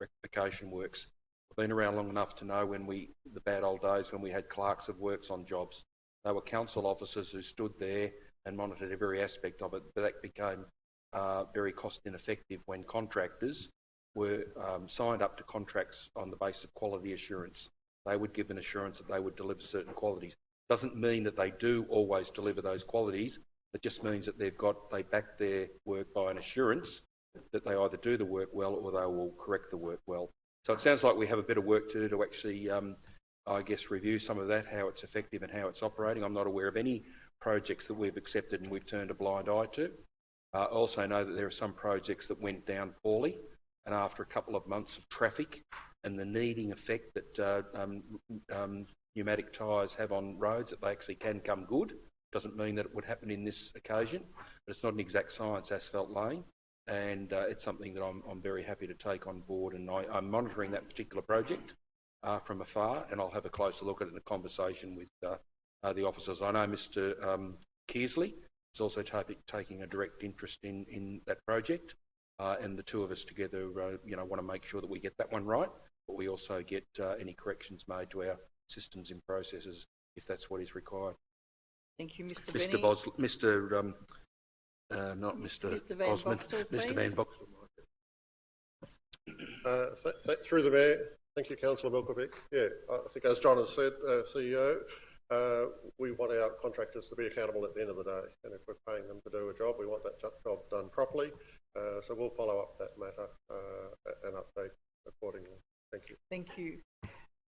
rectification works. I've been around long enough to know the bad old days when we had clerks of works on jobs. They were council officers who stood there and monitored every aspect of it, but that became very cost ineffective when contractors were signed up to contracts on the basis of quality assurance. They would give an assurance that they would deliver certain qualities. Doesn't mean that they do always deliver those qualities. It just means that they back their work by an assurance that they either do the work well or they will correct the work well. So it sounds like we have a bit of work to do to actually, I guess, review some of that, how it's effective and how it's operating. I'm not aware of any projects that we've accepted and we've turned a blind eye to. I also know that there are some projects that went down poorly, and after a couple of months of traffic and the kneading effect that pneumatic tyres have on roads, that they actually can come good. Doesn't mean that it would happen in this occasion, but it's not an exact science, asphalt laying, and it's something that I'm very happy to take on board, and I'm monitoring that particular project from afar, and I'll have a closer look at it in a conversation with the officers. I know Mr Kearsley is also taking a direct interest in that project, and the two of us together want to make sure that we get that one right, but we also get any corrections made to our systems and processes if that's what is required. Thank you, Mr. Mr. Benny. Not Mr. Mr. Van Osmond, Boxtel, Mr. Van Boxtel. Through the Mayor, thank you, Councillor Milkovic. Yeah, I think as John has said, CEO, we want our contractors to be accountable at the end of the day, and if we're paying them to do a job, we want that job done properly. So we'll follow up that matter and update accordingly. Thank you. Thank you.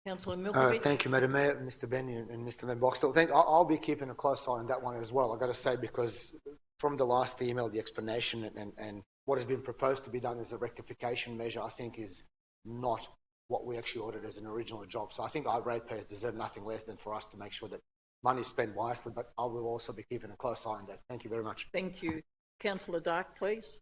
Councillor Milkovic. Thank you, Madam Mayor, Mr. Benny and Mr. Van Boxtel. I'll be keeping a close eye on that one as well, I've got to say, because from the last email, the explanation and what has been proposed to be done as a rectification measure, I think is not what we actually ordered as an original job. So I think our ratepayers deserve nothing less than for us to make sure that money is spent wisely, but I will also be keeping a close eye on that. Thank you very much. Thank you. Councillor Dark, please.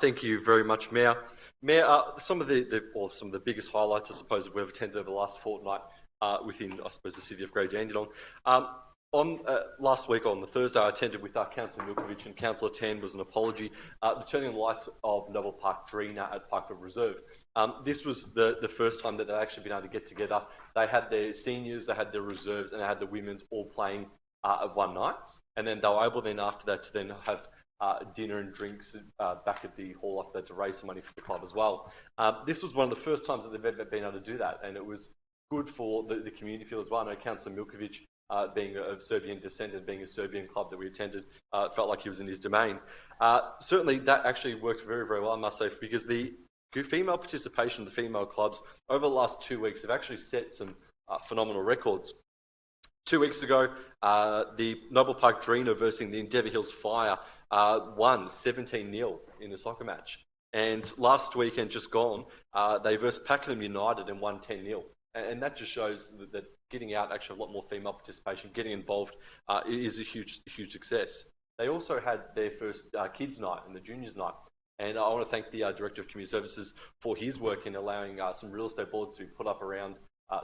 Thank you very much, Mayor. Mayor, some of the biggest highlights, I suppose, that we've attended over the last fortnight within, I suppose, the city of Great Dandenong. On last week, on the Thursday, I attended with Councillor Milkovic and Councillor Tan was an apology, the turning on the lights of Noble Park Dreener at Parkville Reserve. This was the first time that they'd actually been able to get together. They had their seniors, they had their reserves, and they had the women's all playing at one night. And then they were able then after that to then have dinner and drinks back at the hall after that to raise some money for the club as well. This was one of the first times that they've ever been able to do that, and it was good for the community feel as well. I know Councillor Milkovic, being of Serbian descent and being a Serbian club that we attended, felt like he was in his domain. Certainly that actually worked very, very well, I must say, because the female participation, the female clubs, over the last 2 weeks have actually set some phenomenal records. 2 weeks ago, the Noble Park Dreener versus the Endeavour Hills Fire won 17-0 in a soccer match. And last weekend, just gone, they versed Pakenham United and won 10-0. And that just shows that getting out actually a lot more female participation, getting involved is a huge success. They also had their first kids' night and the juniors' night. And I want to thank the Director of Community Services for his work in allowing some real estate boards to be put up around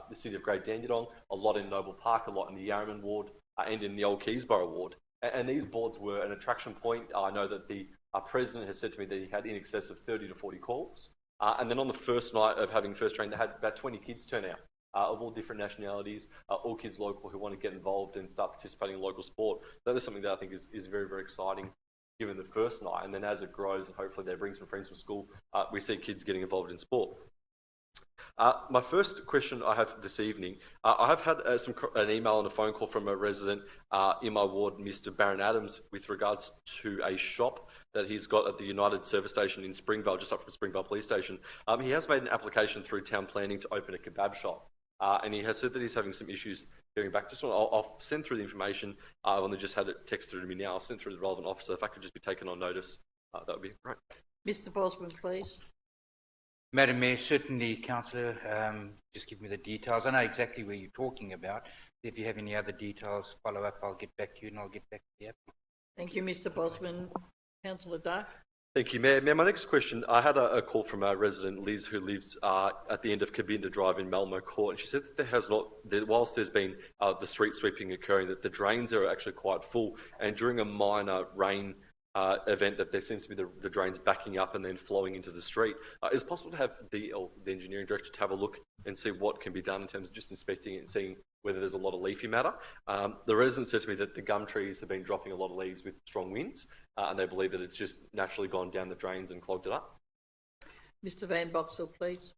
the city of Great Dandenong, a lot in Noble Park, a lot in the Yarraman ward, and in the Old Keysborough ward. And these boards were an attraction point. I know that the President has said to me that he had in excess of 30 to 40 calls. And then on the first night of having first train, they had about 20 kids turn out of all different nationalities, all kids local who want to get involved and start participating in local sport. That is something that I think is very, very exciting given the first night. And then as it grows and hopefully they bring some friends from school, we see kids getting involved in sport. My first question I have this evening, I have had an email and a phone call from a resident in my ward, Mr. Baron Adams, with regards to a shop that he's got at the United Service Station in Springvale, just up from Springvale Police Station. He has made an application through town planning to open a kebab shop. And he has said that he's having some issues getting back. I'll send through the information. I've only just had it texted to me now. I'll send through the relevant officer. If I could just be taken on notice, that would be great. Mr. Bosman, please. Madam Mayor, certainly, Councillor, just give me the details. I know exactly where you're talking about. If you have any other details, follow up, I'll get back to you and I'll get back to the applicant. Thank you, Mr. Bosman. Councillor Dark. Thank you, Mayor. Mayor, my next question, I had a call from a resident, Liz, who lives at the end of Cabinda Drive in Malmo Court, and she said that there has not, whilst there's been the street sweeping occurring, that the drains are actually quite full, and during a minor rain event that there seems to be the drains backing up and then flowing into the street. Is it possible to have the engineering director to have a look and see what can be done in terms of just inspecting it and seeing whether there's a lot of leafy matter? The resident said to me that the gum trees have been dropping a lot of leaves with strong winds, and they believe that it's just naturally gone down the drains and clogged it up. Mr. Van Boxel, please.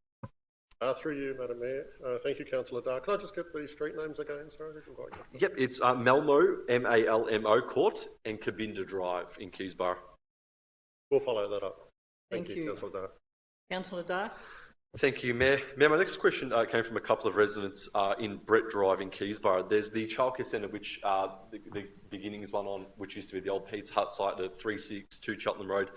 Through you, Madam Mayor. Thank you, Councillor Dark. Can I just get the street names again? Sorry, I didn't quite get them. Yep, it's Malmo, M-A-L-M-O Court, and Cabinda Drive in Keysborough. We'll follow that up. Thank you. Councillor Dark. Councillor Dark. Thank you, Mayor. Mayor, my next question came from a couple of residents in Brett Drive in Keysborough. There's the childcare centre, which the beginnings one on, which used to be the old Pete's Hut site at 362 Cheltenham Road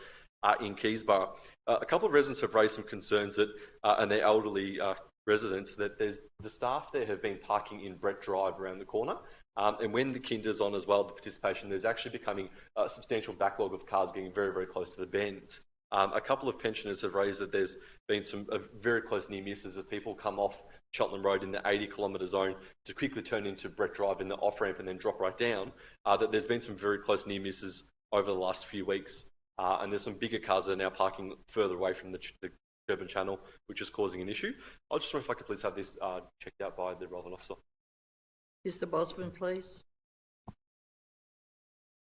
in Keysborough. A couple of residents have raised some concerns that, and they're elderly residents, that the staff there have been parking in Brett Drive around the corner. And when the kinder's on as well, the participation, there's actually becoming a substantial backlog of cars getting very, very close to the bend. A couple of pensioners have raised that there's been some very close near misses as people come off Cheltenham Road in the 80-kilometre zone to quickly turn into Brett Drive in the off-ramp and then drop right down, that there's been some very close near misses over the last few weeks. And there's some bigger cars that are now parking further away from the urban channel, which is causing an issue. I just wonder if I could please have this checked out by the relevant officer. Mr. Bosman, please.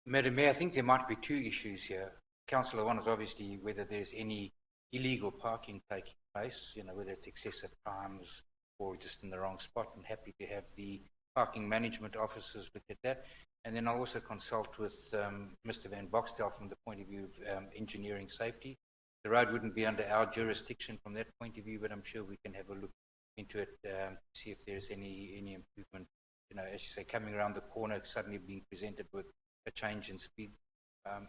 Madam Mayor, I think there might be two issues here. Councillor, one is obviously whether there's any illegal parking taking place, whether it's excessive times or just in the wrong spot. I'm happy to have the parking management officers look at that. And then I'll also consult with Mr. Van Boxtel from the point of view of engineering safety. The road wouldn't be under our jurisdiction from that point of view, but I'm sure we can have a look into it, see if there's any improvement. As you say, coming around the corner, suddenly being presented with a change in speed,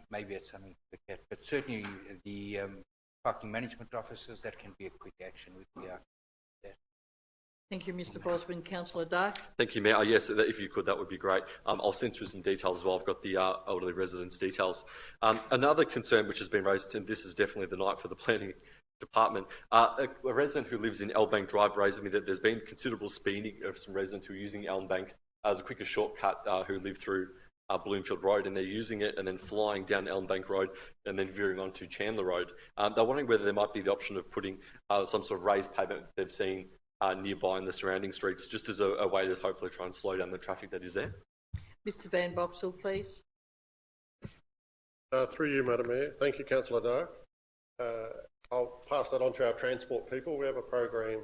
maybe it's something to look at. But certainly the parking management officers, that can be a quick action. We'd be out. Thank you, Mr. Bosman. Councillor Dark. Thank you, Mayor. Yes, if you could, that would be great. I'll send through some details as well. I've got the elderly residents' details. Another concern which has been raised, and this is definitely the night for the planning department, a resident who lives in Elmbank Drive raised with me that there's been considerable speeding of some residents who are using Elmbank as a quicker shortcut who live through Bloomfield Road, and they're using it and then flying down Elmbank Road and then veering onto Chandler Road. They're wondering whether there might be the option of putting some sort of raised pavement they've seen nearby in the surrounding streets, just as a way to hopefully try and slow down the traffic that is there. Mr. Van Boxel, please. Through you, Madam Mayor. Thank you, Councillor Dark. I'll pass that on to our transport people. We have a program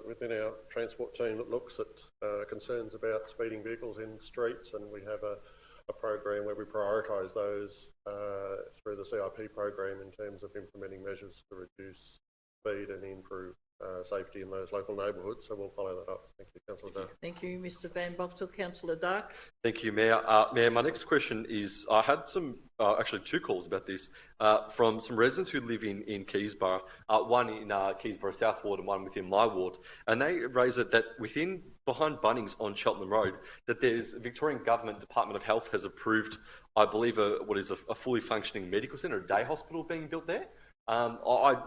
within our transport team that looks at concerns about speeding vehicles in streets, and we have a program where we prioritise those through the CIP program in terms of implementing measures to reduce speed and improve safety in those local neighbourhoods. So we'll follow that up. Thank you, Councillor Dark. Thank you, Mr. Van Boxel. Councillor Dark. Thank you, Mayor. Mayor, my next question is, I had some, actually two calls about this, from some residents who live in Keysborough, one in Keysborough South Ward and one within my ward, and they raise it that behind Bunnings on Cheltenham Road, that there's Victorian Government Department of Health has approved, I believe, what is a fully functioning medical centre, a day hospital being built there. I'm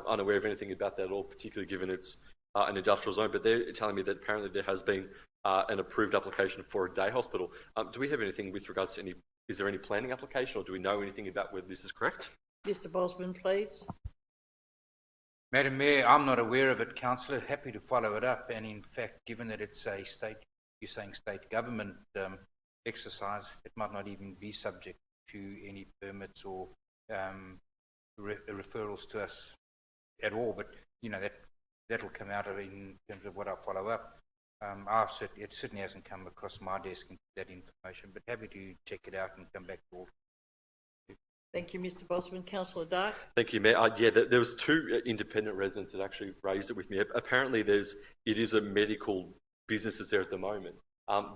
unaware of anything about that at all, particularly given it's an industrial zone, but they're telling me that apparently there has been an approved application for a day hospital. Do we have anything with regards to is there any planning application, or do we know anything about whether this is correct? Mr. Bosman, please. Madam Mayor, I'm not aware of it, Councillor. Happy to follow it up. And in fact, given that it's a state, you're saying state government exercise, it might not even be subject to any permits or referrals to us at all. But, that that'll come out in terms of what I follow up. It certainly hasn't come across my desk, that information, but happy to check it out and come back to all. Thank you, Mr Bosman. Councillor Dark. Thank you, Mayor. There was two independent residents that actually raised it with me. Apparently, it is a medical business that's there at the moment.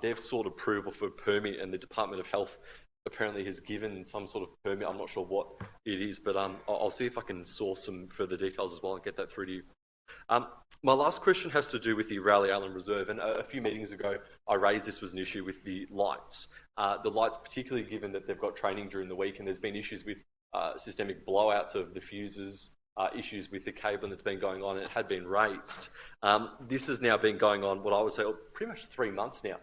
They've sought approval for a permit, and the Department of Health apparently has given some sort of permit. I'm not sure what it is, but I'll see if I can source some further details as well and get that through to you. My last question has to do with the Raleigh Island Reserve, and a few meetings ago I raised this was an issue with the lights. The lights, particularly given that they've got training during the week, and there's been issues with systemic blowouts of the fuses, issues with the cabling that's been going on, and it had been raised. This has now been going on, what I would say, pretty much 3 months now.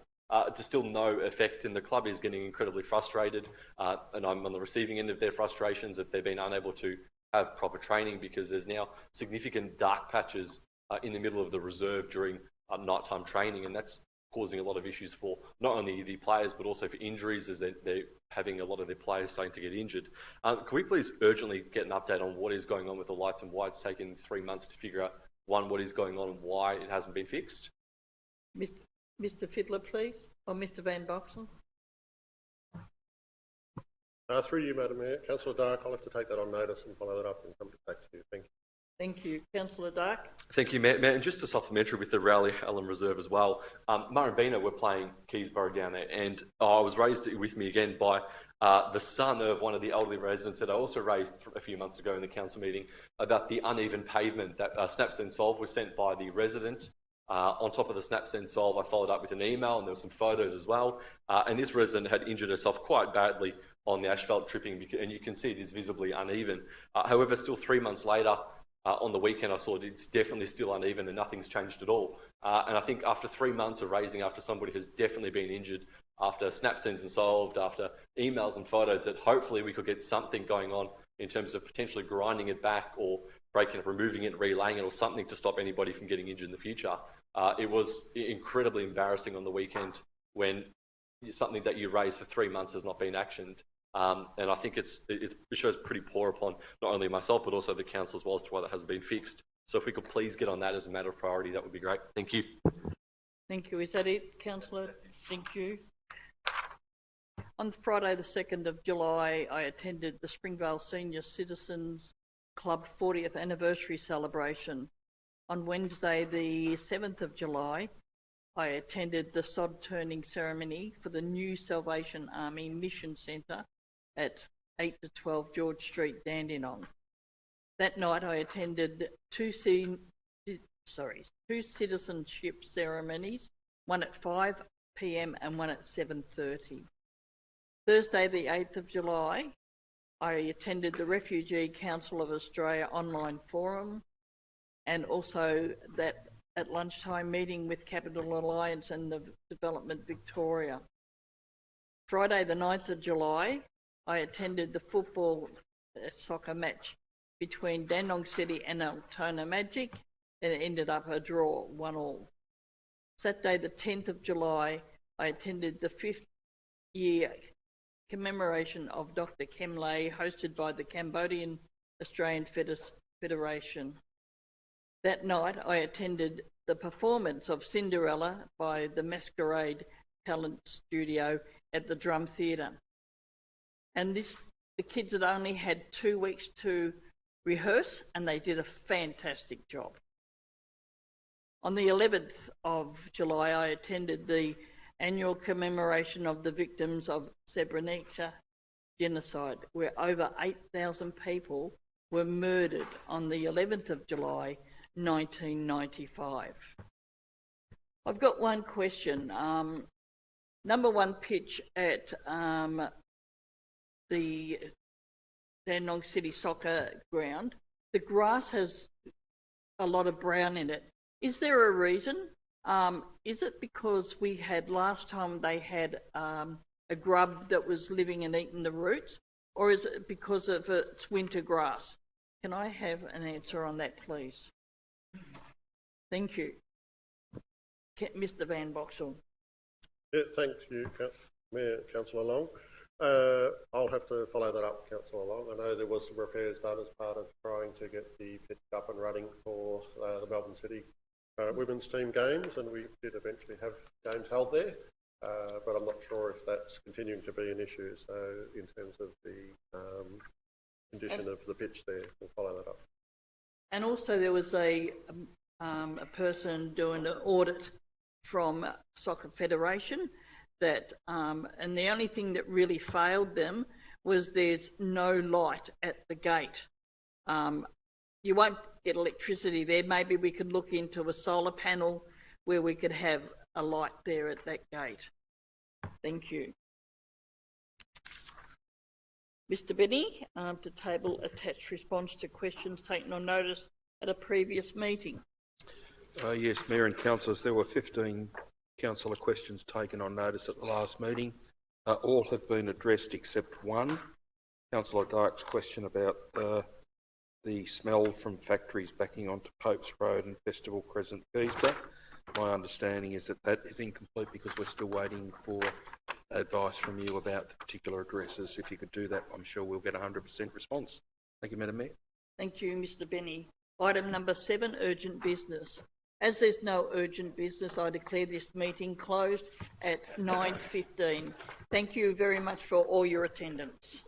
To still no effect, and the club is getting incredibly frustrated, and I'm on the receiving end of their frustrations that they've been unable to have proper training because there's now significant dark patches in the middle of the reserve during nighttime training, and that's causing a lot of issues for not only the players but also for injuries, as they're having a lot of their players starting to get injured. Can we please urgently get an update on what is going on with the lights and why it's taken 3 months to figure out, one, what is going on and why it hasn't been fixed? Mr Fiddler, please, or Mr Van Boxel. Through you, Madam Mayor. Councillor Dark, I'll have to take that on notice and follow that up and come back to you. Thank you. Thank you. Councillor Dark. Thank you, Mayor. And just a supplementary with the Raleigh Island Reserve as well. Murrumbeena were playing Keysborough down there, and I was raised with me again by the son of one of the elderly residents that I also raised a few months ago in the council meeting about the uneven pavement that Snaps and Solve was sent by the resident. On top of the Snaps and Solve, I followed up with an email, and there were some photos as well. And this resident had injured herself quite badly on the asphalt tripping, and you can see it is visibly uneven. However, still 3 months later, on the weekend, I saw it's definitely still uneven and nothing's changed at all. And I think after 3 months of raising, after somebody has definitely been injured, after Snap Sends and Solved, after emails and photos, that hopefully we could get something going on in terms of potentially grinding it back or breaking it, removing it, relaying it, or something to stop anybody from getting injured in the future. It was incredibly embarrassing on the weekend when something that you raised for 3 months has not been actioned. And I think it shows pretty poor upon not only myself but also the council as well as to why that hasn't been fixed. So if we could please get on that as a matter of priority, that would be great. Thank you. Thank you. Is that it, Councillor? Thank you. On Friday the 2nd of July, I attended the Springvale Senior Citizens Club 40th anniversary celebration. On Wednesday the 7th of July, I attended the sod turning ceremony for the new Salvation Army Mission Centre at 8 to 12 George Street, Dandenong. That night I attended two citizenship ceremonies, one at 5 p.m. and one at 7:30. Thursday the 8th of July, I attended the Refugee Council of Australia online forum, and also that at lunchtime meeting with Capital Alliance and the Development Victoria. Friday the 9th of July, I attended the football soccer match between Dandenong City and Altona Magic, and it ended up a draw, 1-1. Saturday the 10th of July, I attended the 5th year commemoration of Dr. Kemlay, hosted by the Cambodian Australian Federation. That night, I attended the performance of Cinderella by the Masquerade Talent Studio at the Drum Theatre. And the kids had only had 2 weeks to rehearse, and they did a fantastic job. On the 11th of July, I attended the annual commemoration of the victims of Srebrenica genocide, where over 8,000 people were murdered on the 11th of July, 1995. I've got one question. Number one pitch at the Dandenong City Soccer Ground, the grass has a lot of brown in it. Is there a reason? Is it because we had last time they had a grub that was living and eating the roots, or is it because of its winter grass? Can I have an answer on that, please? Thank you. Mr Van Boxel. Yeah, thank you, Mayor, Councillor Long. I'll have to follow that up, Councillor Long. I know there was some repairs done as part of trying to get the pitch up and running for the Melbourne City women's team games, and we did eventually have games held there. But I'm not sure if that's continuing to be an issue. So in terms of the condition of the pitch there, we'll follow that up. And also there was a person doing an audit from Soccer Federation that, and the only thing that really failed them was there's no light at the gate. You won't get electricity there. Maybe we could look into a solar panel where we could have a light there at that gate. Thank you. Mr. Benny, to table attached response to questions taken on notice at a previous meeting. Yes, Mayor and Councillors, there were 15 councillor questions taken on notice at the last meeting. All have been addressed except one. Councillor Dyke's question about the smell from factories backing onto Popes Road and Festival Crescent, Keysborough. My understanding is that that is incomplete because we're still waiting for advice from you about the particular addresses. If you could do that, I'm sure we'll get a 100% response. Thank you, Madam Mayor. Thank you, Mr. Benny. Item number 7, urgent business. As there's no urgent business, I declare this meeting closed at 9:15. Thank you very much for all your attendance.